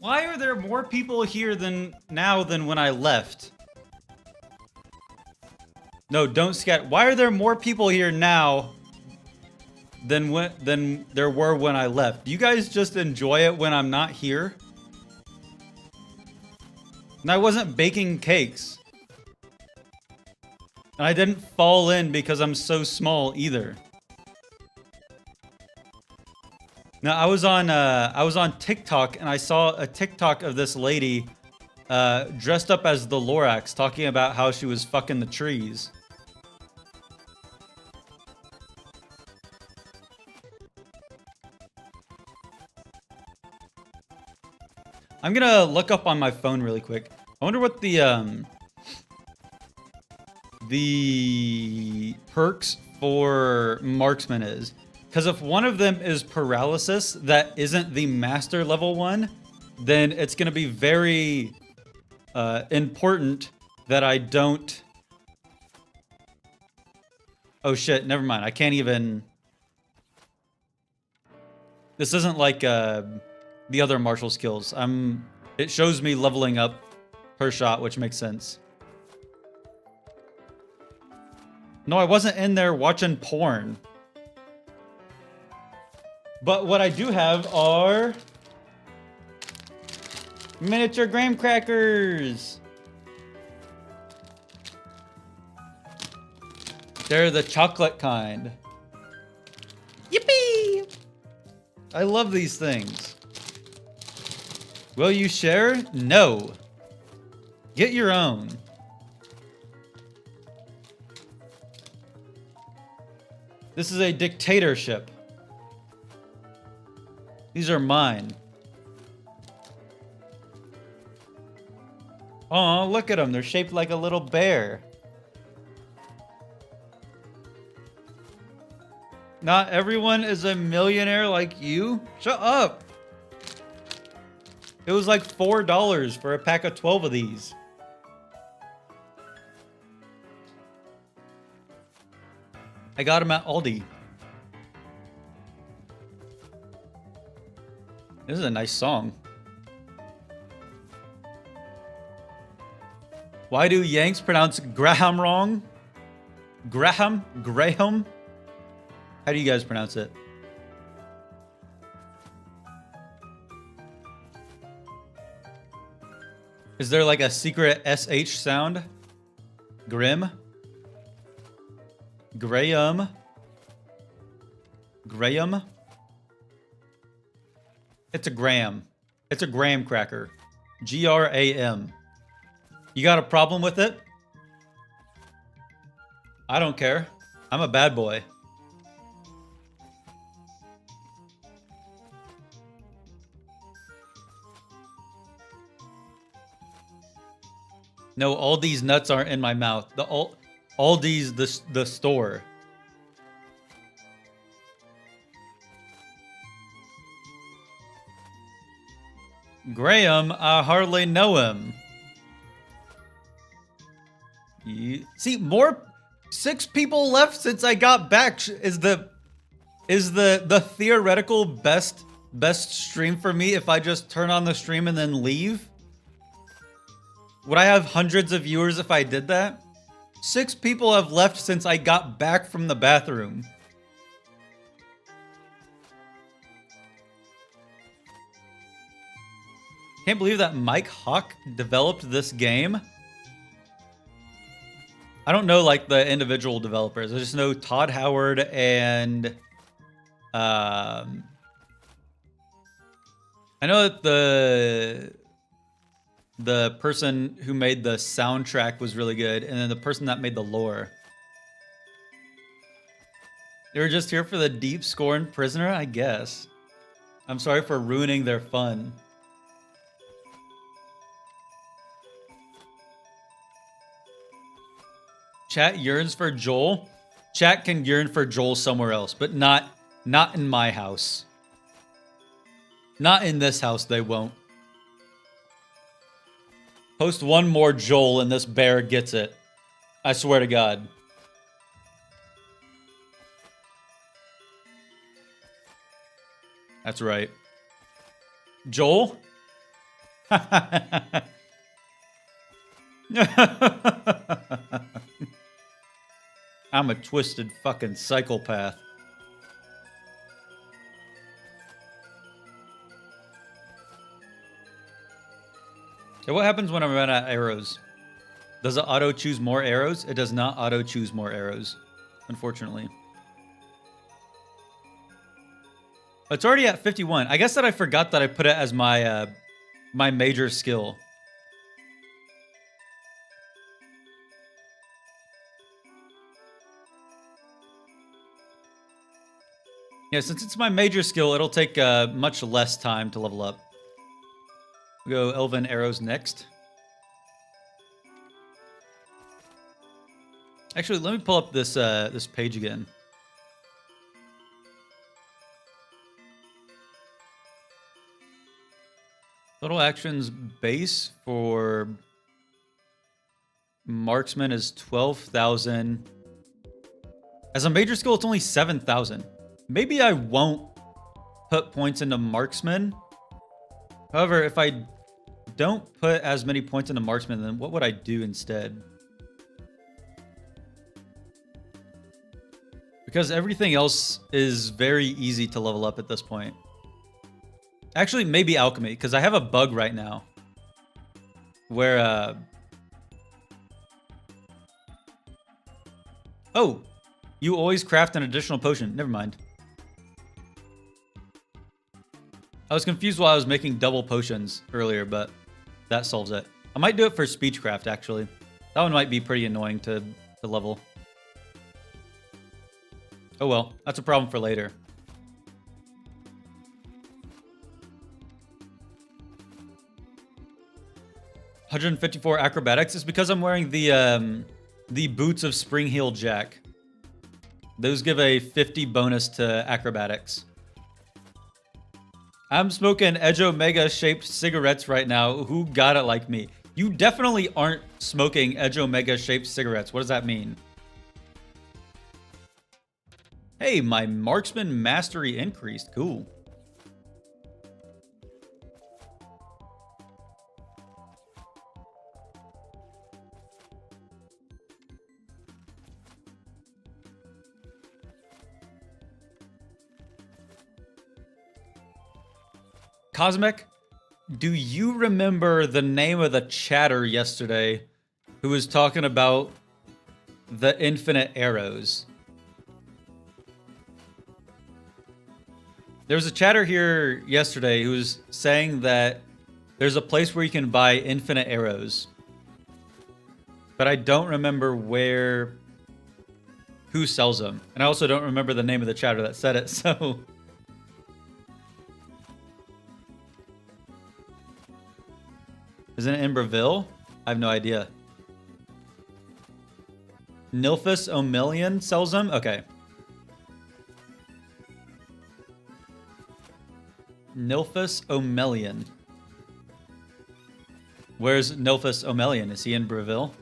Why are there more people here now than when I left? No, don't scat. Why are there more people here now than there were when I left? Do you guys just enjoy it when I'm not here? And I wasn't baking cakes. And I didn't fall in because I'm so small either. Now I was on TikTok and I saw a TikTok of this lady dressed up as the Lorax talking about how she was fucking the trees. I'm gonna look up on my phone really quick. I wonder what the perks for marksman is. Because if one of them is paralysis that isn't the master level one, then it's gonna be very important that I don't... Oh shit, never mind. I can't even... This isn't like the other martial skills. It shows me leveling up per shot, which makes sense. No, I wasn't in there watching porn. But what I do have are miniature graham crackers. They're the chocolate kind. Yippee! I love these things. Will you share? No. Get your own. This is a dictatorship. These are mine. Oh, look at them. They're shaped like a little bear. Not everyone is a millionaire like you. Shut up. It was like $4 for a pack of 12 of these. I got them at Aldi. This is a nice song. Why do Yanks pronounce Graham wrong? Graham? Graham? How do you guys pronounce it? Is there like a secret SH sound? Grim? Graham? Graham? It's a gram. It's a graham cracker. G-R-A-M. You got a problem with it? I don't care. I'm a bad boy. No, all these nuts aren't in my mouth. Aldi's the store. Graham, I hardly know him. See, 6 people left since I got back. Is the theoretical best stream for me if I just turn on the stream and then leave? Would I have hundreds of viewers if I did that? 6 people have left since I got back from the bathroom. Can't believe that Mike Hawk developed this game. I don't know like the individual developers. I just know Todd Howard and I know that the person who made the soundtrack was really good, and then the person that made the lore. They were just here for the deep scorned prisoner, I guess. I'm sorry for ruining their fun. Chat yearns for Joel. Chat can yearn for Joel somewhere else, but not in my house. Not in this house, they won't. Post one more Joel and this bear gets it. I swear to God. That's right. Joel? I'm a twisted fucking psychopath. So what happens when I run out of arrows? Does it auto choose more arrows? It does not auto choose more arrows, unfortunately. It's already at 51. I guess that I forgot that I put it as my my major skill. Yeah, since it's my major skill, it'll take much less time to level up. We'll go Elven Arrows next. Actually, let me pull up this this page again. Total actions base for marksman is 12,000. As a major skill, it's only 7,000. Maybe I won't put points into marksman. However, if I don't put as many points into marksman, then what would I do instead? Because everything else is very easy to level up at this point. Actually, maybe alchemy, because I have a bug right now where oh, you always craft an additional potion. Never mind. I was confused while I was making double potions earlier, but that solves it. I might do it for speechcraft, actually. That one might be pretty annoying to level. Oh well, that's a problem for later. $154 acrobatics is because I'm wearing the boots of Spring Heel Jack. Those give a 50 bonus to acrobatics. I'm smoking Edge Omega shaped cigarettes right now. Who got it like me? You definitely aren't smoking Edge Omega shaped cigarettes. What does that mean? Hey, my marksman mastery increased. Cool. Cosmic, do you remember the name of the chatter yesterday who was talking about the infinite arrows? There was a chatter here yesterday who was saying that there's a place where you can buy infinite arrows. But I don't remember who sells them. And I also don't remember the name of the chatter that said it, so... Isn't it in Brazil? I have no idea. Nilphus O'Million sells them? Okay. Nilphus O'Million. Where's Nilphus O'Million? Is he in Brazil?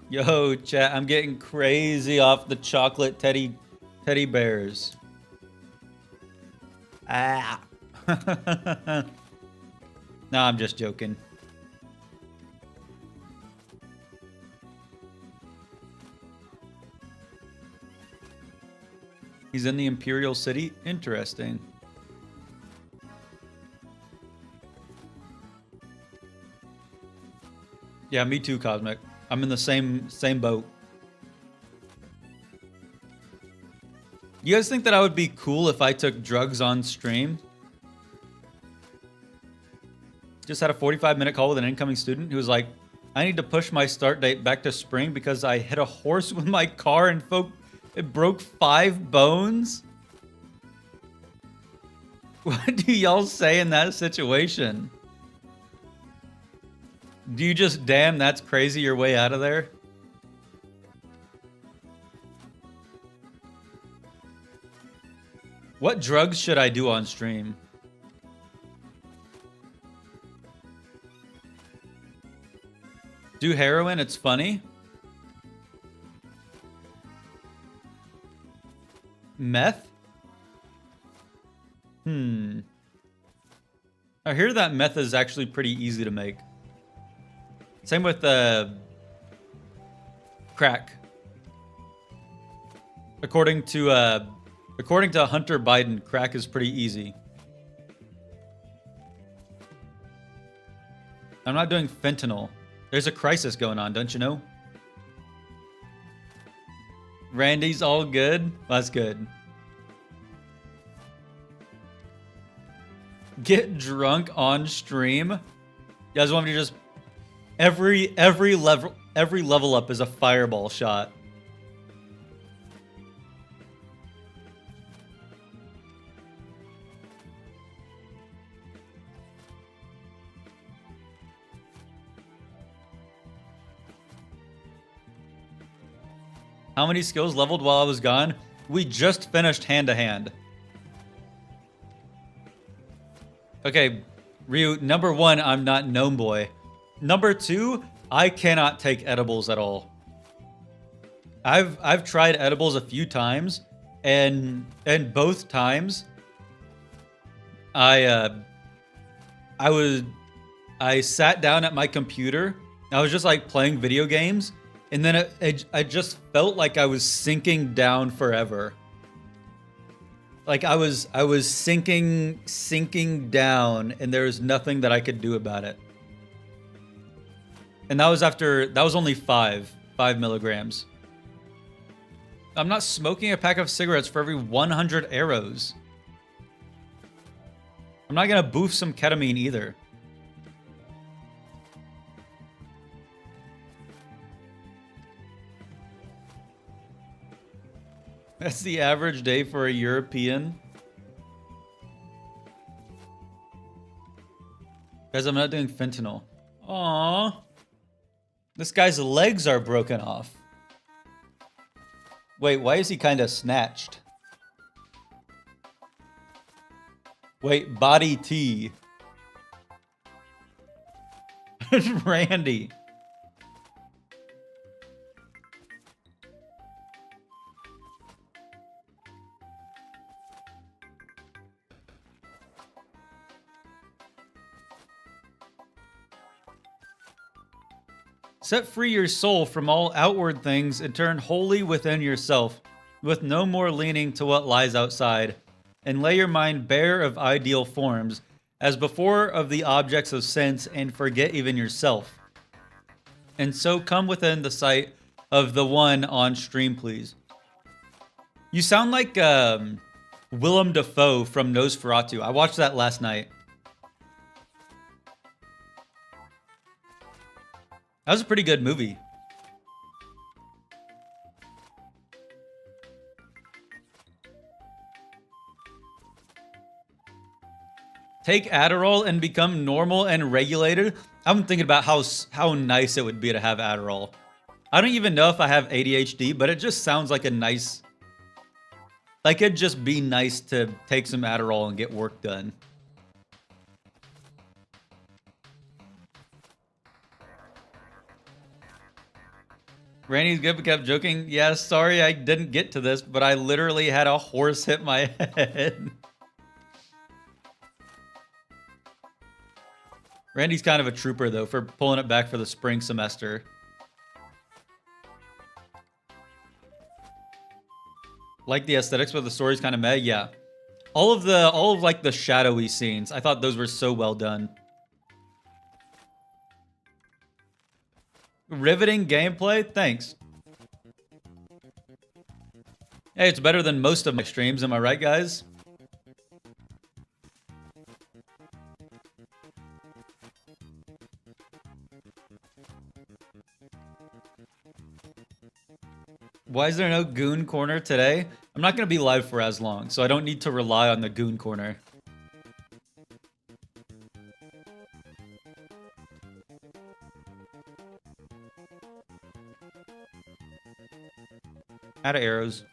Yo, chat, I'm getting crazy off the chocolate teddy bears. Ah. No, I'm just joking. He's in the Imperial City? Interesting. Yeah, me too, Cosmic. I'm in the same boat. You guys think that I would be cool if I took drugs on stream? Just had a 45-minute call with an incoming student who was like, I need to push my start date back to spring because I hit a horse with my car and it broke 5 bones. What do y'all say in that situation? Do you just, damn, that's crazy, your way out of there? What drugs should I do on stream? Do heroin, it's funny. Meth? I hear that meth is actually pretty easy to make. Same with crack. According to Hunter Biden, crack is pretty easy. I'm not doing fentanyl. There's a crisis going on, don't you know? Randy's all good? Well, that's good. Get drunk on stream? You guys want me to just... Every level up is a fireball shot. How many skills leveled while I was gone? We just finished hand to hand. Okay, Ryu, number 1, I'm not Gnome Boy. Number 2, I cannot take edibles at all. I've tried edibles a few times, and both times I sat down at my computer. I was just like playing video games, and then I just felt like I was sinking down forever. Like I was sinking down, and there was nothing that I could do about it. And that was only 5 milligrams. I'm not smoking a pack of cigarettes for every 100 arrows. I'm not gonna boof some ketamine either. That's the average day for a European. Guys, I'm not doing fentanyl. Aww. This guy's legs are broken off. Wait, why is he kind of snatched? Wait, body T. Randy. Set free your soul from all outward things and turn wholly within yourself, with no more leaning to what lies outside, and lay your mind bare of ideal forms, as before of the objects of sense, and forget even yourself. And so come within the sight of the one on stream, please. You sound like Willem Dafoe from Nosferatu. I watched that last night. That was a pretty good movie. Take Adderall and become normal and regulated. I'm thinking about how nice it would be to have Adderall. I don't even know if I have ADHD, but it just sounds like a nice... Like, it'd just be nice to take some Adderall and get work done. Randy's good but kept joking. Yeah, sorry I didn't get to this, but I literally had a horse hit my head. Randy's kind of a trooper, though, for pulling it back for the spring semester. Like the aesthetics, but the story's kind of meh. Yeah. All of like the shadowy scenes, I thought those were so well done. Riveting gameplay? Thanks. Hey, it's better than most of my streams, am I right, guys? Why is there no Goon Corner today? I'm not going to be live for as long, so I don't need to rely on the Goon Corner. Out of arrows.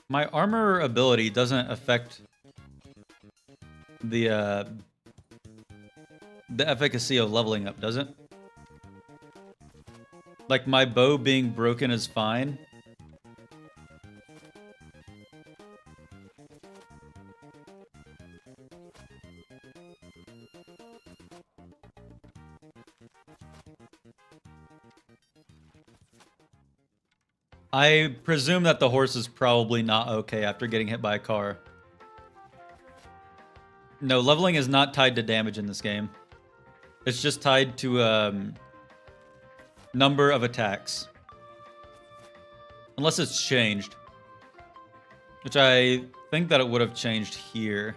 My armor ability doesn't affect the efficacy of leveling up, does it? Like my bow being broken is fine. I presume that the horse is probably not okay after getting hit by a car. No, leveling is not tied to damage in this game. It's just tied to number of attacks. Unless it's changed. Which I think that it would have changed here.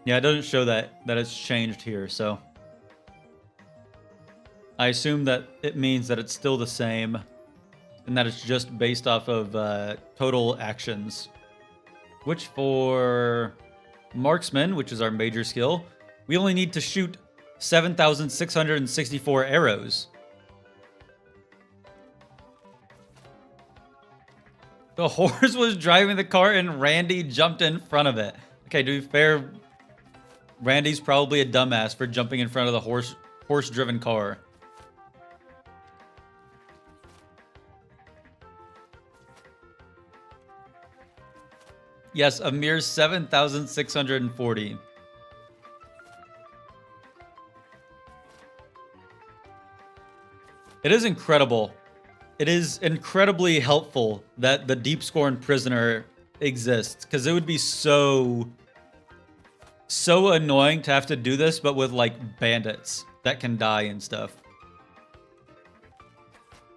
Yeah, it doesn't show that it's changed here, so I assume that it means that it's still the same and that it's just based off of total actions. Which for Marksman, which is our major skill, we only need to shoot 7,664 arrows. The horse was driving the car and Randy jumped in front of it. Okay, to be fair, Randy's probably a dumbass for jumping in front of the horse-driven car. Yes, a mere 7,640. It is incredible. It is incredibly helpful that the Deep Scorn Prisoner exists, because it would be so annoying to have to do this, but with like bandits that can die and stuff.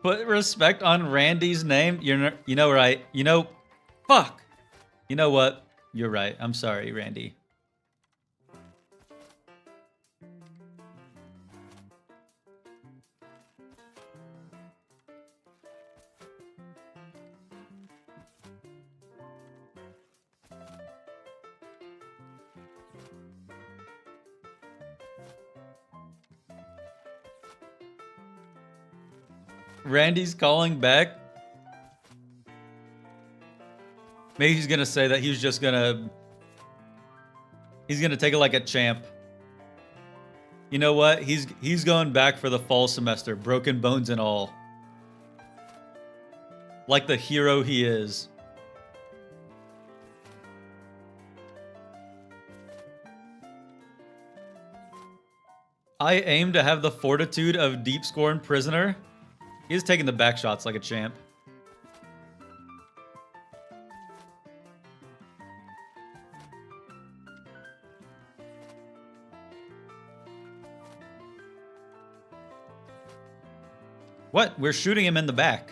Put respect on Randy's name. You know right. Fuck. You know what? You're right. I'm sorry, Randy. Randy's calling back. Maybe he's gonna say that he's gonna take it like a champ. You know what? He's going back for the fall semester, broken bones and all. Like the hero he is. I aim to have the fortitude of Deep Scorn Prisoner. He's taking the back shots like a champ. What? We're shooting him in the back.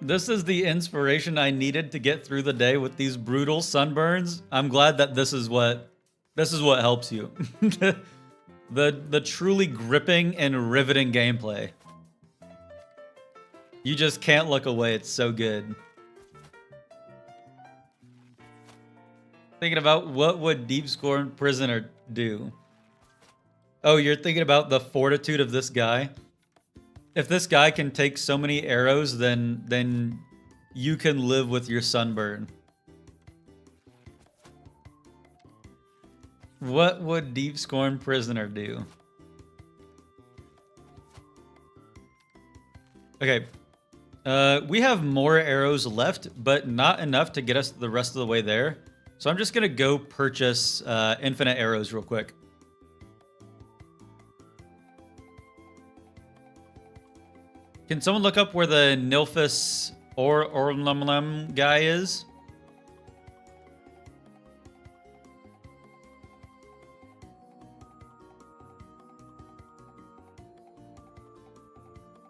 This is the inspiration I needed to get through the day with these brutal sunburns. I'm glad that this is what helps you. the truly gripping and riveting gameplay. You just can't look away. It's so good. Thinking about what would Deep Scorn Prisoner do? Oh, you're thinking about the fortitude of this guy? If this guy can take so many arrows, then you can live with your sunburn. What would Deep Scorn Prisoner do? Okay. We have more arrows left, but not enough to get us the rest of the way there. So I'm just going to go purchase infinite arrows real quick. Can someone look up where the Nilphus or Orlumlum guy is?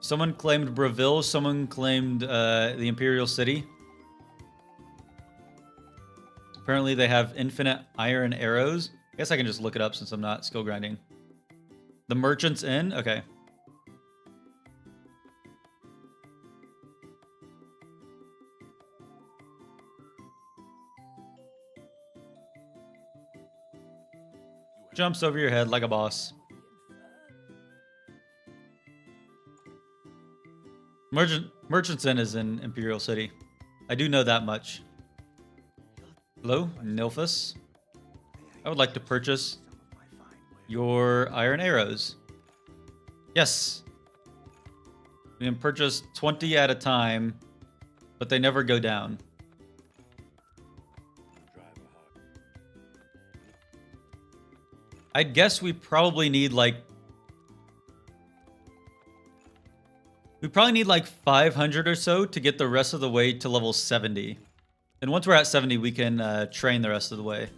Someone claimed Breville. Someone claimed the Imperial City. Apparently they have infinite iron arrows. I guess I can just look it up since I'm not skill grinding. The Merchant's Inn? Okay. Jumps over your head like a boss. Merchant's Inn is in Imperial City. I do know that much. Hello, Nilphus. I would like to purchase your iron arrows. Yes. We can purchase 20 at a time, but they never go down. I guess we probably need like... We probably need like 500 or so to get the rest of the way to level 70. And once we're at 70, we can train the rest of the way.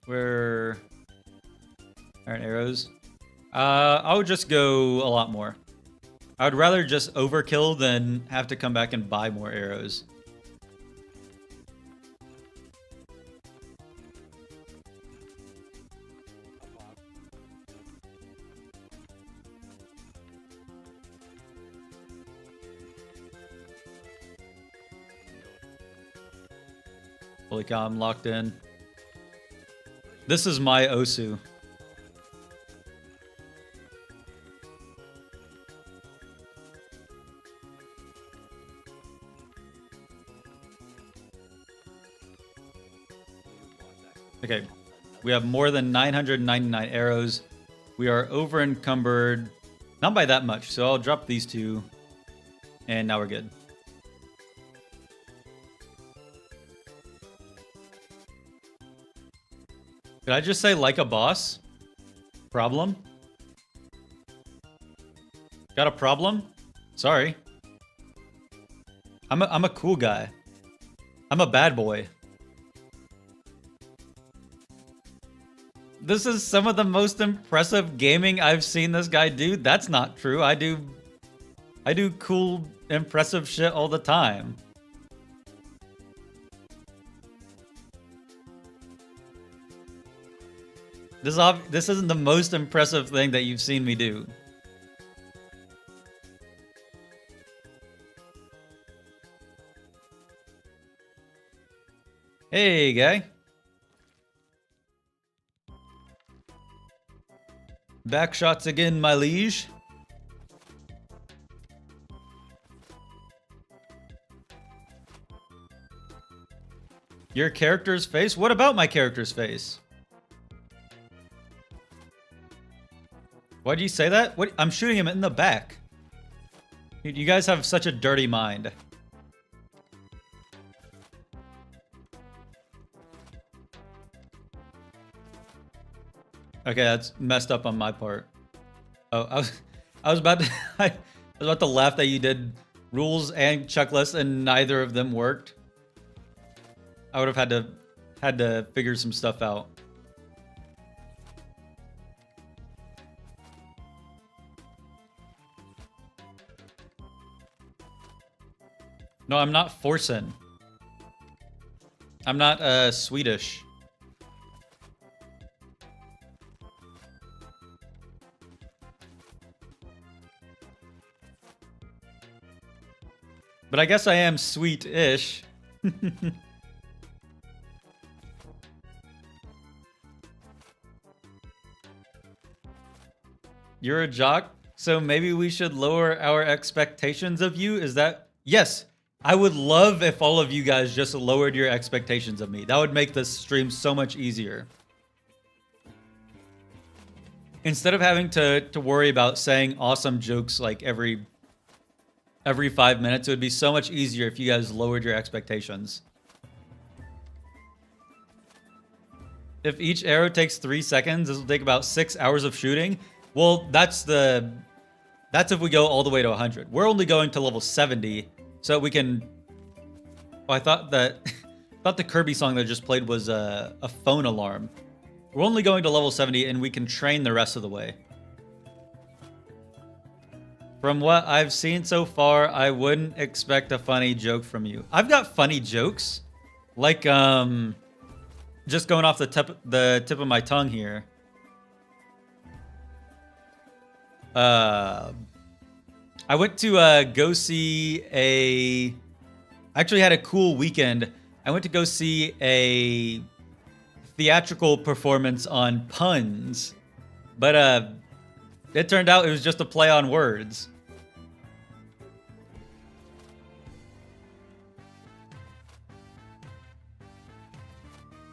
Where... Iron arrows. I would just go a lot more. I would rather just overkill than have to come back and buy more arrows. Holy cow, I'm locked in. This is my Osu. Okay, we have more than 999 arrows. We are over encumbered, not by that much, so I'll drop these two, and now we're good. Did I just say like a boss? Problem? Got a problem? Sorry. I'm a cool guy. I'm a bad boy. This is some of the most impressive gaming I've seen this guy do. That's not true. I do cool, impressive shit all the time. This isn't the most impressive thing that you've seen me do. Hey, guy. Back shots again, my liege. Your character's face? What about my character's face? Why'd you say that? What? I'm shooting him in the back. You guys have such a dirty mind. Okay, that's messed up on my part. Oh, I was about to I was about to laugh that you did rules and checklists and neither of them worked. I would have had to figure some stuff out. No, I'm not forcing. I'm not Swedish. But I guess I am sweet-ish. You're a jock, so maybe we should lower our expectations of you? Is that... Yes, I would love if all of you guys just lowered your expectations of me. That would make this stream so much easier. Instead of having to worry about saying awesome jokes like every 5 minutes, it would be so much easier if you guys lowered your expectations. If each arrow takes 3 seconds, this will take about 6 hours of shooting. Well, that's if we go all the way to 100. We're only going to level 70, so we can... Oh, I thought that Thought the Kirby song that I just played was a phone alarm. We're only going to level 70 and we can train the rest of the way. From what I've seen so far, I wouldn't expect a funny joke from you. I've got funny jokes. Like, just going off the tip of my tongue here. I went to go see a... I actually had a cool weekend. I went to go see a theatrical performance on puns. But it turned out it was just a play on words.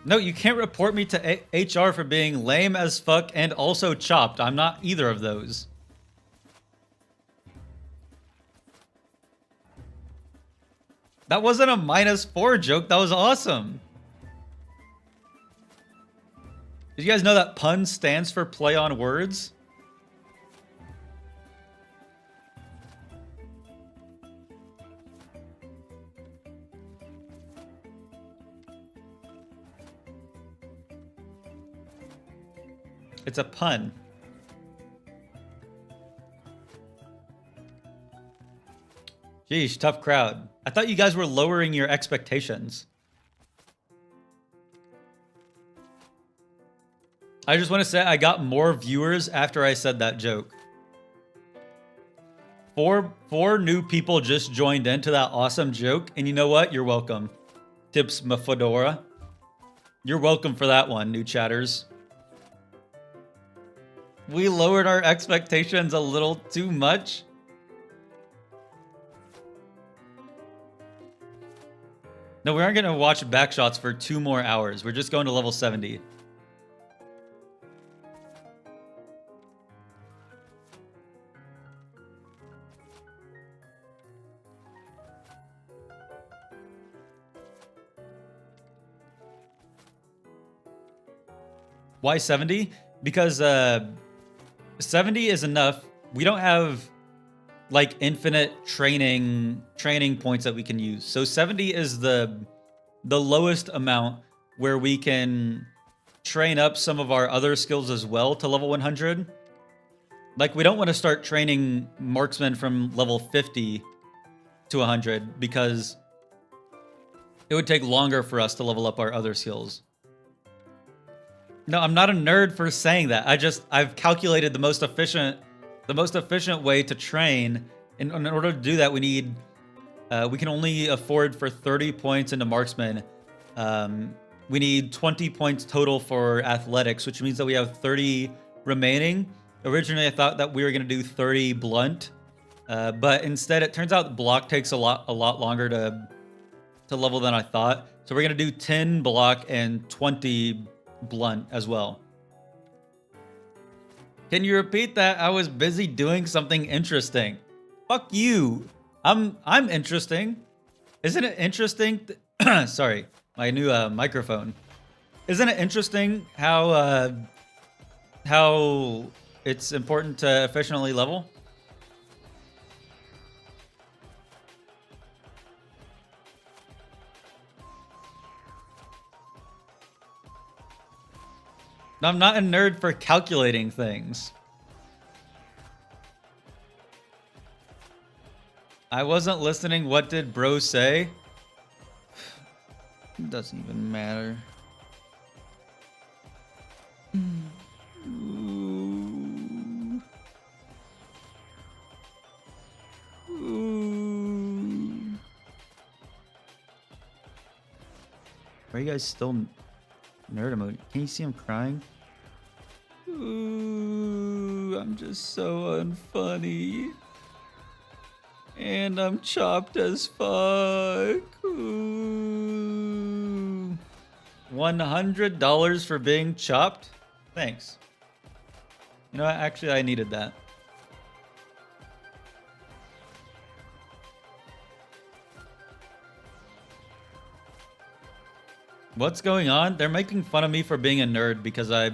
No, you can't report me to HR for being lame as fuck and also chopped. I'm not either of those. That wasn't a -4 joke. That was awesome. Did you guys know that pun stands for play on words? It's a pun. Jeez, tough crowd. I thought you guys were lowering your expectations. I just want to say I got more viewers after I said that joke. Four new people just joined into that awesome joke, and you know what? You're welcome. Tips Mafedora. You're welcome for that one, new chatters. We lowered our expectations a little too much. No, we aren't going to watch backshots for 2 more hours. We're just going to level 70. Why 70? Because 70 is enough. We don't have like infinite training points that we can use. So 70 is the lowest amount where we can train up some of our other skills as well to level 100. Like we don't want to start training marksman from level 50 to 100 because it would take longer for us to level up our other skills. No, I'm not a nerd for saying that. I've calculated the most efficient way to train. In order to do that, we can only afford for 30 points into marksman. We need 20 points total for athletics, which means that we have 30 remaining. Originally, I thought that we were going to do 30 blunt, but instead, it turns out block takes a lot longer to level than I thought. So we're going to do 10 block and 20 blunt as well. Can you repeat that? I was busy doing something interesting. Fuck you. I'm interesting. Isn't it interesting? Sorry, my new microphone. Isn't it interesting how it's important to efficiently level? I'm not a nerd for calculating things. I wasn't listening. What did bro say? It doesn't even matter. Ooh. Ooh. Are you guys still nerd mode? Can you see him crying? Ooh, I'm just so unfunny. And I'm chopped as fuck. Ooh. $100 for being chopped? Thanks. You know what? Actually, I needed that. What's going on? They're making fun of me for being a nerd because I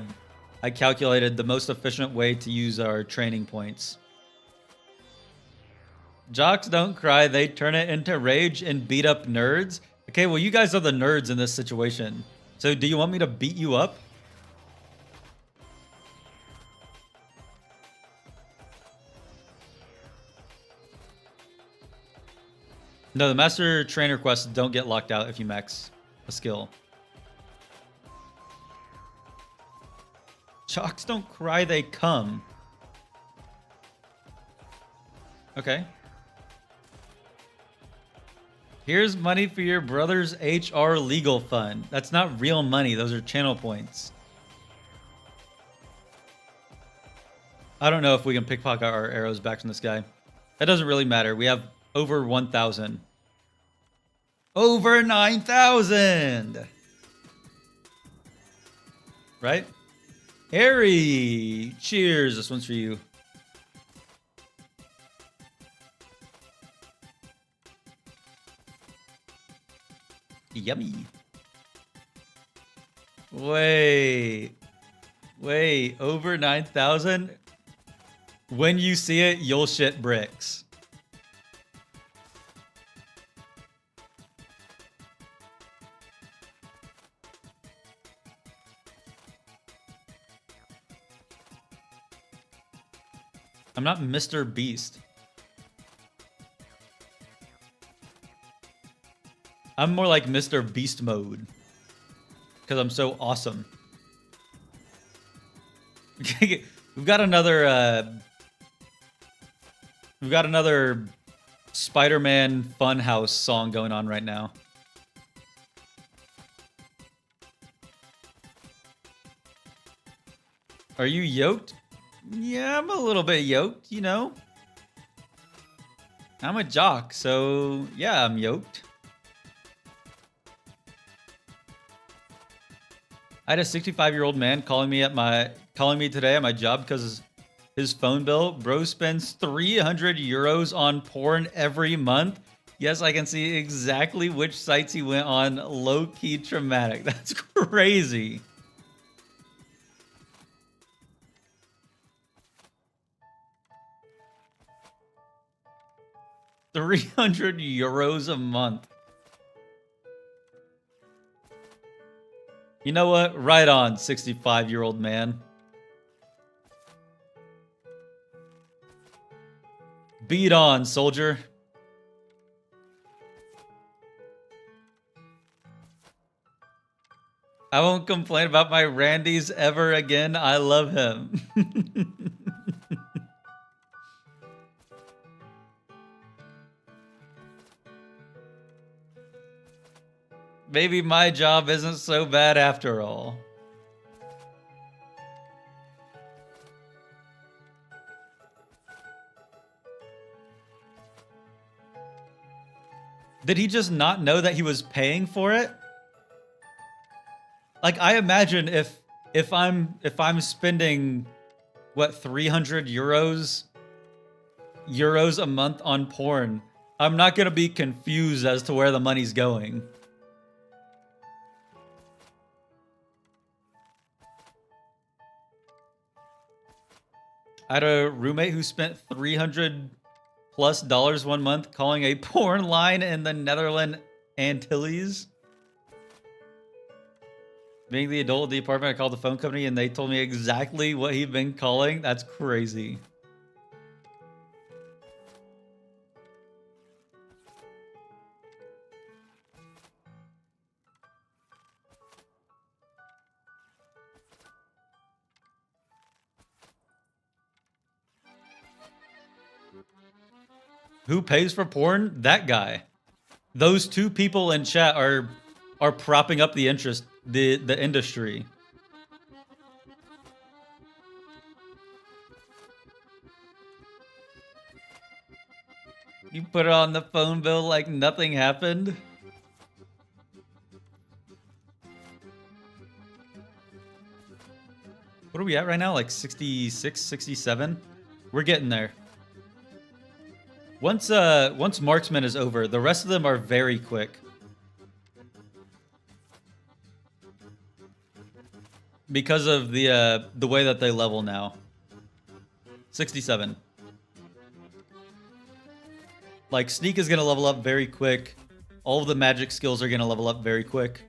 calculated the most efficient way to use our training points. Jocks don't cry, they turn it into rage and beat up nerds. Okay, well, you guys are the nerds in this situation. So do you want me to beat you up? No, the master trainer quests don't get locked out if you max a skill. Chalks don't cry, they come. Okay. Here's money for your brother's HR legal fund. That's not real money. Those are channel points. I don't know if we can pickpocket our arrows back from this guy. That doesn't really matter. We have over 1,000. Over 9,000! Right? Harry! Cheers. This one's for you. Yummy. Wait. Over 9,000? When you see it, you'll shit bricks. I'm not Mr. Beast. I'm more like Mr. Beast mode. Because I'm so awesome. We've got another Spider-Man Funhouse song going on right now. Are you yoked? Yeah, I'm a little bit yoked, you know. I'm a jock, so yeah, I'm yoked. I had a 65-year-old man calling me today at my job because his phone bill. Bro spends 300 euros on porn every month. Yes, I can see exactly which sites he went on. Low-key traumatic. That's crazy. €300 a month. You know what? Right on, 65-year-old man. Beat on, soldier. I won't complain about my Randys ever again. I love him. Maybe my job isn't so bad after all. Did he just not know that he was paying for it? Like, I imagine if I'm spending what, 300 euros a month on porn, I'm not gonna be confused as to where the money's going. I had a roommate who spent $300+ one month calling a porn line in the Netherlands Antilles. Being the adult of the apartment, I called the phone company and they told me exactly what he'd been calling. That's crazy. Who pays for porn? That guy. Those two people in chat are propping up the industry. You put it on the phone bill like nothing happened. What are we at right now? Like 66, 67? We're getting there. Once Marksman is over, the rest of them are very quick. Because of the way that they level now. 67. Like, Sneak is gonna level up very quick. All of the magic skills are going to level up very quick.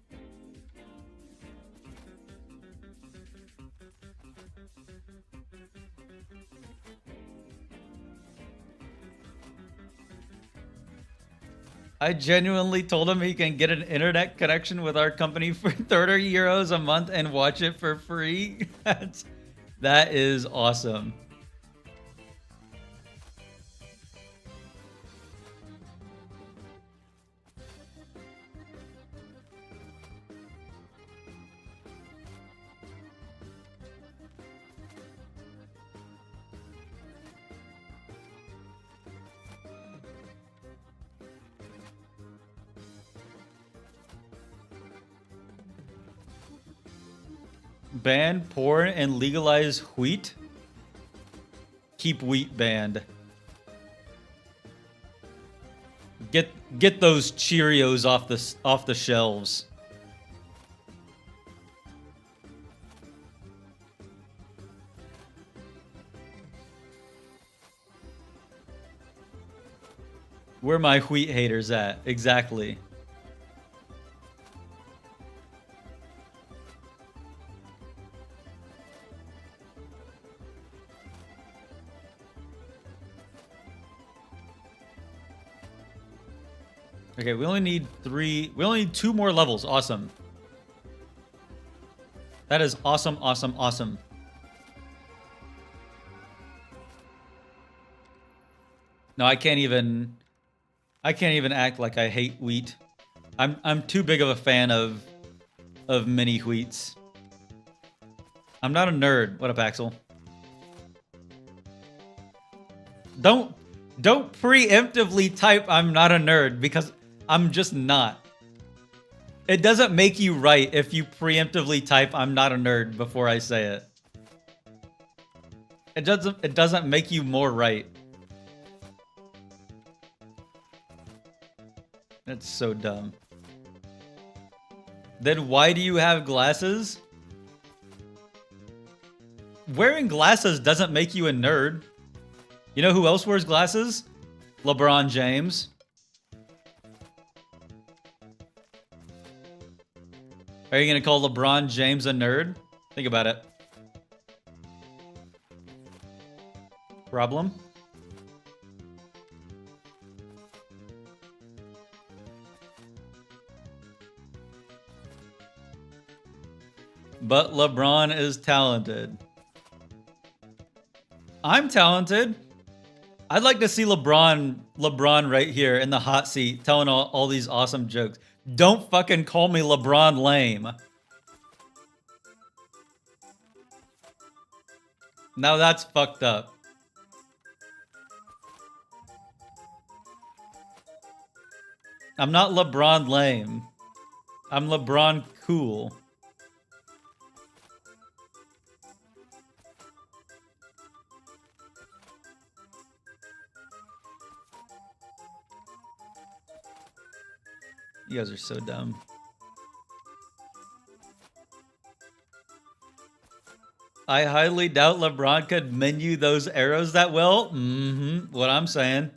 I genuinely told him he can get an internet connection with our company for 30 euros a month and watch it for free. That is awesome. Ban porn and legalize wheat. Keep wheat banned. Get those Cheerios off the shelves. Where my wheat haters at? Exactly. Okay, we only need 3. We only need 2 more levels. Awesome. That is awesome, awesome, awesome. No, I can't even act like I hate wheat. I'm too big of a fan of mini wheats. I'm not a nerd. What up, Axel? Don't preemptively type I'm not a nerd, because I'm just not. It doesn't make you right if you preemptively type I'm not a nerd before I say it. It doesn't make you more right. That's so dumb. Then why do you have glasses? Wearing glasses doesn't make you a nerd. You know who else wears glasses? LeBron James. Are you going to call LeBron James a nerd? Think about it. Problem? But LeBron is talented. I'm talented. I'd like to see LeBron right here in the hot seat telling all these awesome jokes. Don't fucking call me LeBron lame. Now that's fucked up. I'm not LeBron lame. I'm LeBron cool. You guys are so dumb. I highly doubt LeBron could menu those arrows that well. What I'm saying.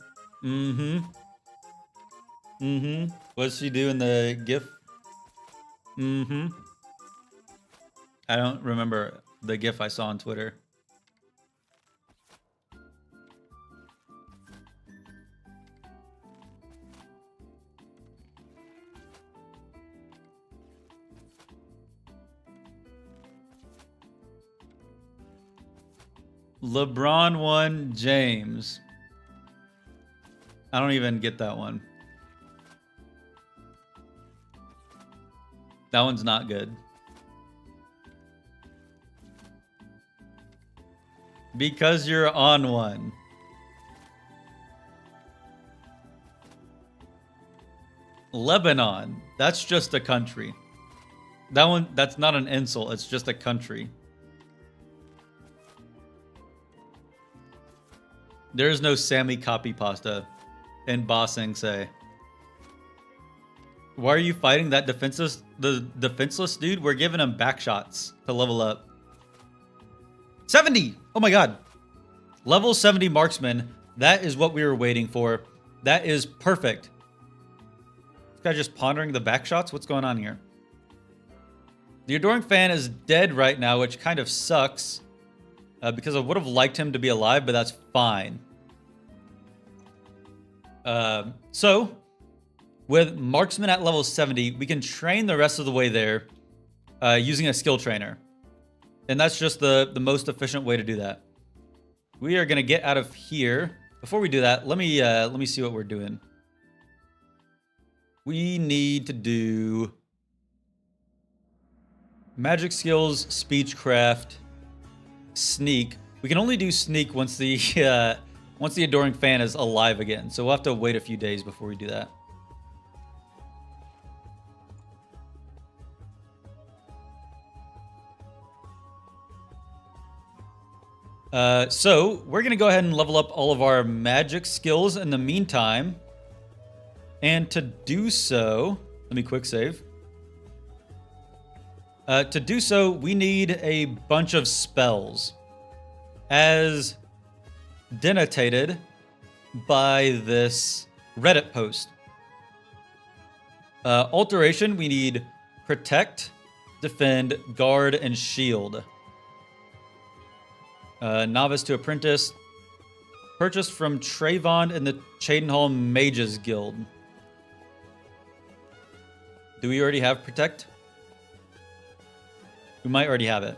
What's she do in the GIF? I don't remember the GIF I saw on Twitter. LeBron 1 James. I don't even get that one. That one's not good. Because you're on one. Lebanon. That's just a country. That's not an insult. It's just a country. There's no Sammy copy pasta in Bossing say. Why are you fighting that defenseless dude? We're giving him back shots to level up. 70! Oh my god. Level 70 marksman. That is what we were waiting for. That is perfect. guy just pondering the back shots? What's going on here? The Adoring Fan is dead right now, which kind of sucks. Because I would have liked him to be alive, but that's fine. So, with Marksman at level 70, we can train the rest of the way there using a skill trainer. And that's just the most efficient way to do that. We are going to get out of here. Before we do that, let me see what we're doing. We need to do magic skills, speechcraft, sneak. We can only do sneak once the Adoring Fan is alive again. So we'll have to wait a few days before we do that. So we're going to go ahead and level up all of our magic skills in the meantime. And to do so, let me quick save. To do so, we need a bunch of spells. As denotated by this Reddit post. Alteration, we need Protect, Defend, Guard, and Shield. Novice to Apprentice. Purchased from Trayvon in the Cheydinhall Mages Guild. Do we already have Protect? We might already have it.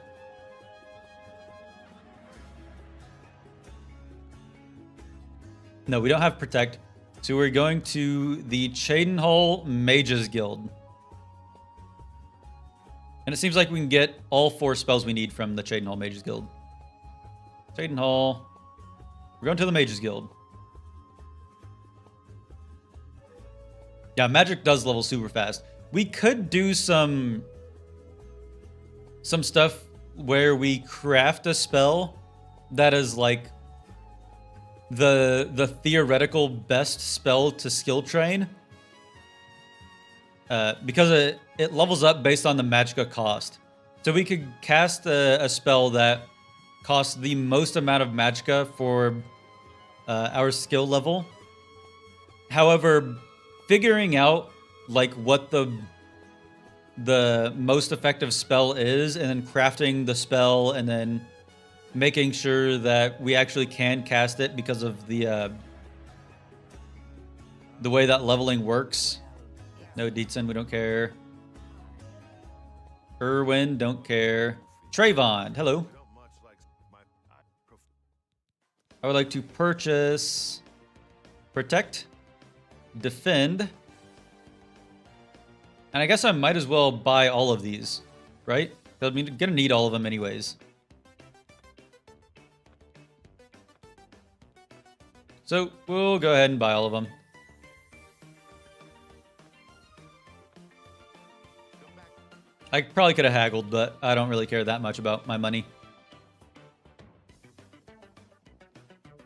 No, we don't have Protect. So we're going to the Cheydinhall Mages Guild. And it seems like we can get all 4 spells we need from the Cheydinhall Mages Guild. Cheydinhall. We're going to the Mages Guild. Yeah, magic does level super fast. We could do some stuff where we craft a spell that is like the theoretical best spell to skill train. Because it levels up based on the magicka cost. So we could cast a spell that costs the most amount of magicka for our skill level. However, figuring out like what the most effective spell is, and then crafting the spell, and then making sure that we actually can cast it because of the way that leveling works. No, Dietzen, we don't care. Erwin, don't care. Trayvon, hello. I would like to purchase Protect, Defend, and I guess I might as well buy all of these, right? I'm gonna need all of them anyways. So we'll go ahead and buy all of them. I probably could have haggled, but I don't really care that much about my money.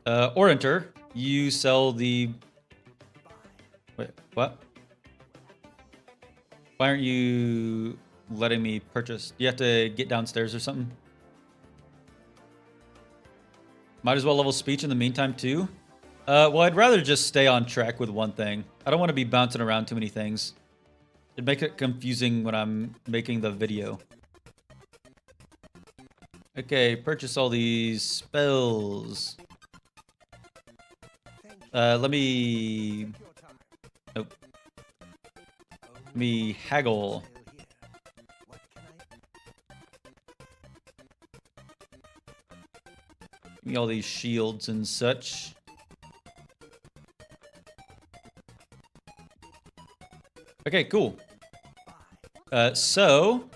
Orinter, you sell the... Wait, what? Why aren't you letting me purchase? Do you have to get downstairs or something? Might as well level speech in the meantime too. Well, I'd rather just stay on track with one thing. I don't want to be bouncing around too many things. It'd make it confusing when I'm making the video. Okay, purchase all these spells. Let me... Nope. Let me haggle. Give me all these shields and such. Okay, cool. So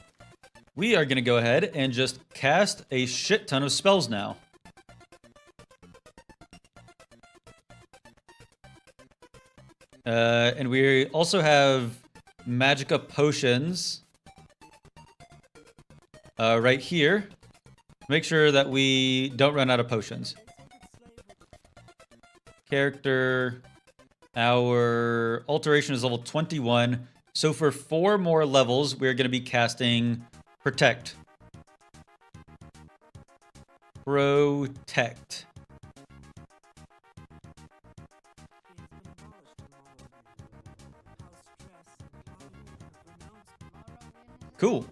we are going to go ahead and just cast a shit ton of spells now. And we also have magicka potions right here. Make sure that we don't run out of potions. Character, our alteration is level 21. So for 4 more levels, we're going to be casting Protect. Protect. Cool.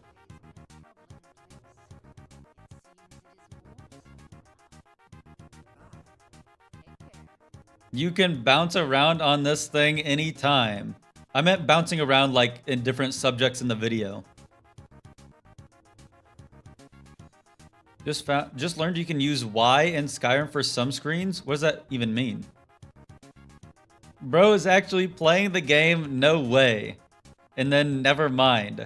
You can bounce around on this thing anytime. I meant bouncing around like in different subjects in the video. Just learned you can use Y in Skyrim for some screens. What does that even mean? Bro is actually playing the game? No way. And then never mind.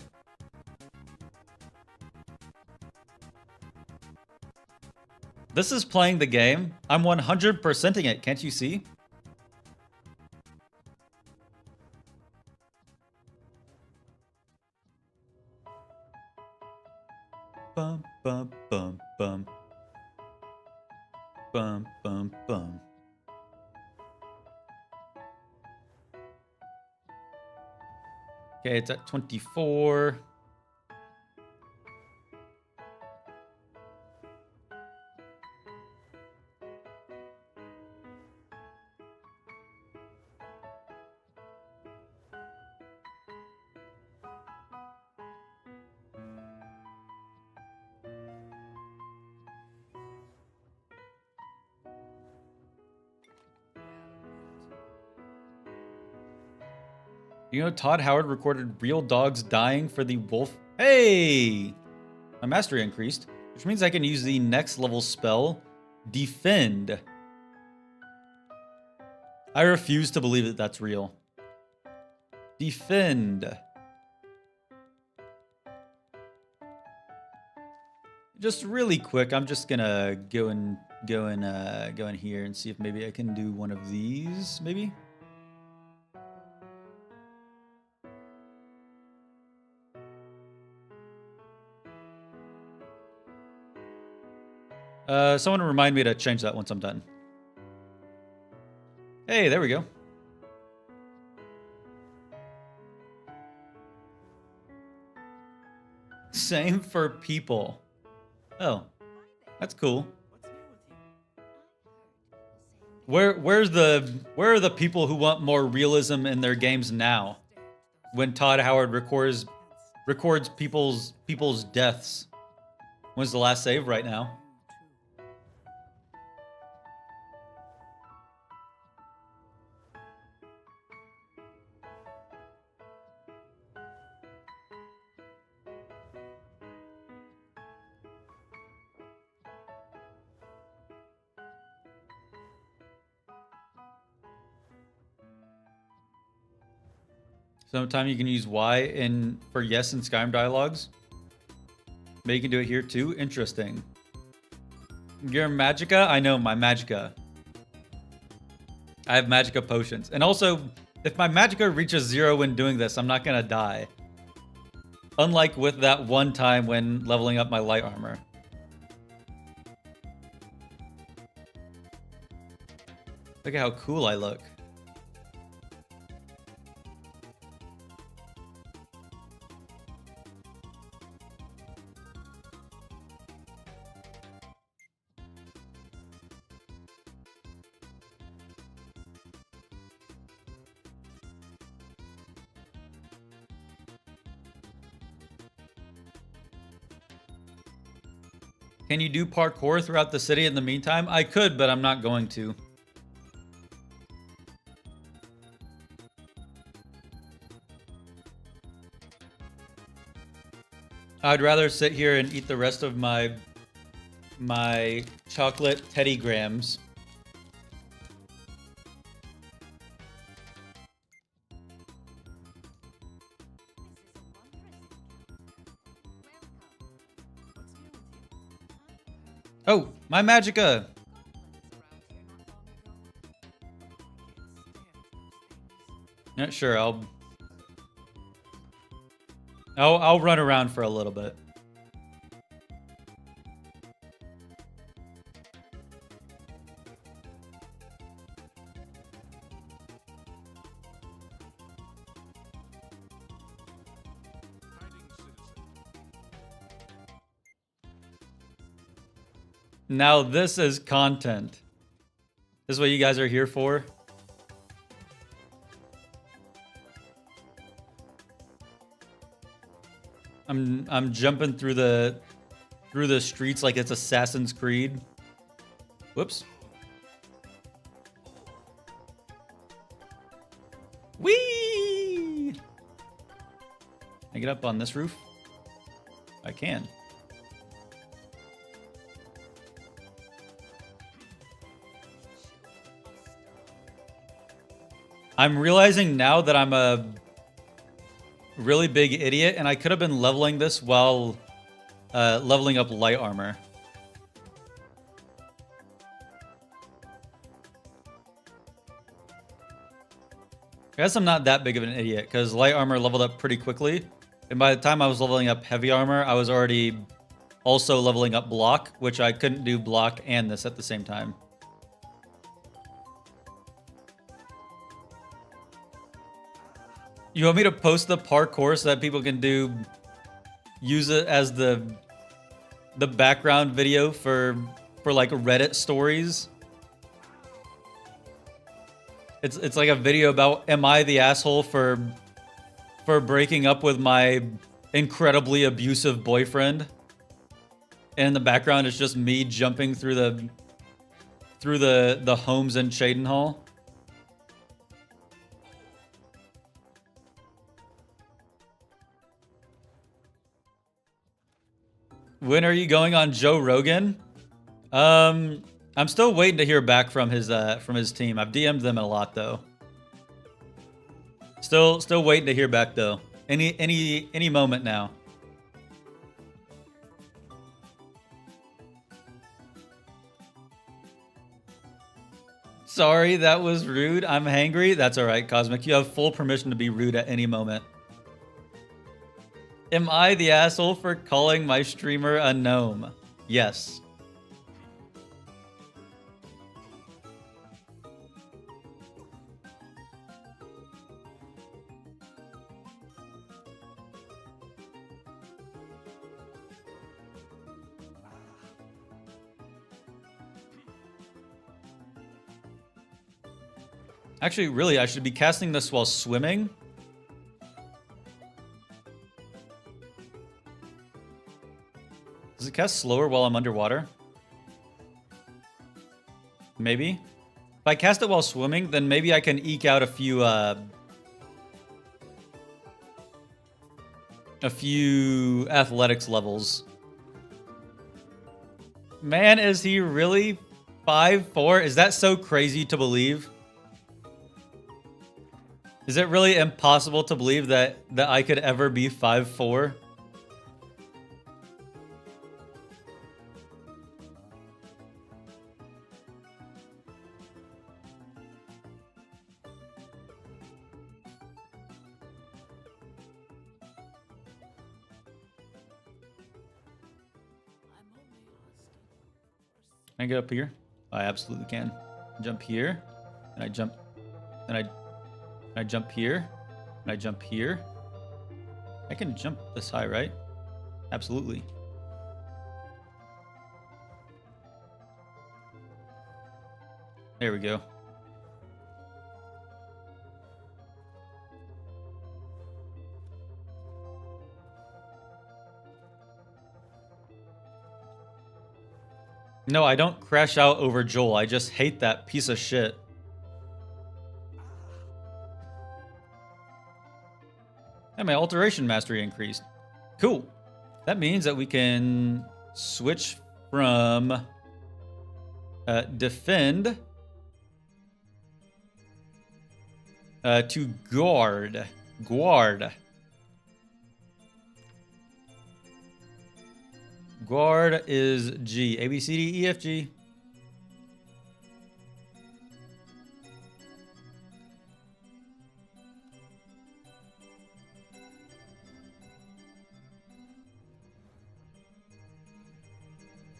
This is playing the game. I'm 100%ing it. Can't you see? Bum, bum, bum, bum. Bum, bum, bum. Okay, it's at 24. You know, Todd Howard recorded real dogs dying for the wolf. Hey! My mastery increased, which means I can use the next level spell, Defend. I refuse to believe that that's real. Defend. Just really quick, I'm just gonna go in here and see if maybe I can do one of these, maybe? Someone remind me to change that once I'm done. Hey, there we go. Same for people. Oh, that's cool. Where are the people who want more realism in their games now? When Todd Howard records people's deaths. When's the last save right now? Sometimes you can use Y for yes in Skyrim dialogues. Maybe you can do it here too. Interesting. Your Magicka? I know my Magicka. I have Magicka potions. And also, if my Magicka reaches 0 when doing this, I'm not gonna die. Unlike with that one time when leveling up my light armor. Look at how cool I look. Can you do parkour throughout the city in the meantime? I could, but I'm not going to. I'd rather sit here and eat the rest of my chocolate Teddy Grahams. Oh, my Magicka! Yeah, sure, I'll run around for a little bit. Now this is content. This is what you guys are here for. I'm jumping through the streets like it's Assassin's Creed. Whoops. Whee! Can I get up on this roof? I can. I'm realizing now that I'm a really big idiot, and I could have been leveling this while leveling up light armor. I guess I'm not that big of an idiot, because light armor leveled up pretty quickly. And by the time I was leveling up heavy armor, I was already also leveling up block, which I couldn't do block and this at the same time. You want me to post the parkour so that people can use it as the background video for like Reddit stories? It's like a video about, am I the asshole for breaking up with my incredibly abusive boyfriend? And in the background it's just me jumping through the homes in Cheydinhall. When are you going on Joe Rogan? I'm still waiting to hear back from his team. I've DM'd them a lot though. Still waiting to hear back though. Any moment now. Sorry, that was rude. I'm hangry. That's all right, Cosmic. You have full permission to be rude at any moment. Am I the asshole for calling my streamer a gnome? Yes. Actually, really, I should be casting this while swimming. Does it cast slower while I'm underwater? Maybe. If I cast it while swimming, then maybe I can eke out a few athletics levels. Man, is he really 5'4"? Is that so crazy to believe? Is it really impossible to believe that I could ever be 5'4"? Can I get up here? I absolutely can. Jump here, and I jump, and I jump here, and I jump here. I can jump this high, right? Absolutely. There we go. No, I don't crash out over Joel. I just hate that piece of shit. And my alteration mastery increased. Cool. That means that we can switch from defend to guard. Guard. Guard is G. A, B, C, D, E, F, G.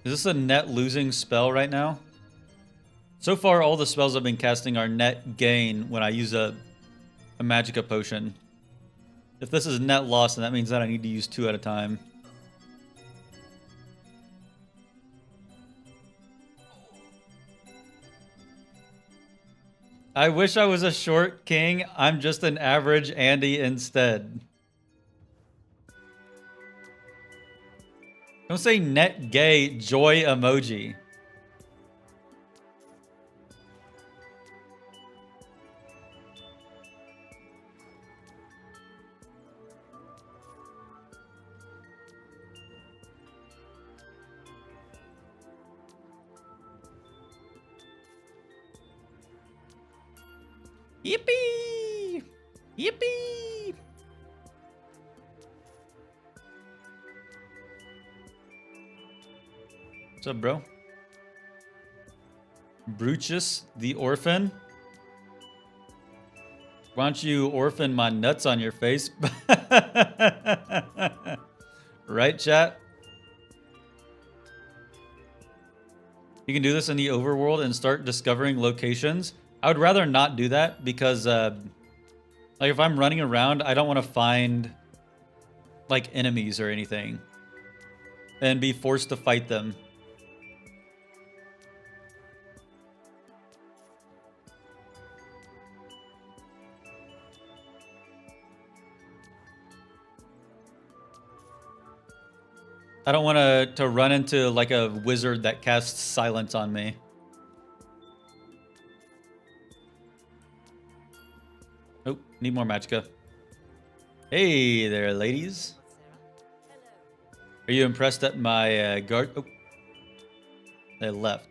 Is this a net losing spell right now? So far, all the spells I've been casting are net gain when I use a Magicka potion. If this is net loss, then that means that I need to use 2 at a time. I wish I was a short king. I'm just an average Andy instead. Don't say net gay joy emoji. Yippee! Yippee! What's up, bro? Brutus the orphan? Why don't you orphan my nuts on your face? Right, chat? You can do this in the overworld and start discovering locations. I would rather not do that because, like, if I'm running around, I don't want to find, like, enemies or anything and be forced to fight them. I don't want to run into, like, a wizard that casts silence on me. Oh, need more Magicka. Hey there, ladies. Are you impressed at my guard? Oh, they left.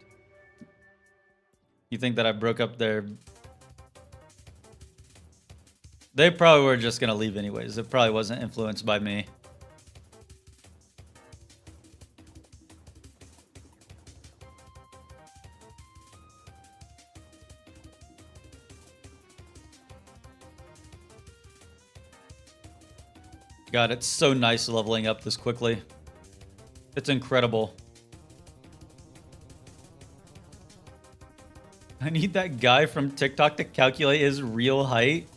You think that I broke up their... They probably were just going to leave anyways. It probably wasn't influenced by me. God, it's so nice leveling up this quickly. It's incredible. I need that guy from TikTok to calculate his real height.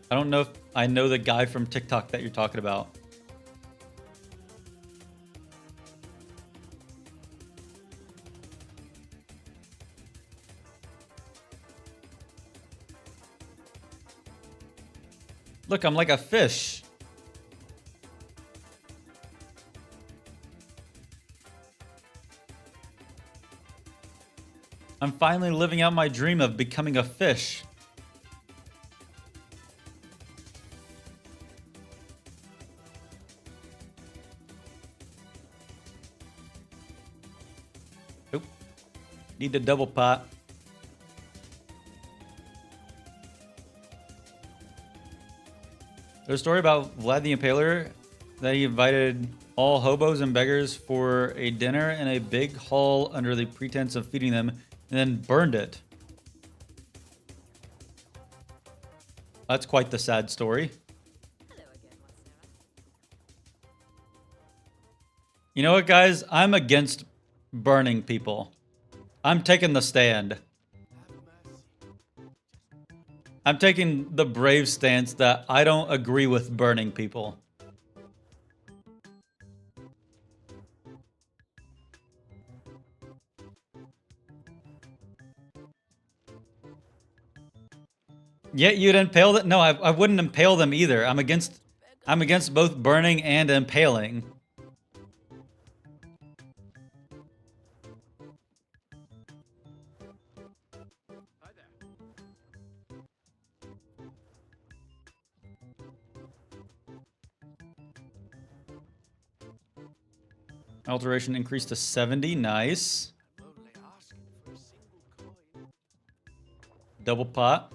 I don't know if I know the guy from TikTok that you're talking about. Look, I'm like a fish. I'm finally living out my dream of becoming a fish. Oop. Need the double pot. There's a story about Vlad the Impaler that he invited all hobos and beggars for a dinner in a big hall under the pretense of feeding them, and then burned it. That's quite the sad story. You know what, guys? I'm against burning people. I'm taking the stand. I'm taking the brave stance that I don't agree with burning people. Yet you'd impale them? No, I wouldn't impale them either. I'm against both burning and impaling. Alteration increased to 70. Nice. Double pot.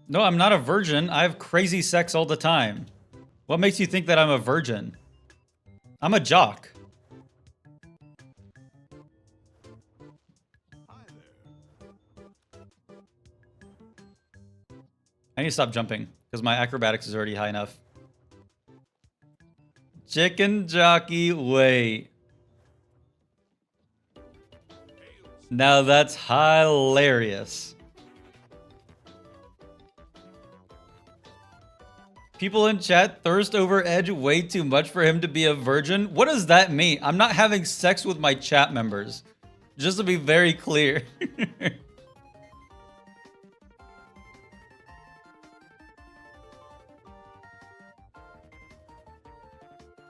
No, I'm not a virgin. I have crazy sex all the time. What makes you think that I'm a virgin? I'm a jock. I need to stop jumping because my acrobatics is already high enough. Chicken jockey, wait. Now that's hilarious. People in chat thirst over Edge way too much for him to be a virgin. What does that mean? I'm not having sex with my chat members. Just to be very clear.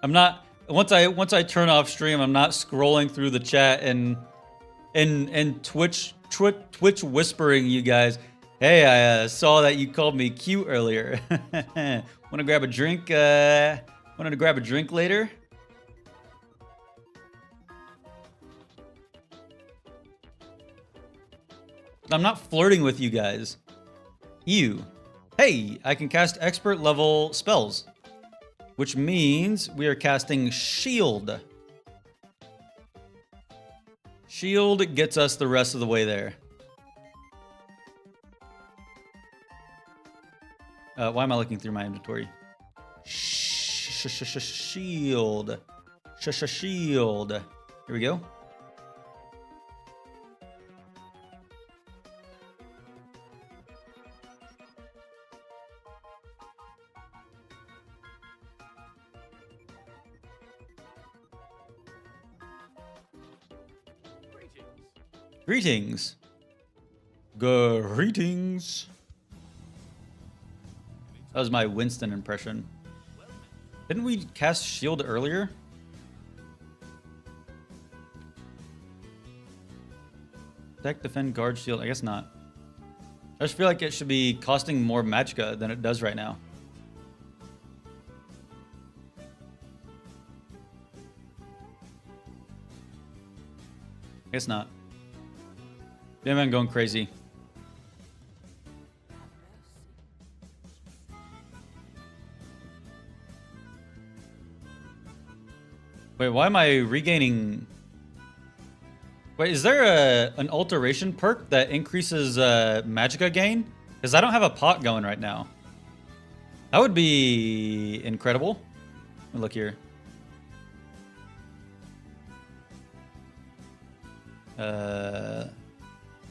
I'm not once I turn off stream, I'm not scrolling through the chat and Twitch whispering you guys. Hey, I saw that you called me cute earlier. Want to grab a drink? Wanted to grab a drink later? I'm not flirting with you guys. You. Hey, I can cast expert level spells, which means we are casting Shield. Shield gets us the rest of the way there. Why am I looking through my inventory? Shield. Shield. Here we go. Greetings. Greetings. That was my Winston impression. Didn't we cast shield earlier? Attack, defend, guard, shield. I guess not. I just feel like it should be costing more magicka than it does right now. Guess not. Damn, I'm going crazy. Wait, why am I regaining? Wait, is there an alteration perk that increases magicka gain? Because I don't have a pot going right now. That would be incredible. Let me look here.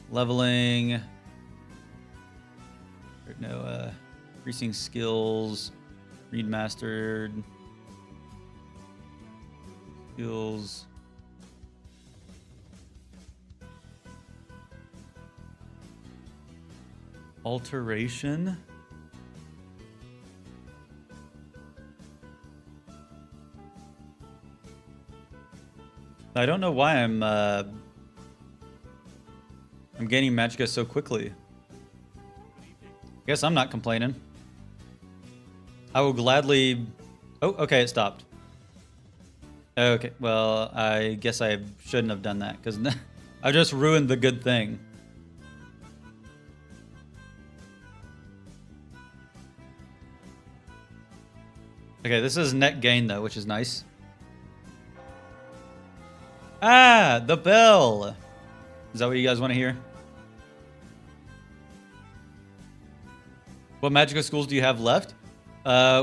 Leveling. No, increasing skills. Remastered. Skills. Alteration. I don't know why I'm gaining magicka so quickly. Guess I'm not complaining. I will gladly... Oh, okay, it stopped. Okay, well, I guess I shouldn't have done that, because I just ruined the good thing. Okay, this is net gain, though, which is nice. Ah, the bell! Is that what you guys want to hear? What magicka schools do you have left?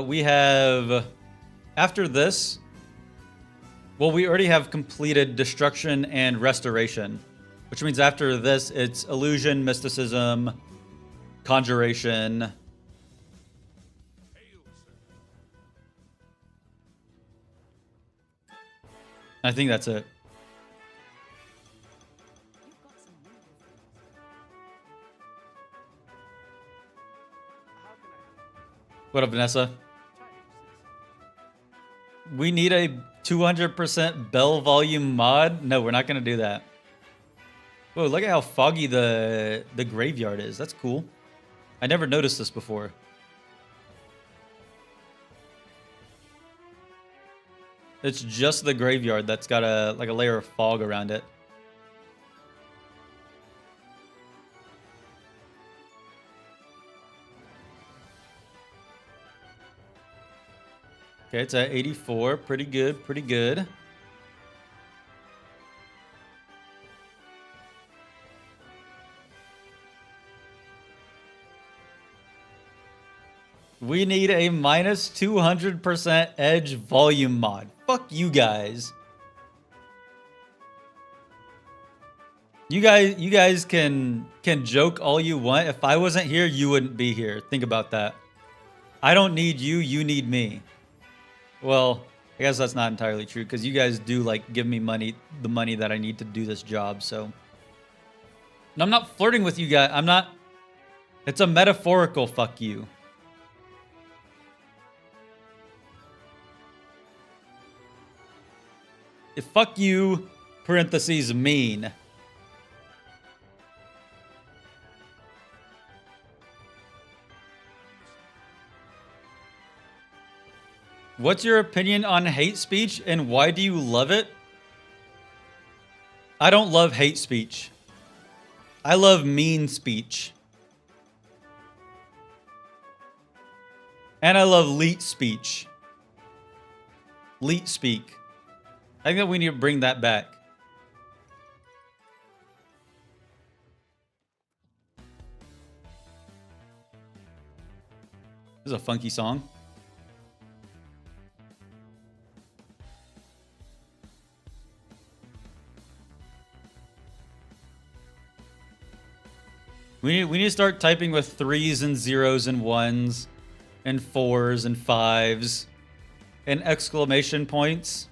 We have... After this... Well, we already have completed Destruction and Restoration. Which means after this, it's Illusion, Mysticism, Conjuration. I think that's it. What up, Vanessa? We need a 200% bell volume mod? No, we're not going to do that. Whoa, look at how foggy the graveyard is. That's cool. I never noticed this before. It's just the graveyard that's got a layer of fog around it. Okay, it's at 84. Pretty good, pretty good. We need a minus 200% edge volume mod. Fuck you guys. You guys can joke all you want. If I wasn't here, you wouldn't be here. Think about that. I don't need you, you need me. Well, I guess that's not entirely true, because you guys do, like, give me money, the money that I need to do this job, so. And I'm not flirting with you guys. I'm not... It's a metaphorical fuck you. Fuck you, parentheses, mean. What's your opinion on hate speech and why do you love it? I don't love hate speech. I love mean speech. And I love leet speech. Leet speak. I think that we need to bring that back. This is a funky song. We need to start typing with 3s and 0s and 1s and 4s and 5s and exclamation points.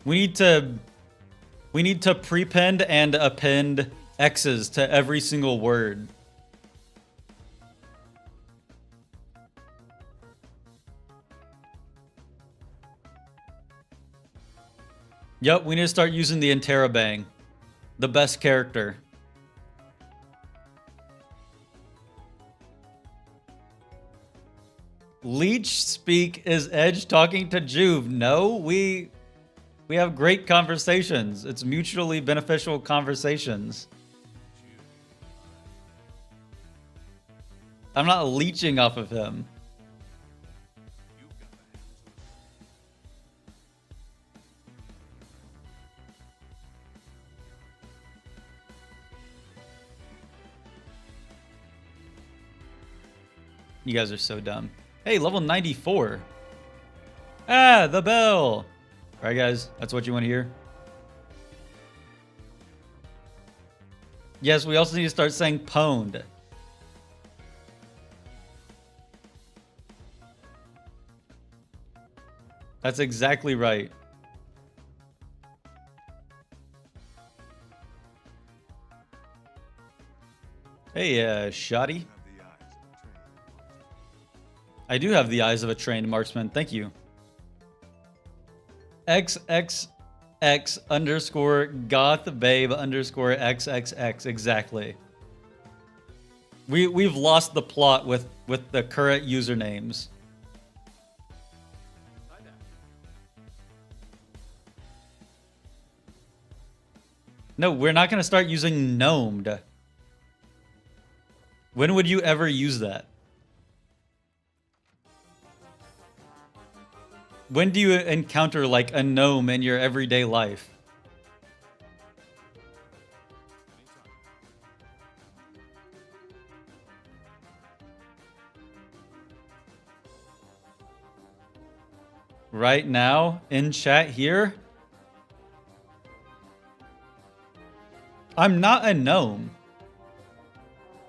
We need to prepend and append X's to every single word. Yep, we need to start using the interrobang. The best character. Leech speak is Edge talking to Juve. No, we have great conversations. It's mutually beneficial conversations. I'm not leeching off of him. You guys are so dumb. Hey, level 94. Ah, the bell. All right, guys, that's what you want to hear. Yes, we also need to start saying pwned. That's exactly right. Hey, Shoddy. I do have the eyes of a trained marksman. Thank you. XXX underscore goth babe underscore XXX. Exactly. We've lost the plot with the current usernames. No, we're not going to start using gnomed. When would you ever use that? When do you encounter like a gnome in your everyday life? Right now in chat here? I'm not a gnome.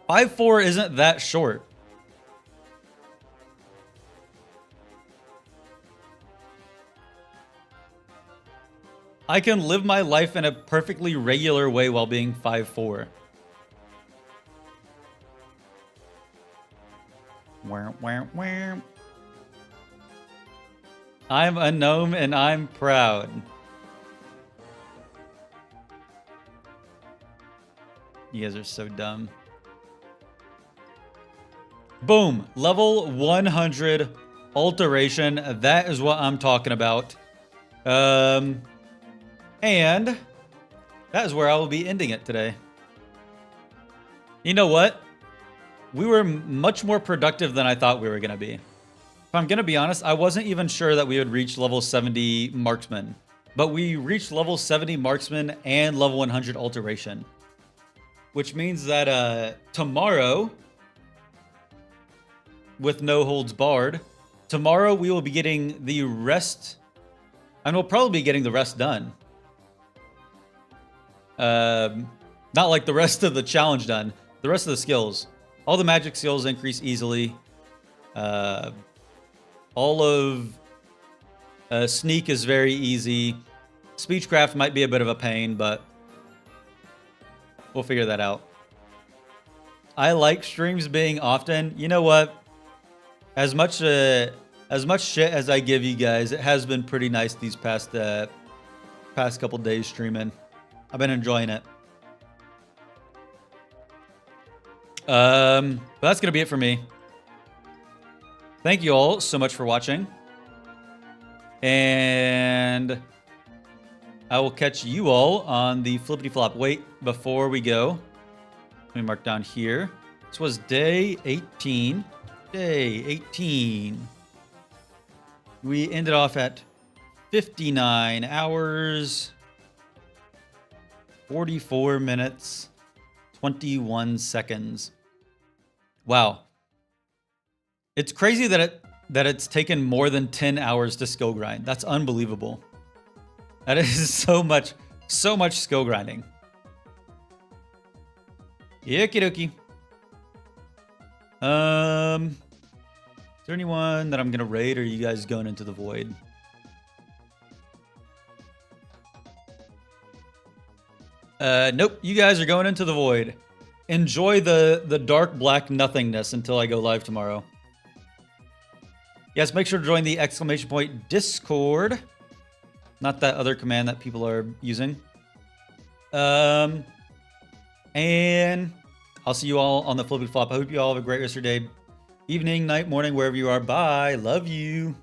5'4" isn't that short. I can live my life in a perfectly regular way while being 5'4". I'm a gnome and I'm proud. You guys are so dumb. Boom. Level 100 alteration. That is what I'm talking about. And that is where I will be ending it today. You know what? We were much more productive than I thought we were going to be. If I'm going to be honest, I wasn't even sure that we would reach level 70 marksman. But we reached level 70 marksman and level 100 alteration. Which means that tomorrow, with no holds barred, tomorrow we will be getting the rest. And we'll probably be getting the rest done. Not like the rest of the challenge done. The rest of the skills. All the magic skills increase easily. All of sneak is very easy. Speechcraft might be a bit of a pain, but we'll figure that out. I like streams being often. You know what? As much As much shit as I give you guys, it has been pretty nice these past couple days streaming. I've been enjoying it. But that's gonna be it for me. Thank you all so much for watching. And I will catch you all on the flippity flop. Wait, before we go, let me mark down here. This was day 18. Day 18. We ended off at 59 hours, 44 minutes, 21 seconds. Wow. It's crazy that it's taken more than 10 hours to skill grind. That's unbelievable. That is so much skill grinding. Okie dokie. Is there anyone that I'm gonna raid, or are you guys going into the void? Nope, you guys are going into the void. Enjoy the dark black nothingness until I go live tomorrow. Yes, make sure to join the ! Discord. Not that other command that people are using. And I'll see you all on the flippy flop. I hope you all have a great rest of your day, evening, night, morning, wherever you are. Bye. Love you.